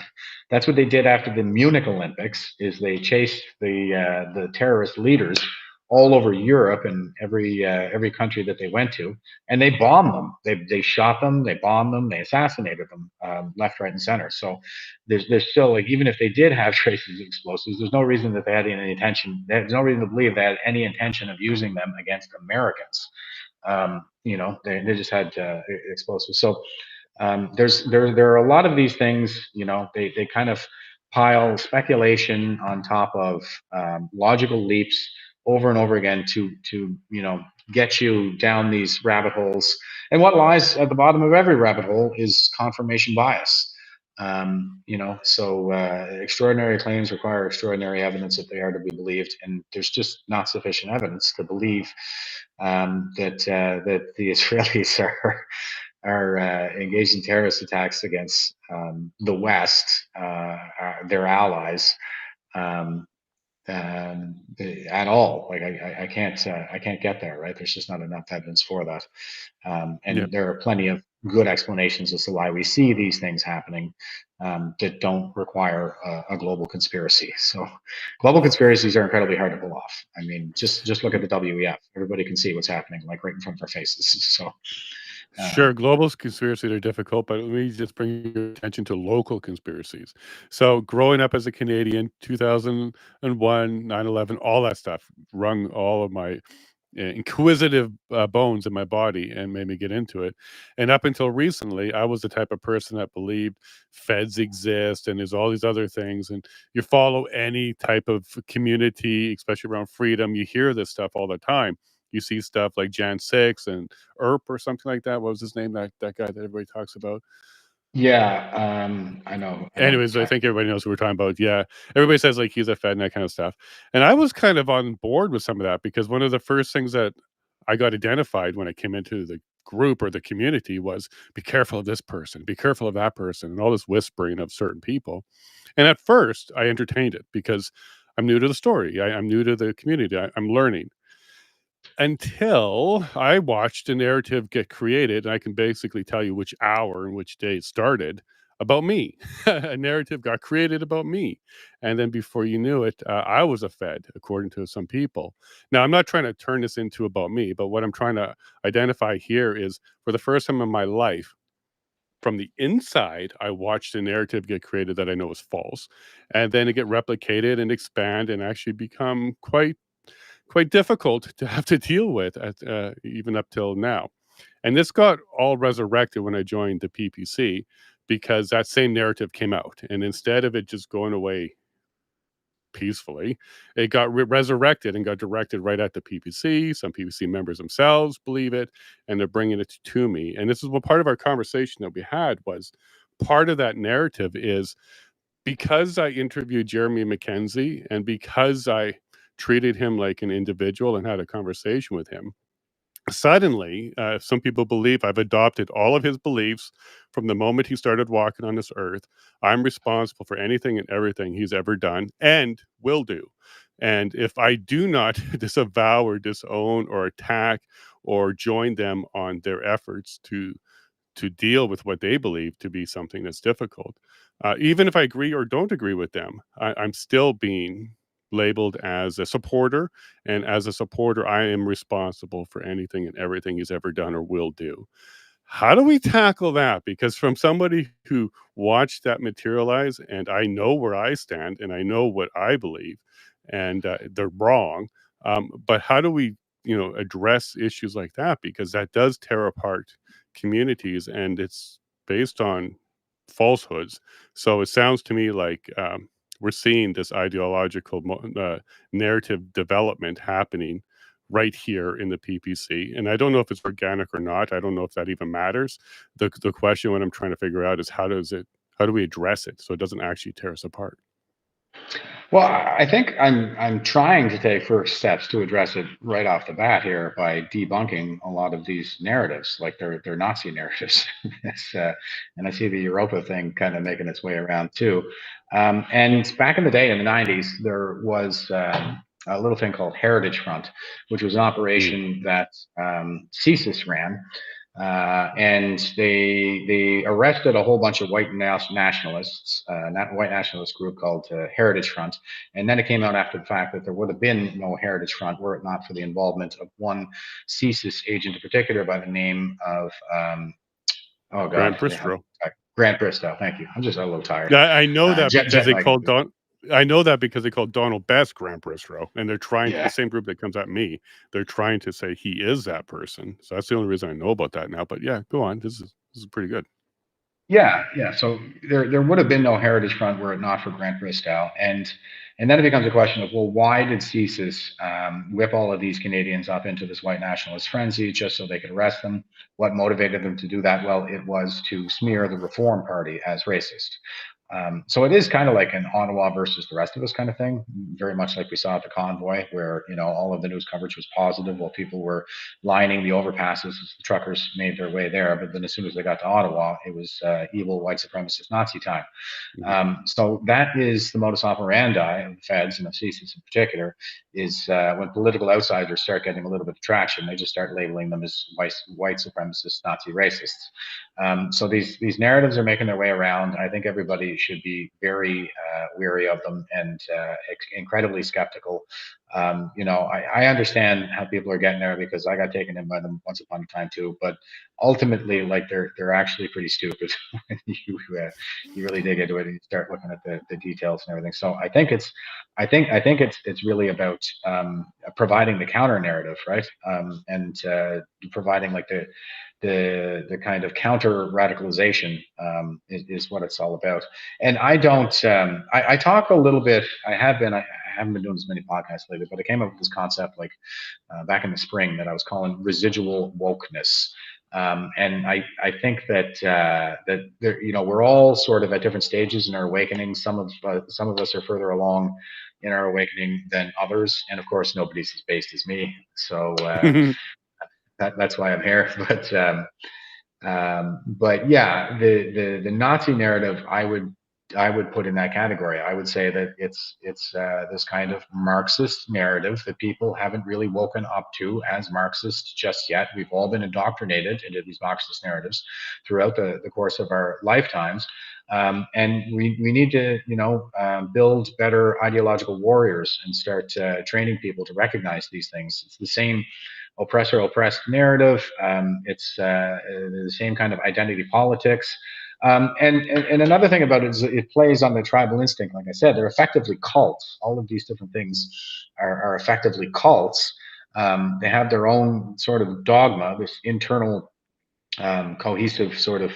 That's what they did after the Munich Olympics. Is they chased the terrorist leaders all over Europe and every country that they went to, and they bombed them. They shot them, they bombed them, they assassinated them left, right, and center. So there's still, like, even if they did have traces of explosives, there's no reason that they had any intention. There's no reason to believe they had any intention of using them against Americans. They just had explosives. So there are a lot of these things. They kind of pile speculation on top of logical leaps over and over again to get you down these rabbit holes. And what lies at the bottom of every rabbit hole is confirmation bias. So extraordinary claims require extraordinary evidence if they are to be believed, and there's just not sufficient evidence to believe that the Israelis are engaged in terrorist attacks against the West, their allies, um, at all. Like I can't get there. Right? There's just not enough evidence for that, Yeah. and there are plenty of good explanations as to why we see these things happening that don't require a global conspiracy. So, global conspiracies are incredibly hard to pull off. I mean, just look at the WEF. Everybody can see what's happening, like right in front of our faces. So. Sure, global conspiracies are difficult, but let me just bring your attention to local conspiracies. So, growing up as a Canadian, 2001, 9/11, all that stuff wrung all of my inquisitive bones in my body and made me get into it. And up until recently, I was the type of person that believed feds exist and there's all these other things. And you follow any type of community, especially around freedom, you hear this stuff all the time. You see stuff like Jan 6 and Earp or something like that. What was his name? That guy that everybody talks about. Yeah, I know Anyways, I think everybody knows who we're talking about. Yeah. Everybody says like he's a Fed and that kind of stuff. And I was kind of on board with some of that because one of the first things that I got identified when I came into the group or the community was be careful of this person, be careful of that person, and all this whispering of certain people. And at first, I entertained it because I'm new to the story. I'm new to the community. I'm learning until I watched a narrative get created, and I can basically tell you which hour and which day it started about me. A narrative got created about me, and then before you knew it, I was a Fed, according to some people. Now, I'm not trying to turn this into about me, but what I'm trying to identify here is for the first time in my life, from the inside, I watched a narrative get created that I know is false, and then it get replicated and expand and actually become quite difficult to have to deal with at, even up till now. And this got all resurrected when I joined the PPC because that same narrative came out. And instead of it just going away peacefully, it got resurrected and got directed right at the PPC. Some PPC members themselves believe it, and they're bringing it to me. And this is what part of our conversation that we had was part of that narrative is because I interviewed Jeremy McKenzie and because I treated him like an individual and had a conversation with him, suddenly, some people believe I've adopted all of his beliefs from the moment he started walking on this earth. I'm responsible for anything and everything he's ever done and will do. And if I do not disavow or disown or attack or join them on their efforts to deal with what they believe to be something that's difficult, even if I agree or don't agree with them, I'm still being labeled as a supporter, and as a supporter, I am responsible for anything and everything he's ever done or will do. How do we tackle that? Because from somebody who watched that materialize, and I know where I stand, and I know what I believe, and they're wrong. But how do we, address issues like that? Because that does tear apart communities, and it's based on falsehoods. So it sounds to me like we're seeing this ideological narrative development happening right here in the PPC. And I don't know if it's organic or not. I don't know if that even matters. The question, what I'm trying to figure out, is how do we address it so it doesn't actually tear us apart? Well, I think I'm trying to take first steps to address it right off the bat here by debunking a lot of these narratives, like they're Nazi narratives. And I see the Europa thing kind of making its way around too. And back in the day, in the '90s, there was a little thing called Heritage Front, which was an Mm, operation that CSIS ran, and they arrested a whole bunch of white nationalists, not white nationalist group called Heritage Front, and then it came out after the fact that there would have been no Heritage Front were it not for the involvement of one CSIS agent in particular by the name of oh god, Grant Bristro. Grant Bristow. Thank you. I'm just a little tired. Yeah, I know that because Jet they lag. called Don. I know that because they called Donald Best Grant Bristro, and they're trying the Yeah. same group that comes at me. They're trying to say he is that person. So that's the only reason I know about that now. But yeah, go on. This is pretty good. Yeah, yeah. So there would have been no Heritage Front were it not for Grant Bristow, and then it becomes a question of, well, why did CSIS whip all of these Canadians up into this white nationalist frenzy just so they could arrest them? What motivated them to do that? Well, it was to smear the Reform Party as racist. So it is kind of like an Ottawa versus the rest of us kind of thing, very much like we saw at the convoy, where all of the news coverage was positive while people were lining the overpasses as the truckers made their way there. But then as soon as they got to Ottawa, it was evil white supremacist Nazi time. Mhm. So that is the modus operandi of the feds and of CSIS in particular. Is when political outsiders start getting a little bit of traction, they just start labeling them as white supremacist Nazi racists. So these narratives are making their way around. I think everybody should be very wary of them and incredibly skeptical. I understand how people are getting there because I got taken in by them once upon a time too. But ultimately, like they're actually pretty stupid when you really dig into it and you start looking at the details and everything. So I think it's really about providing the counter narrative, right? And providing like the kind of counter radicalization is what it's all about. And I don't. I talk a little bit. I haven't been doing as many podcasts lately, but I came up with this concept like back in the spring that I was calling residual wokeness. And I think that there, we're all sort of at different stages in our awakening. Some of us are further along in our awakening than others, and of course, nobody's as based as me. So that's why I'm here. But yeah, the Nazi narrative, I would put in that category. I would say that it's this kind of Marxist narrative that people haven't really woken up to as Marxists just yet. We've all been indoctrinated into these Marxist narratives throughout the course of our lifetimes. And we need to, build better ideological warriors and start training people to recognize these things. It's the same oppressor oppressed narrative. It's the same kind of identity politics. And another thing about it is it plays on the tribal instinct. Like I said, they're effectively cults. All of these different things are effectively cults. They have their own sort of dogma, this internal cohesive sort of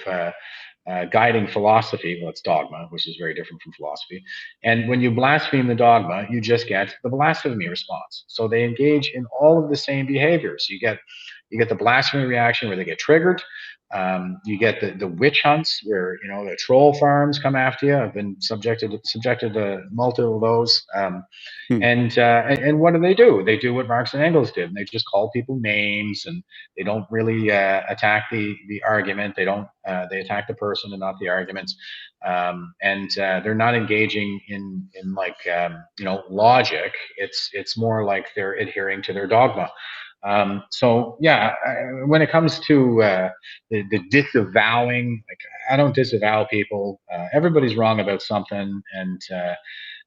guiding philosophy. Well, it's dogma, which is very different from philosophy. And when you blaspheme the dogma, you just get the blasphemy response. So they engage in all of the same behaviors. You get the blasphemy reaction where they get triggered. You get the witch hunts where the troll farms come after you. I've been subjected to multiple of those. Hmm. And what do? They do what Marx and Engels did, and they just call people names, and they don't really attack the argument. They attack the person and not the argument. And they're not engaging in like logic. It's more like they're adhering to their dogma. So yeah, when it comes to the disavowing, like I don't disavow people. Everybody's wrong about something, and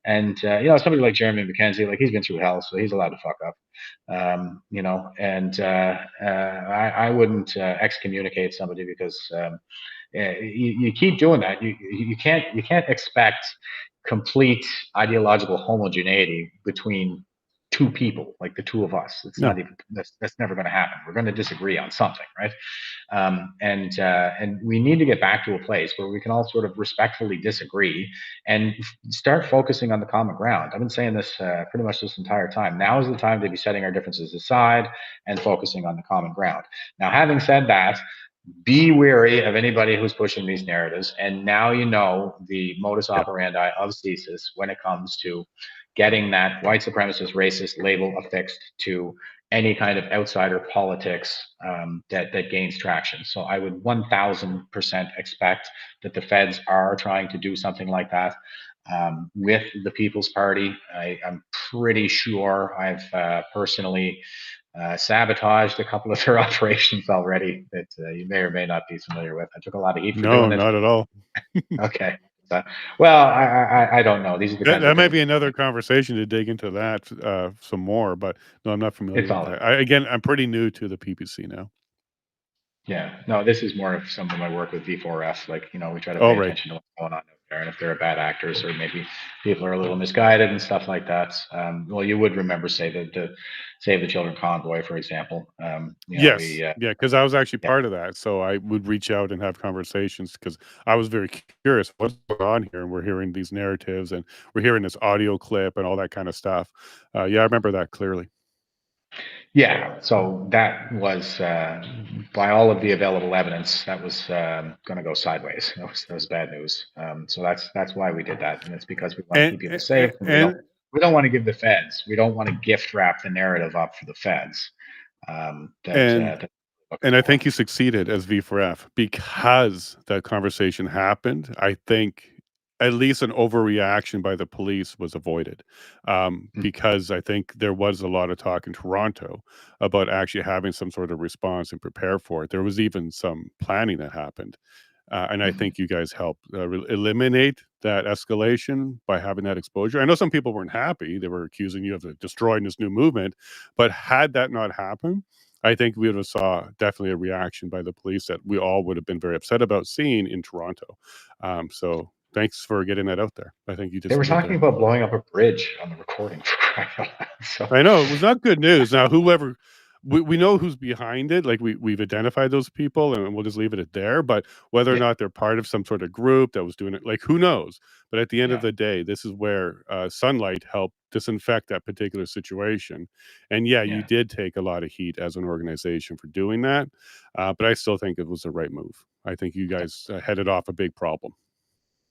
somebody like Jeremy McKenzie, like he's been through hell, so he's allowed to fuck up. I wouldn't excommunicate somebody because you keep doing that. You can't expect complete ideological homogeneity between two people, like the two of us. It's No. not even that's never going to happen. We're going to disagree on something, right? And we need to get back to a place where we can all sort of respectfully disagree and start focusing on the common ground. I've been saying this pretty much this entire time. Now is the time to be setting our differences aside and focusing on the common ground. Now, having said that, be wary of anybody who's pushing these narratives. And now you know the modus Yeah. operandi of CSIS when it comes to getting that white supremacist racist label affixed to any kind of outsider politics that gains traction. So I would 1000% expect that the feds are trying to do something like that with the People's Party. I'm pretty sure I've personally sabotaged a couple of their operations already that you may or may not be familiar with. I took a lot of heat for No, doing it. not at all. Okay. Well, I don't know. These are the That, kinds of that might things be another conversation to dig into that some more, but no, I'm not familiar it's with all that. Again, I'm pretty new to the PPC now. Yeah, no, this is more of some of my work with V4F. Like, we try to Oh, pay right. attention to what's going on out there, and if there are bad actors or maybe people are a little misguided and stuff like that. Well, you would remember, say the Save the Children convoy, for example. Yes. Yeah, because I was actually Yeah, part of that. So I would reach out and have conversations because I was very curious what's going on here. And we're hearing these narratives and we're hearing this audio clip and all that kind of stuff. Yeah, I remember that clearly. yeah. So that was, by all of the available evidence, that was going to go sideways. That was bad news. So that's why we did that, and it's because we want to And, keep people safe, and we don't and, we don't want to give the feds. We don't want to gift wrap the narrative up for the feds. and, That's looking and I for. think you succeeded as V4F because that conversation happened. I think at least an overreaction by the police was avoided, Mm, because I think there was a lot of talk in Toronto about actually having some sort of response and prepare for it. There was even some planning that happened. And I mhm. think you guys helped eliminate that escalation by having that exposure. I know some people weren't happy. They were accusing you of destroying this new movement. But had that not happened, I think we would have saw definitely a reaction by the police that we all would have been very upset about seeing in Toronto. So thanks for getting that out there. I think you did They were some good talking there. about blowing up a bridge on the recording. So I know it was not good news. Now, whoever we know who's behind it, like we've identified those people, and we'll just leave it at there. But whether or yeah, not they're part of some sort of group that was doing it, like who knows? But at the end of yeah, the day, this is where sunlight helped disinfect that particular situation. And yeah, you yeah, did take a lot of heat as an organization for doing that, but I still think it was the right move. I think you guys headed off a big problem.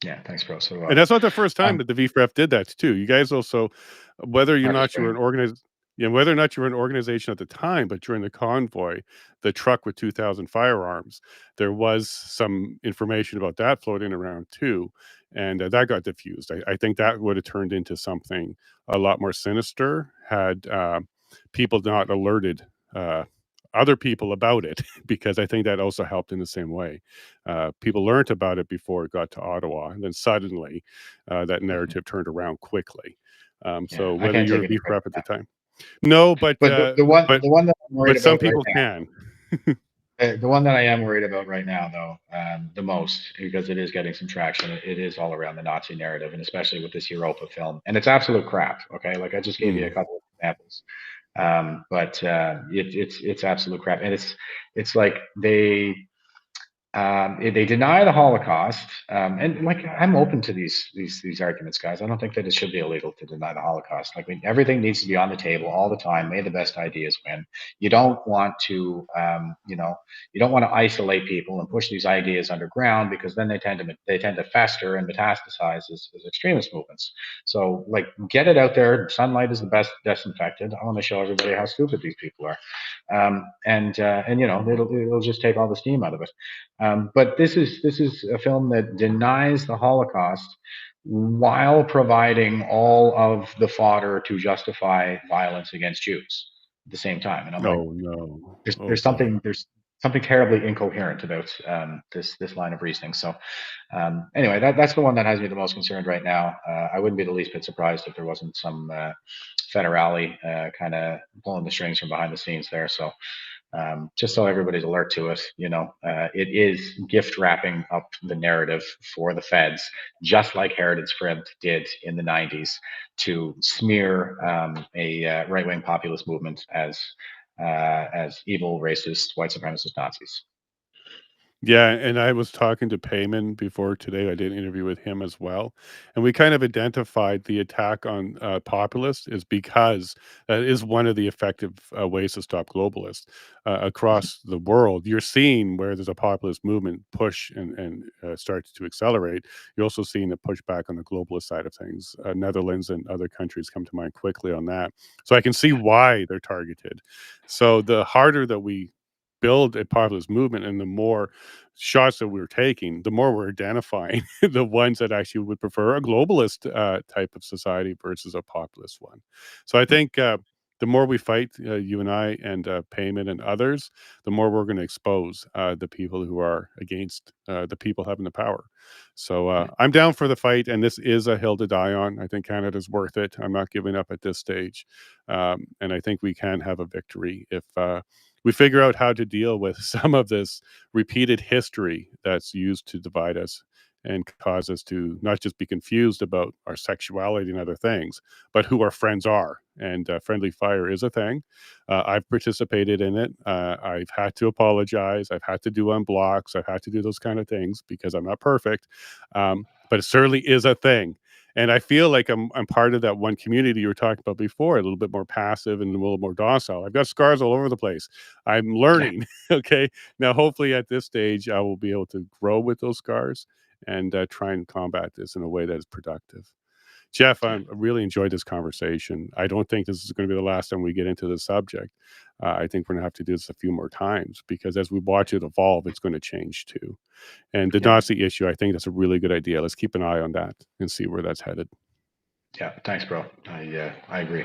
yeah. Thanks, bro. So And that's not the first time that the VFREF did that too. You guys also, whether you're Marcus not you were Graham. an organiz yeah, whether or not you were an organization at the time, but during the convoy, the truck with 2,000 firearms, there was some information about that floating around too, and that got diffused. I think that would have turned into something a lot more sinister had people not alerted other people about it, because I think that also helped in the same way. People learned about it before it got to Ottawa, and then suddenly that Mhm. narrative turned around quickly. Yeah, So I whether can't you're take a any beef credit rep for at the that. time, no, but But the one that I'm worried some about right people can. the one that I am worried about right now, though, the most, because it is getting some traction, it is all around the Nazi narrative, and especially with this Europa film. And it's absolute crap. Okay, like I just gave you a Mm. couple of examples, but it's absolute crap, and it's like They deny the Holocaust, and like I'm open to these arguments, guys. I don't think that it should be illegal to deny the Holocaust. Like everything needs to be on the table all the time. May the best ideas win. You don't want to, you don't want to isolate people and push these ideas underground because then they tend to fester and metastasize as extremist movements. So like get it out there. Sunlight is the best disinfectant. I want to show everybody how stupid these people are, and it'll just take all the steam out of it. But this is a film that denies the Holocaust while providing all of the fodder to justify violence against Jews at the same time. And I'm like, Oh, no. there's Oh, there's boy. something there's something terribly incoherent about this line of reasoning. So anyway, that's the one that has me the most concerned right now. I wouldn't be the least bit surprised if there wasn't some federale kind of pulling the strings from behind the scenes there. So just so everybody's alert to it, it is gift wrapping up the narrative for the feds, just like Heritage Sprint did in the 90s to smear a right wing populist movement as evil, racist, white supremacist Nazis. Yeah, and I was talking to Payman before today. I did an interview with him as well, and we kind of identified the attack on populists is because that is one of the effective ways to stop globalists across the world. You're seeing where there's a populist movement push and starts to accelerate. You're also seeing a pushback on the globalist side of things. Netherlands and other countries come to mind quickly on that, so I can see why they're targeted. So the harder that we build a populist movement and the more shots that we're taking, the more we're identifying the ones that actually would prefer a globalist type of society versus a populist one. So I think the more we fight, you and I and Payment and others, the more we're going to expose the people who are against the people having the power. So I'm down for the fight, and this is a hill to die on. I think Canada's worth it. I'm not giving up at this stage, and I think we can have a victory if we figure out how to deal with some of this repeated history that's used to divide us and cause us to not just be confused about our sexuality and other things, but who our friends are. And friendly fire is a thing. I've participated in it. I've had to apologize. I've had to do unblocks. I've had to do those kind of things because I'm not perfect. But it certainly is a thing. And I feel like I'm part of that one community you were talking about before, a little bit more passive and a little more docile. I've got scars all over the place. I'm Yeah, learning. Okay. Now, hopefully, at this stage, I will be able to grow with those scars and try and combat this in a way that is productive. Jeff, yeah, I really enjoyed this conversation. I don't think this is going to be the last time we get into this subject. I think we're going to have to do this a few more times because as we watch it evolve, it's going to change too. And the yeah, Nazi issue, I think that's a really good idea. Let's keep an eye on that and see where that's headed. yeah. Thanks, bro. I agree.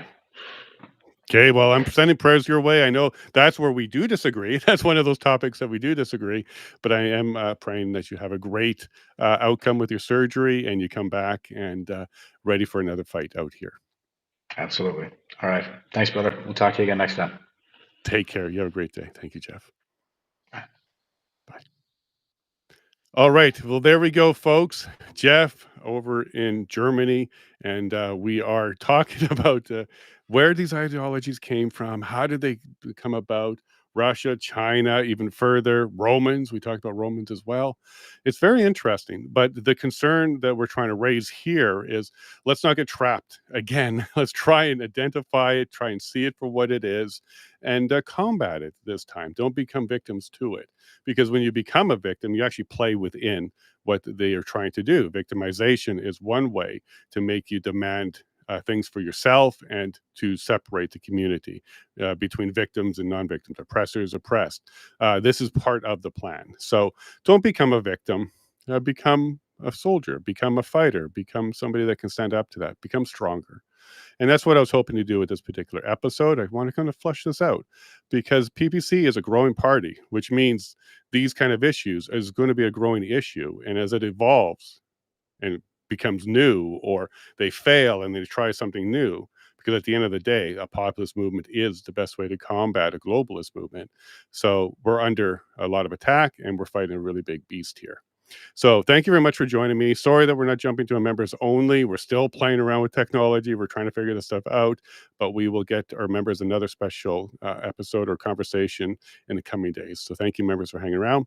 Okay, well, I'm sending prayers your way. I know that's where we do disagree. That's one of those topics that we do disagree. But I am praying that you have a great outcome with your surgery and you come back and ready for another fight out here. Absolutely. All right. Thanks, brother. We'll talk to you again next time. Take care. You have a great day. Thank you, Jeff. Bye. All right. Well, there we go, folks. Jeff over in Germany. And we are talking about where these ideologies came from. How did they come about? Russia, China, even further, Romans. We talked about Romans as well. It's very interesting. But the concern that we're trying to raise here is let's not get trapped again. Let's try and identify it, try and see it for what it is, and combat it this time. Don't become victims to it because when you become a victim, you actually play within what they are trying to do. Victimization is one way to make you demand things for yourself and to separate the community between victims and non-victims, oppressors, oppressed. This is part of the plan. So don't become a victim. Become a soldier. Become a fighter. Become somebody that can stand up to that. Become stronger. And that's what I was hoping to do with this particular episode. I want to kind of flesh this out because PPC is a growing party, which means these kind of issues is going to be a growing issue. And as it evolves and it becomes new, or they fail and they try something new, because at the end of the day, a populist movement is the best way to combat a globalist movement. So we're under a lot of attack and we're fighting a really big beast here. So thank you very much for joining me. Sorry that we're not jumping to a members only. We're still playing around with technology. We're trying to figure this stuff out, but we will get our members another special episode or conversation in the coming days. So thank you, members, for hanging around.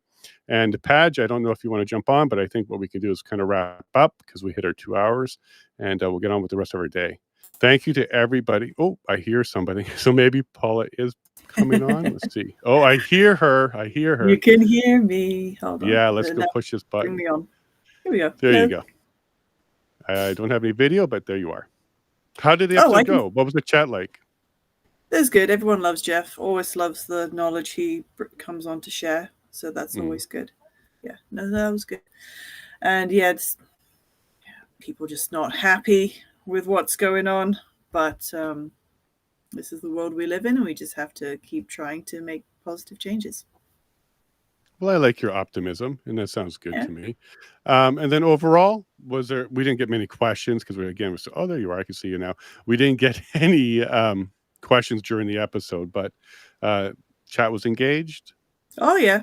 And Padge, I don't know if you want to jump on, but I think what we can do is kind of wrap up because we hit our 2 hours, and we'll get on with the rest of our day. Thank you to everybody. Oh, I hear somebody. So maybe Paula is coming on. Let's see. Oh, I hear her. I hear her. You can hear me. Hold on. Yeah, let's go No, push this bring button. me on. Here we go. There Hello. you go. I don't have any video, but there you are. How did the Oh, episode go? What was the chat like? It was good. Everyone loves Jeff. Always loves the knowledge he comes on to share. So that's always good. Yeah, no, that was good. And yeah, it's people just not happy with what's going on. But this is the world we live in, and we just have to keep trying to make positive changes. Well, I like your optimism, and that sounds good Yeah. to me. And then overall, was there? We didn't get many questions because oh, there you are. I can see you now. We didn't get any questions during the episode, but chat was engaged. Oh yeah.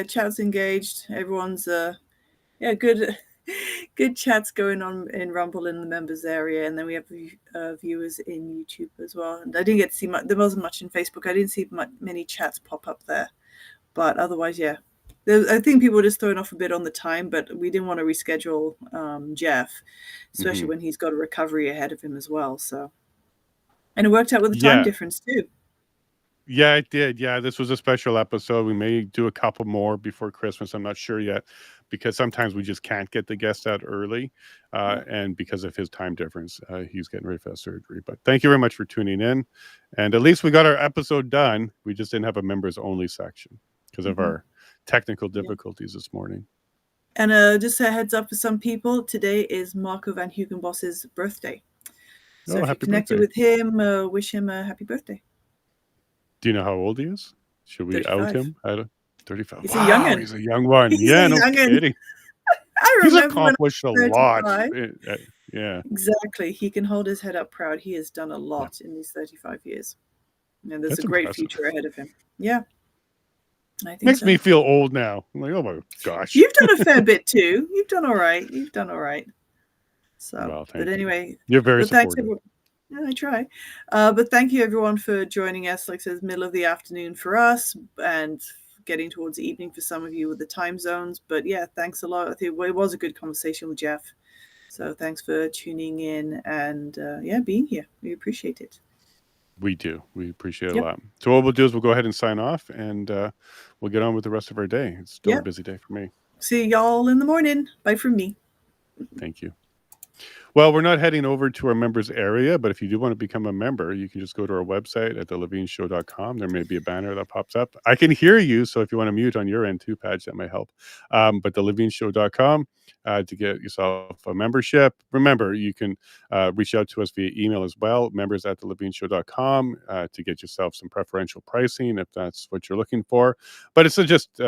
Chat's engaged. Everyone's good. Good chats going on in Rumble in the members area, and then we have viewers in YouTube as well. And I didn't get to see much. There wasn't much in Facebook. I didn't see many chats pop up there, but otherwise, yeah. I think people were just throwing off a bit on the time, but we didn't want to reschedule Jeff, especially when he's got a recovery ahead of him as well. So, and it worked out with the time difference too. Yeah, it did. Yeah, this was a special episode. We may do a couple more before Christmas. I'm not sure yet because sometimes we just can't get the guest out early. And because of his time difference, he's getting ready for that surgery. But thank you very much for tuning in. And at least we got our episode done. We just didn't have a members only section because of our technical difficulties this morning. And just a heads up for some people, today is Marco van Hugenbos's birthday. So if you connected with him, wish him a happy birthday. Do you know how old he is? Should we 35. out him? 35. He's a young'un. He's a young one. He's yeah, a no young'un. kidding. He's accomplished a lot. Yeah. Exactly. He can hold his head up proud. He has done a lot in these 35 years. And there's a great future ahead of him. Yeah. I think Makes me feel old now. I'm like, oh my gosh. You've done a fair bit too. You've done all right. So, well, but anyway. You're very supportive. Yeah, I try. But thank you everyone for joining us. Like I said, middle of the afternoon for us and getting towards the evening for some of you with the time zones. But yeah, thanks a lot. I think it was a good conversation with Jeff. So thanks for tuning in and being here. We appreciate it. We do. We appreciate it a lot. So what we'll do is we'll go ahead and sign off and we'll get on with the rest of our day. It's still a busy day for me. See y'all in the morning. Bye from me. Thank you. Well, we're not heading over to our members area, but if you do want to become a member, you can just go to our website at thelevineshow.com. There may be a banner that pops up. I can hear you, so if you want to mute on your end too, Padge, that might help. But thelevineshow.com to get yourself a membership. Remember, you can reach out to us via email as well, members at thelevineshow.com to get yourself some preferential pricing if that's what you're looking for. But it's just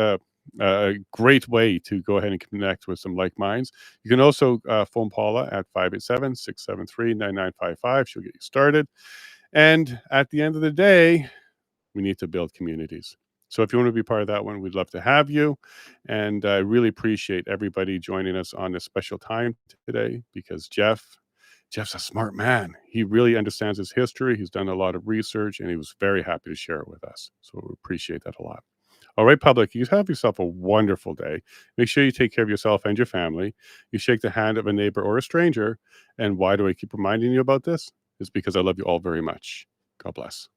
a great way to go ahead and connect with some like minds. You can also phone Paula at 587-673-9955. She'll get you started. And at the end of the day, we need to build communities. So if you want to be part of that one, we'd love to have you. And I really appreciate everybody joining us on this special time today because Jeff's a smart man. He really understands his history. He's done a lot of research and he was very happy to share it with us. So we appreciate that a lot. All right, public, you have yourself a wonderful day. Make sure you take care of yourself and your family. You shake the hand of a neighbor or a stranger. And why do I keep reminding you about this? It's because I love you all very much. God bless.